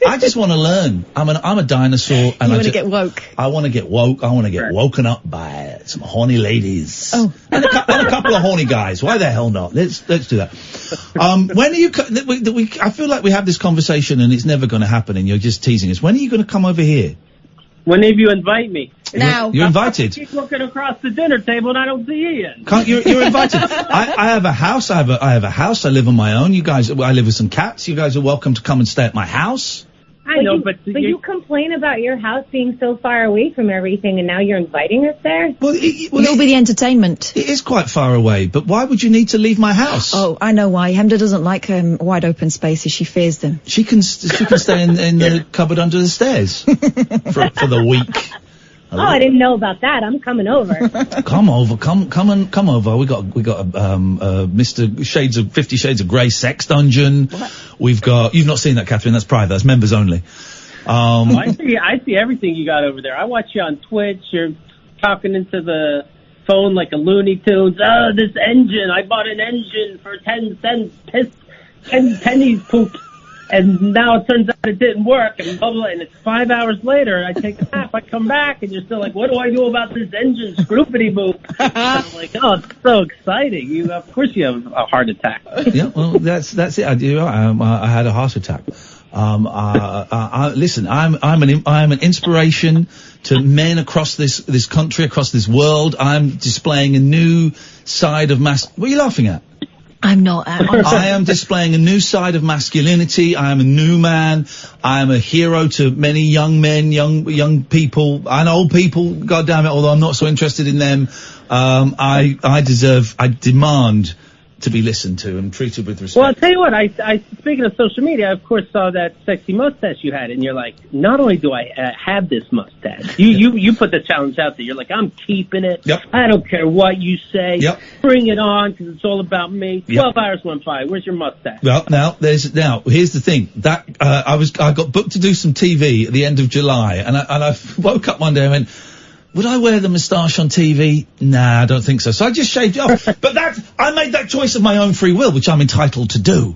I just want to learn. I'm a dinosaur, and you want to get woke. I want to get woke. I want to get woken up by some horny ladies. Oh, and a couple of horny guys. Why the hell not? Let's do that. When are you? I feel like we have this conversation, and it's never going to happen, and you're just teasing us. When are you going to come over here? Whenever you invite me. Now. You're invited. Keep looking across the dinner table and I don't see Ian. You're invited. I have a house. I have a house. I live on my own. I live with some cats. You guys are welcome to come and stay at my house. I know, but you complain about your house being so far away from everything, and now you're inviting us there? Well, you'll be the entertainment. It is quite far away, but why would you need to leave my house? Oh, I know why. Chemda doesn't like wide open spaces. She fears them. She can stay in the cupboard under the stairs for the week. Oh, I didn't know about that. I'm coming over. Come over. Come over. We got Mr. 50 Shades of Grey sex dungeon. What? We've got, you've not seen that, Catherine. That's private. That's members only. I see everything you got over there. I watch you on Twitch. You're talking into the phone like a Looney Tunes. Oh, this engine. I bought an engine for 10 cents. 10 pennies poop. And now it turns out it didn't work, and blah, blah, and it's 5 hours later, I take a nap, I come back, and you're still like, what do I do about this engine? Scroopity boop. I'm like, oh, it's so exciting. Of course you have a heart attack. Yeah, well, that's it. I do. I had a heart attack. Listen, I'm an inspiration to men across this country, across this world. I'm displaying a new side of what are you laughing at? I'm not. I am displaying a new side of masculinity. I am a new man. I am a hero to many young men, young people, and old people. God damn it! Although I'm not so interested in them, I demand to be listened to and treated with respect. Well, I'll tell you what. I speaking of social media, I of course saw that sexy mustache you had, and you're like, not only do I have this mustache, you put the challenge out there. You're like, I'm keeping it. Yep. I don't care what you say. Yep. Bring it on, because it's all about me. 12 hours went by. Where's your mustache? Well, now here's the thing that I got booked to do some TV at the end of July, and I woke up one day and went, would I wear the moustache on TV? Nah, I don't think so. So I just shaved it off. But I made that choice of my own free will, which I'm entitled to do.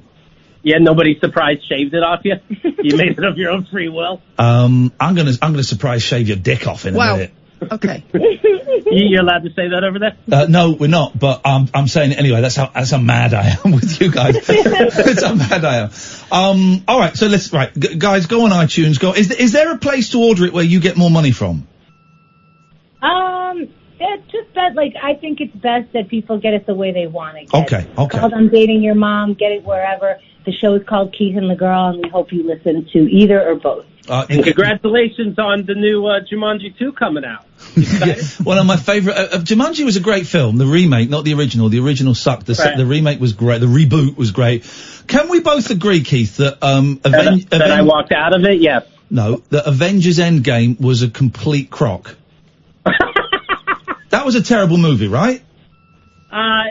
Yeah, nobody surprise shaved it off you? You made it of your own free will? I'm gonna surprise shave your dick off in a minute. Okay. You're allowed to say that over there? No, we're not, but I'm saying it anyway. That's how mad I am with you guys. That's how mad I am. All right, so guys, go on iTunes. Is there a place to order it where you get more money from? It's just that, I think it's best that people get it the way they want it. Okay. It's called I'm Dating Your Mom. Get it wherever. The show is called Keith and the Girl, and we hope you listen to either or both. And congratulations on the new Jumanji 2 coming out. Yeah, one of my favourite. Jumanji was a great film. The remake, not the original. The original sucked. The remake was great. The reboot was great. Can we both agree, Keith, that that I walked out of it? Yes. No, that Avengers Endgame was a complete crock. That was a terrible movie, right?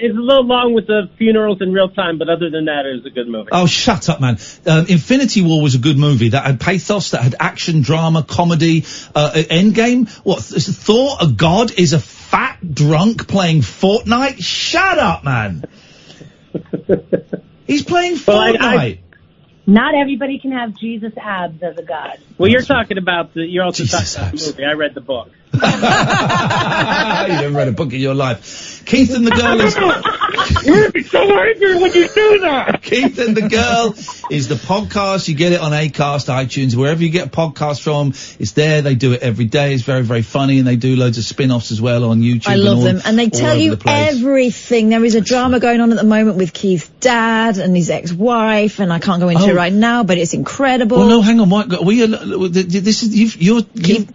It's a little long with the funerals in real time, but other than that, it was a good movie. Oh, shut up, man. Infinity War was a good movie that had pathos, that had action, drama, comedy. Endgame? What, Thor, a god, is a fat drunk playing Fortnite? Shut up, man. He's playing Fortnite. Not everybody can have Jesus abs as a god. Well, you're talking about you're also talking about the movie. I read the book. You never read a book in your life. Keith and the Girl is... You're so angry when you do that! Keith and the Girl is the podcast. You get it on Acast, iTunes, wherever you get a podcast from. It's there. They do it every day. It's very, very funny, and they do loads of spin-offs as well on YouTube. I love them. And they tell you everything. There is a drama going on at the moment with Keith's dad and his ex-wife, and I can't go into it right now, but it's incredible. Well, no, hang on. This is...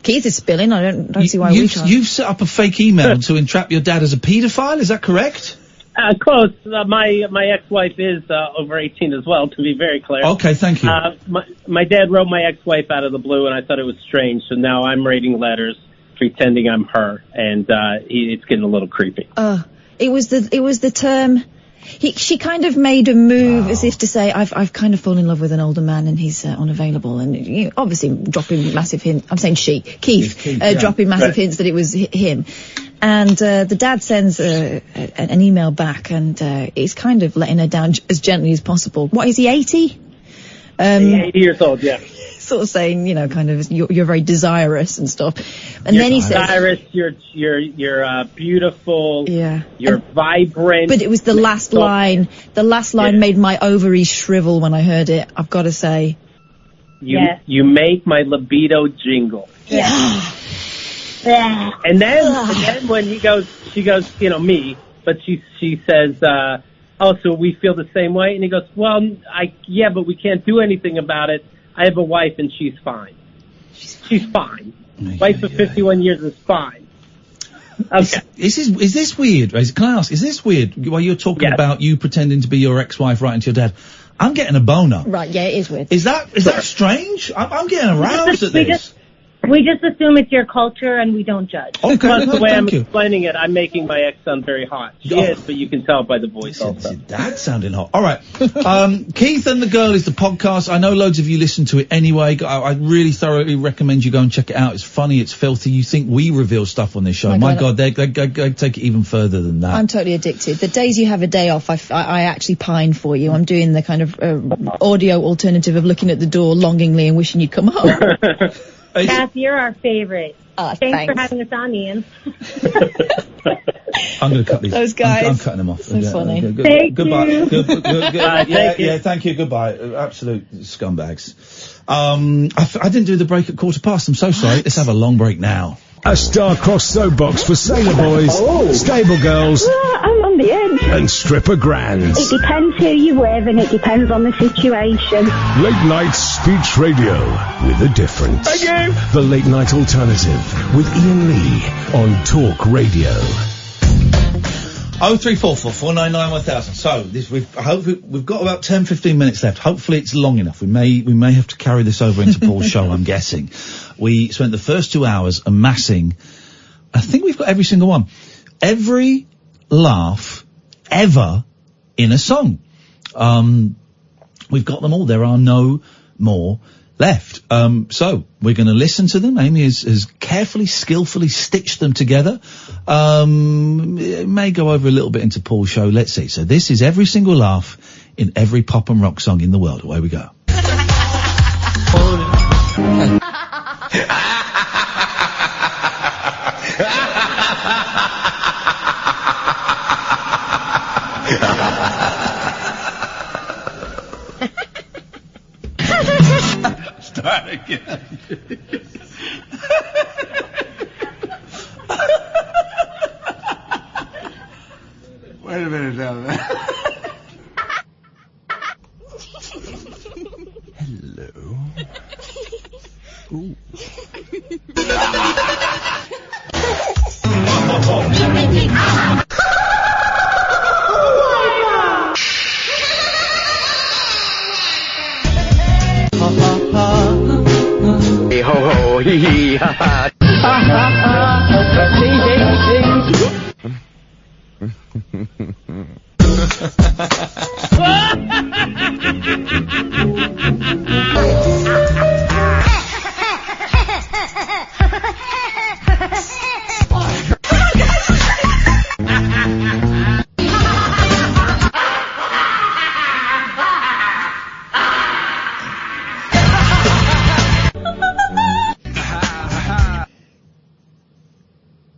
Keith is spilling. I don't see why we can't. You've set up a fake email to entrap your dad as a paedophile, is that correct? Close. My ex-wife is over 18 as well, to be very clear. Okay, thank you. My dad wrote my ex-wife out of the blue, and I thought it was strange, so now I'm writing letters pretending I'm her, and it's getting a little creepy. It was the term... She kind of made a move as if to say, I've kind of fallen in love with an older man and he's unavailable, and obviously dropping massive hints. I'm saying Keith, dropping massive hints that it was him. And the dad sends an email back, and it's kind of letting her down as gently as possible. What is he, 80? 80 years old, yeah. Sort of saying, kind of, you're very desirous and stuff. And then he says, desirous, you're beautiful, you're vibrant. But it was the last line. The last line made my ovaries shrivel when I heard it, I've got to say. You make my libido jingle. Yeah. And then when she goes, me, but she says, so we feel the same way? And he goes, well, but we can't do anything about it. I have a wife and she's fine. She's fine. Wife of 51 years is fine. Okay. Is this weird? Can I ask, is this weird while you're talking about you pretending to be your ex-wife writing to your dad? I'm getting a boner. Right, yeah, it is weird. Is that strange? I'm getting aroused at this. We just assume it's your culture and we don't judge. Okay, Plus, the way I'm thank you. explaining it, I'm making my ex sound very hot. She is, but you can tell by the voice also. That's sounding hot. All right. Keith and the Girl is the podcast. I know loads of you listen to it anyway. I really thoroughly recommend you go and check it out. It's funny. It's filthy. You think we reveal stuff on this show. My God, they take it even further than that. I'm totally addicted. The days you have a day off, I actually pine for you. I'm doing the kind of audio alternative of looking at the door longingly and wishing you'd come home. Kath, you're our favorite. Thanks for having us on, Ian. I'm going to cut these. Those guys. I'm cutting them off. So funny. Thank Goodbye. you. Yeah, thank you. Goodbye. Absolute scumbags. I didn't do the break at 15:15. I'm so sorry. Let's have a long break now. A star-crossed soapbox for sailor boys, stable girls, I'm on the edge. and stripper grands. It depends who you're with and it depends on the situation. Late night speech radio with a difference. Thank you. The Late Night Alternative with Ian Lee on Talk Radio. 03444991000. So we've got about 10-15 minutes left. Hopefully it's long enough. We may have to carry this over into Paul's show, I'm guessing. We spent the first 2 hours amassing, I think we've got every single one. Every laugh ever in a song. We've got them all. There are no more left. So we're going to listen to them. Amy has carefully, skillfully stitched them together. It may go over a little bit into Paul's show. Let's see. So this is every single laugh in every pop and rock song in the world. Away we go. Start again. Wait a minute now. Hello. Ooh. Hey ho ho, hee hee ha ha. Ha ha ha. Ding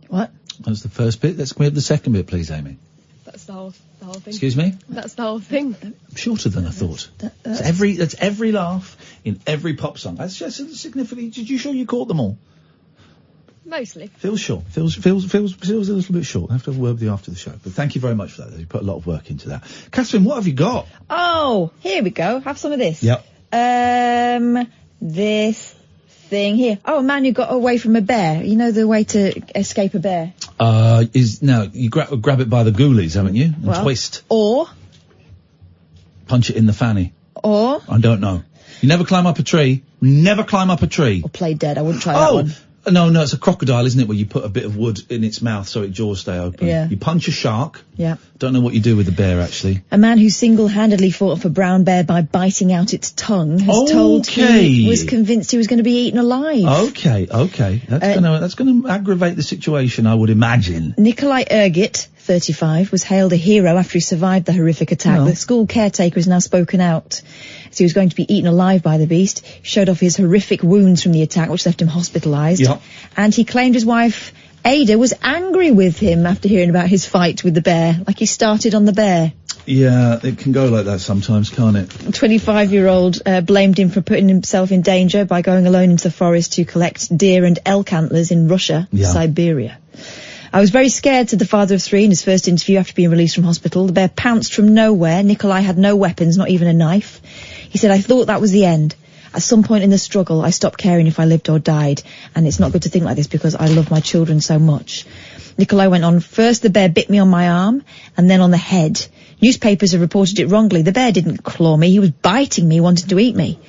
What? That was the first bit. Can we have the second bit, please, Amy? That's the whole thing. Excuse me? That's the whole thing. Shorter than I thought. That's every laugh in every pop song. That's just significantly. Did you sure you caught them all? Mostly. Feels short. Feels a little bit short. I have to have a word with you after the show. But thank you very much for that. You put a lot of work into that. Catherine, what have you got? Oh, here we go. Have some of this. Yep. This thing here. Oh, a man who got away from a bear. You know the way to escape a bear? You grab it by the ghoulies, haven't you? And twist. Or? Punch it in the fanny. Or? I don't know. You never climb up a tree. Never climb up a tree. Or play dead. I wouldn't try that one. No, it's a crocodile, isn't it, where you put a bit of wood in its mouth so its jaws stay open. Yeah. You punch a shark. Yeah. Don't know what you do with the bear, actually. A man who single-handedly fought off a brown bear by biting out its tongue has told he was convinced he was going to be eaten alive. Okay. That's gonna aggravate the situation, I would imagine. Nikolai Ergit, 35, was hailed a hero after he survived the horrific attack. Oh. The school caretaker has now spoken out. As he was going to be eaten alive by the beast, he showed off his horrific wounds from the attack, which left him hospitalised. Yep. And he claimed his wife, Ada, was angry with him after hearing about his fight with the bear, like he started on the bear. Yeah, it can go like that sometimes, can't it? 25-year-old blamed him for putting himself in danger by going alone into the forest to collect deer and elk antlers in Russia, Siberia. I was very scared, said the father of three in his first interview after being released from hospital. The bear pounced from nowhere. Nikolai had no weapons, not even a knife. He said, I thought that was the end. At some point in the struggle, I stopped caring if I lived or died, and it's not good to think like this because I love my children so much. Nikolai went on, first the bear bit me on my arm, and then on the head. Newspapers have reported it wrongly. The bear didn't claw me, he was biting me, wanting to eat me.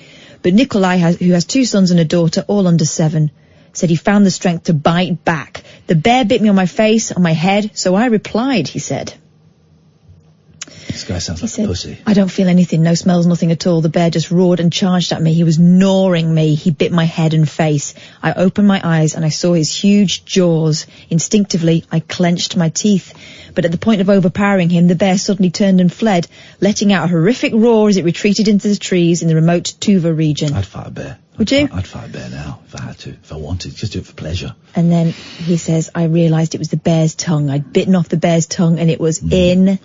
But Nikolai, who has 2 sons and a daughter, all under 7, said he found the strength to bite back. The bear bit me on my face, on my head, so I replied, he said. This guy sounds like a pussy. I don't feel anything, no smells, nothing at all. The bear just roared and charged at me. He was gnawing me. He bit my head and face. I opened my eyes and I saw his huge jaws. Instinctively, I clenched my teeth. But at the point of overpowering him, the bear suddenly turned and fled, letting out a horrific roar as it retreated into the trees in the remote Tuva region. I'd fight a bear. Would you? I'd fight a bear now, if I had to, if I wanted. Just do it for pleasure. And then he says, I realised it was the bear's tongue. I'd bitten off the bear's tongue and it was in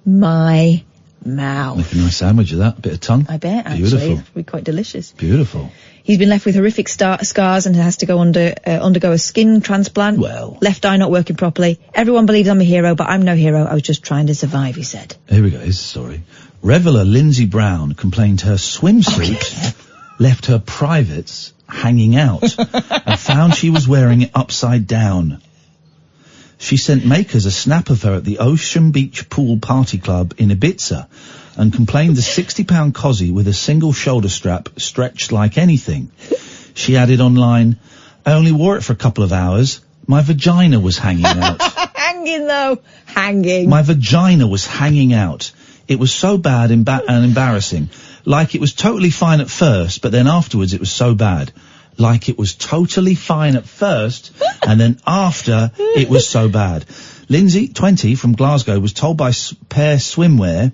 my mouth. Make a nice sandwich of that. A bit of tongue. I bet, actually. Beautiful. It'd be quite delicious. Beautiful. He's been left with horrific scars and has to go undergo a skin transplant. Well. Left eye not working properly. Everyone believes I'm a hero, but I'm no hero. I was just trying to survive, he said. Here we go. Here's the story. Reveller Lindsay Brown complained her swimsuit left her privates hanging out and found she was wearing it upside down. She sent makers a snap of her at the Ocean Beach Pool Party Club in Ibiza and complained the £60 cosy with a single shoulder strap stretched like anything. She added online, I only wore it for a couple of hours. My vagina was hanging out. Hanging, though. Hanging. My vagina was hanging out. It was so bad and embarrassing. Like it was totally fine at first, but then afterwards it was so bad. Like it was totally fine at first, and then after it was so bad. Lindsay, 20, from Glasgow, was told by Pair Swimwear,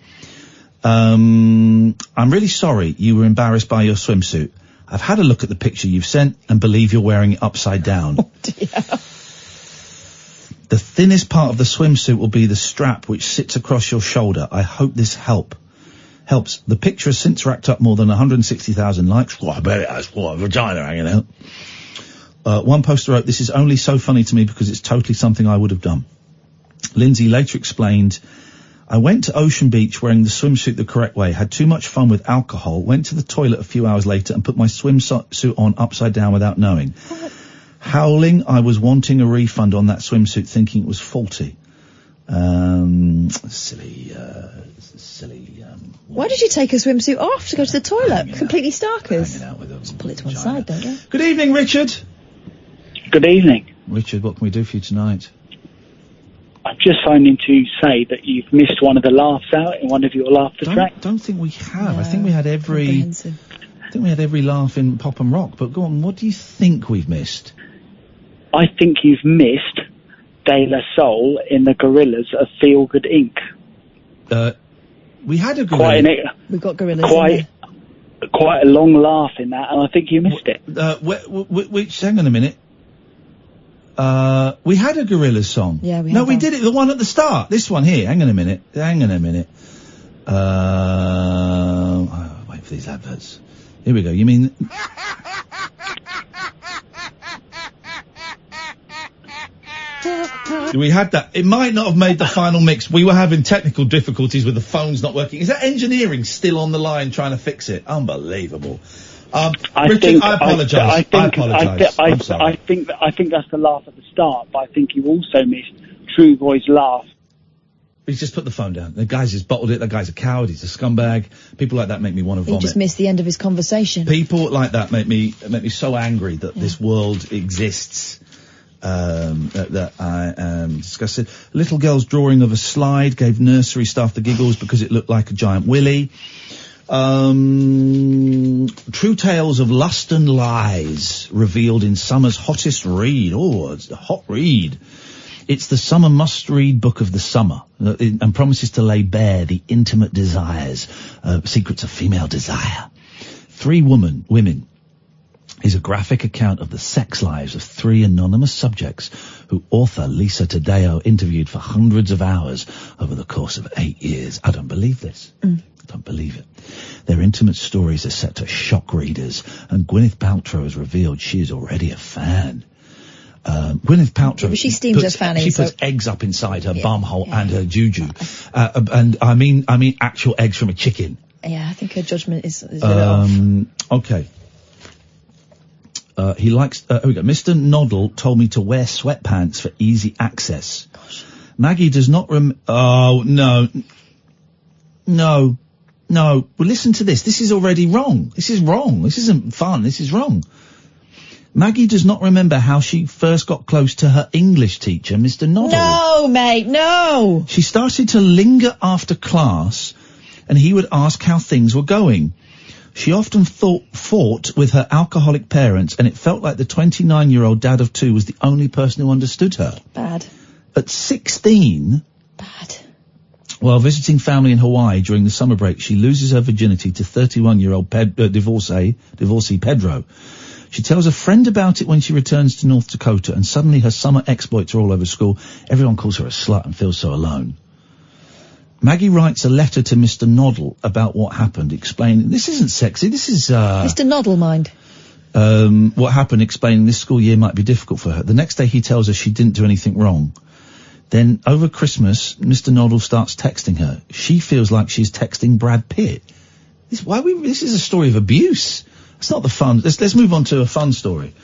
I'm really sorry you were embarrassed by your swimsuit. I've had a look at the picture you've sent and believe you're wearing it upside down. Oh dear. The thinnest part of the swimsuit will be the strap which sits across your shoulder. I hope this helps. The picture has since racked up more than 160,000 likes. Well, I bet it has. What, a vagina hanging out. One poster wrote, this is only so funny to me because it's totally something I would have done. Lindsay later explained, I went to Ocean Beach wearing the swimsuit the correct way, had too much fun with alcohol, went to the toilet a few hours later and put my swimsuit on upside down without knowing. Howling, I was wanting a refund on that swimsuit, thinking it was faulty. Silly. Why did you take a swimsuit off to go to the toilet? Completely starkers. Just pull it to one side, don't you? Good evening, Richard. Good evening. Richard, what can we do for you tonight? I'm just phoning to say that you've missed one of the laughs out in one of your laughter tracks. Don't think we have. No, I think we had every laugh in pop and rock. But go on, what do you think we've missed? I think you've missed De La Soul in the Gorillas of Feel Good Inc. We had a gorilla. We've got gorillas. Quite a long laugh in that, and I think you missed it. Which? Hang on a minute. We had a Gorillaz song. Yeah, we. No, we did it. The one at the start. This one here. Hang on a minute. Wait for these adverts. Here we go. You mean? We had that. It might not have made the final mix. We were having technical difficulties with the phones not working. Is that engineering still on the line trying to fix it? Unbelievable. Richard, I apologise. I'm sorry. I think that's the laugh at the start, but I think you also missed True Boy's laugh. He's just put the phone down. The guy's just bottled it. That guy's a coward. He's a scumbag. People like that make me want to vomit. He just missed the end of his conversation. People like that make me so angry that this world exists. That I discussed it. Little girl's drawing of a slide gave nursery staff the giggles because it looked like a giant willy. True tales of lust and lies revealed in summer's hottest read. Oh, it's a hot read. It's the summer must-read book of the summer and promises to lay bare the intimate desires, secrets of female desire. 3 women is a graphic account of the sex lives of 3 anonymous subjects who author Lisa Taddeo interviewed for hundreds of hours over the course of 8 years. I don't believe this. I don't believe it. Their intimate stories are set to shock readers, and Gwyneth Paltrow has revealed she is already a fan. Gwyneth Paltrow, she steams her fanny. She puts eggs up inside her bumhole and her juju. And I mean actual eggs from a chicken. Yeah, I think her judgment is a bit off. Okay. He likes, here we go. Mr. Noddle told me to wear sweatpants for easy access. Gosh. Maggie does not oh, no. No. Well, listen to this. This is already wrong. This is wrong. This isn't fun. This is wrong. Maggie does not remember how she first got close to her English teacher, Mr. Noddle. No, mate, no. She started to linger after class, and he would ask how things were going. She often fought with her alcoholic parents, and it felt like the 29-year-old dad of 2 was the only person who understood her. Bad. At 16... Bad. While visiting family in Hawaii during the summer break, she loses her virginity to 31-year-old divorcee Pedro. She tells a friend about it when she returns to North Dakota, and suddenly her summer exploits are all over school. Everyone calls her a slut and feels so alone. Maggie writes a letter to Mr. Noddle about what happened, explaining, this isn't sexy, this is, Mr. Noddle, mind. What happened, explaining this school year might be difficult for her. The next day he tells her she didn't do anything wrong. Then, over Christmas, Mr. Noddle starts texting her. She feels like she's texting Brad Pitt. This is a story of abuse. It's not the fun. Let's move on to a fun story.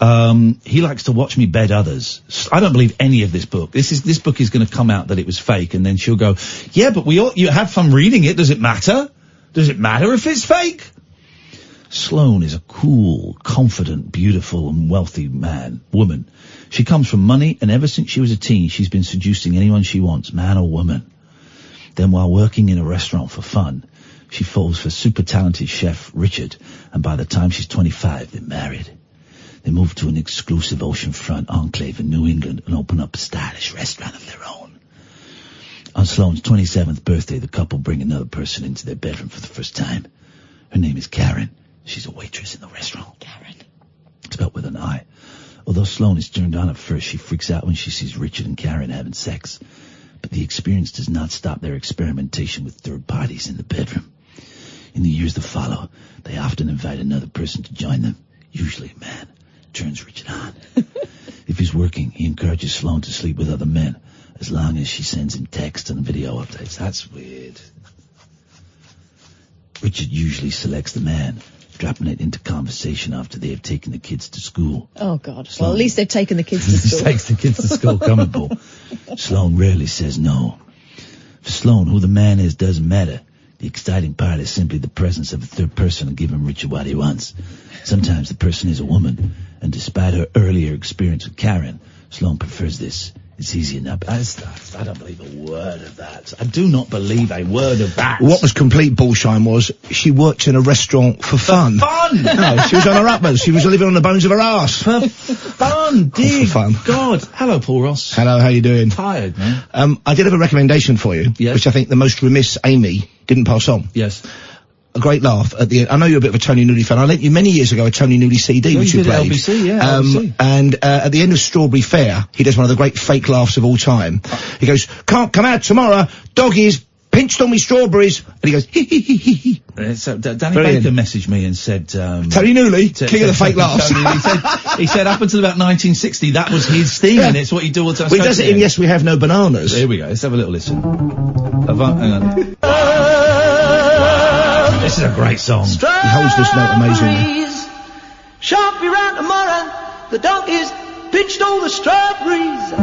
He likes to watch me bed others. I don't believe any of this book. This book is going to come out that it was fake, and then she'll go, yeah, but you have fun reading it. Does it matter? Does it matter if it's fake? Sloane is a cool, confident, beautiful, and wealthy woman. She comes from money, and ever since she was a teen, she's been seducing anyone she wants, man or woman. Then while working in a restaurant for fun, she falls for super talented chef Richard, and by the time she's 25, they're married. They move to an exclusive oceanfront enclave in New England and open up a stylish restaurant of their own. On Sloane's 27th birthday, the couple bring another person into their bedroom for the first time. Her name is Karen. She's a waitress in the restaurant. Karen. Spelled with an I. Although Sloane is turned on at first, she freaks out when she sees Richard and Karen having sex. But the experience does not stop their experimentation with third parties in the bedroom. In the years that follow, they often invite another person to join them, usually a man. Turns Richard on. If he's working, he encourages Sloane to sleep with other men, as long as she sends him text and video updates. That's weird. Richard usually selects the man, dropping it into conversation after they have taken the kids to school. Oh, God. Sloane, well, at least they've taken the kids to school. Takes the kids to school, comfortable. Sloane rarely says no. For Sloane, who the man is doesn't matter. The exciting part is simply the presence of a third person giving Richard what he wants. Sometimes the person is a woman, and despite her earlier experience with Karen, Sloane prefers this. It's easy enough. I don't believe a word of that. I do not believe a word of that. What was complete bullshine was she worked in a restaurant for fun. Fun! No, she was on her uppers. She was living on the bones of her arse. For fun, dear for fun. God. Hello, Paul Ross. Hello, how you doing? Tired, man. I did have a recommendation for you, which I think the most remiss Amy didn't pass on. Yes. A great laugh at the end. I know you're a bit of a Tony Newley fan. I lent you many years ago a Tony Newley CD, which you played. LBC, yeah. LBC. And at the end of Strawberry Fair, he does one of the great fake laughs of all time. He goes, "Can't come out tomorrow. Doggies pinched on me strawberries," and he goes, "Hee hee hee hee hee." Danny Baker messaged me and said, Tony Newley, king of the fake laughs. he said up until about 1960 that was his thing, and it's what you do all the time. He does it in Yes We Have No Bananas. Here we go. Let's have a little listen. Hang on. This is a great song. He holds this note amazingly. Sharp be round tomorrow, the donkeys pitched all the strawberries.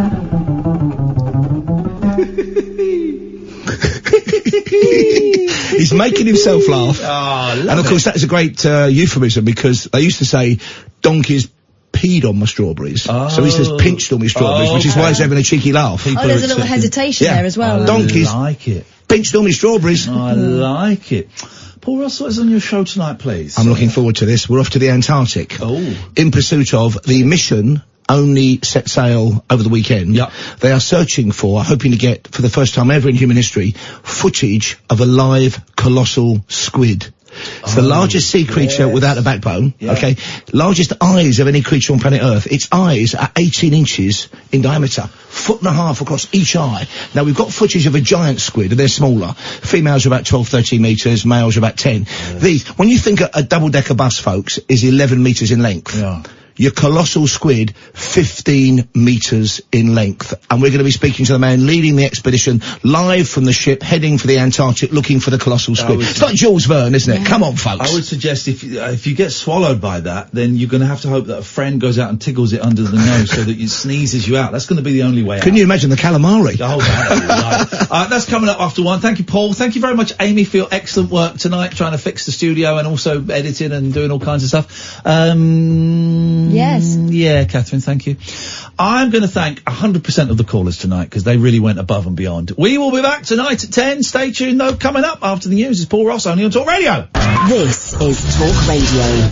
He's making himself laugh. Oh, and of course that is a great euphemism, because they used to say donkeys peed on my strawberries. So he says pinched on my strawberries, which is why he's having a cheeky laugh. There's a little hesitation there as well. Donkeys I like it. pinched on my strawberries. I like it. Paul Ross, what is on your show tonight, please? I'm looking forward to this. We're off to the Antarctic. In pursuit of the mission only set sail over the weekend. They are searching for, hoping to get, for the first time ever in human history, footage of a live colossal squid. It's the largest sea creature without a backbone, okay? Largest eyes of any creature on planet Earth. Its eyes are 18 inches in diameter, 1.5 foot across each eye. Now, we've got footage of a giant squid, and they're smaller. Females are about 12, 13 metres, males are about 10. These, when you think a double-decker bus, folks, is 11 metres in length. your colossal squid 15 metres in length. And we're going to be speaking to the man leading the expedition live from the ship, heading for the Antarctic, looking for the colossal squid. It's like Jules Verne, isn't it? Come on, folks. I would suggest if you get swallowed by that, then you're going to have to hope that a friend goes out and tickles it under the nose so that it sneezes you out. That's going to be the only way out. Can you imagine the calamari? Oh, right. That's coming up after 1. Thank you, Paul. Thank you very much, Amy, for your excellent work tonight, trying to fix the studio and also editing and doing all kinds of stuff. Yes. Yeah, Catherine, thank you. I'm going to thank 100% of the callers tonight because they really went above and beyond. We will be back tonight at 10. Stay tuned, though. Coming up after the news is Paul Ross, only on Talk Radio. This is Talk Radio.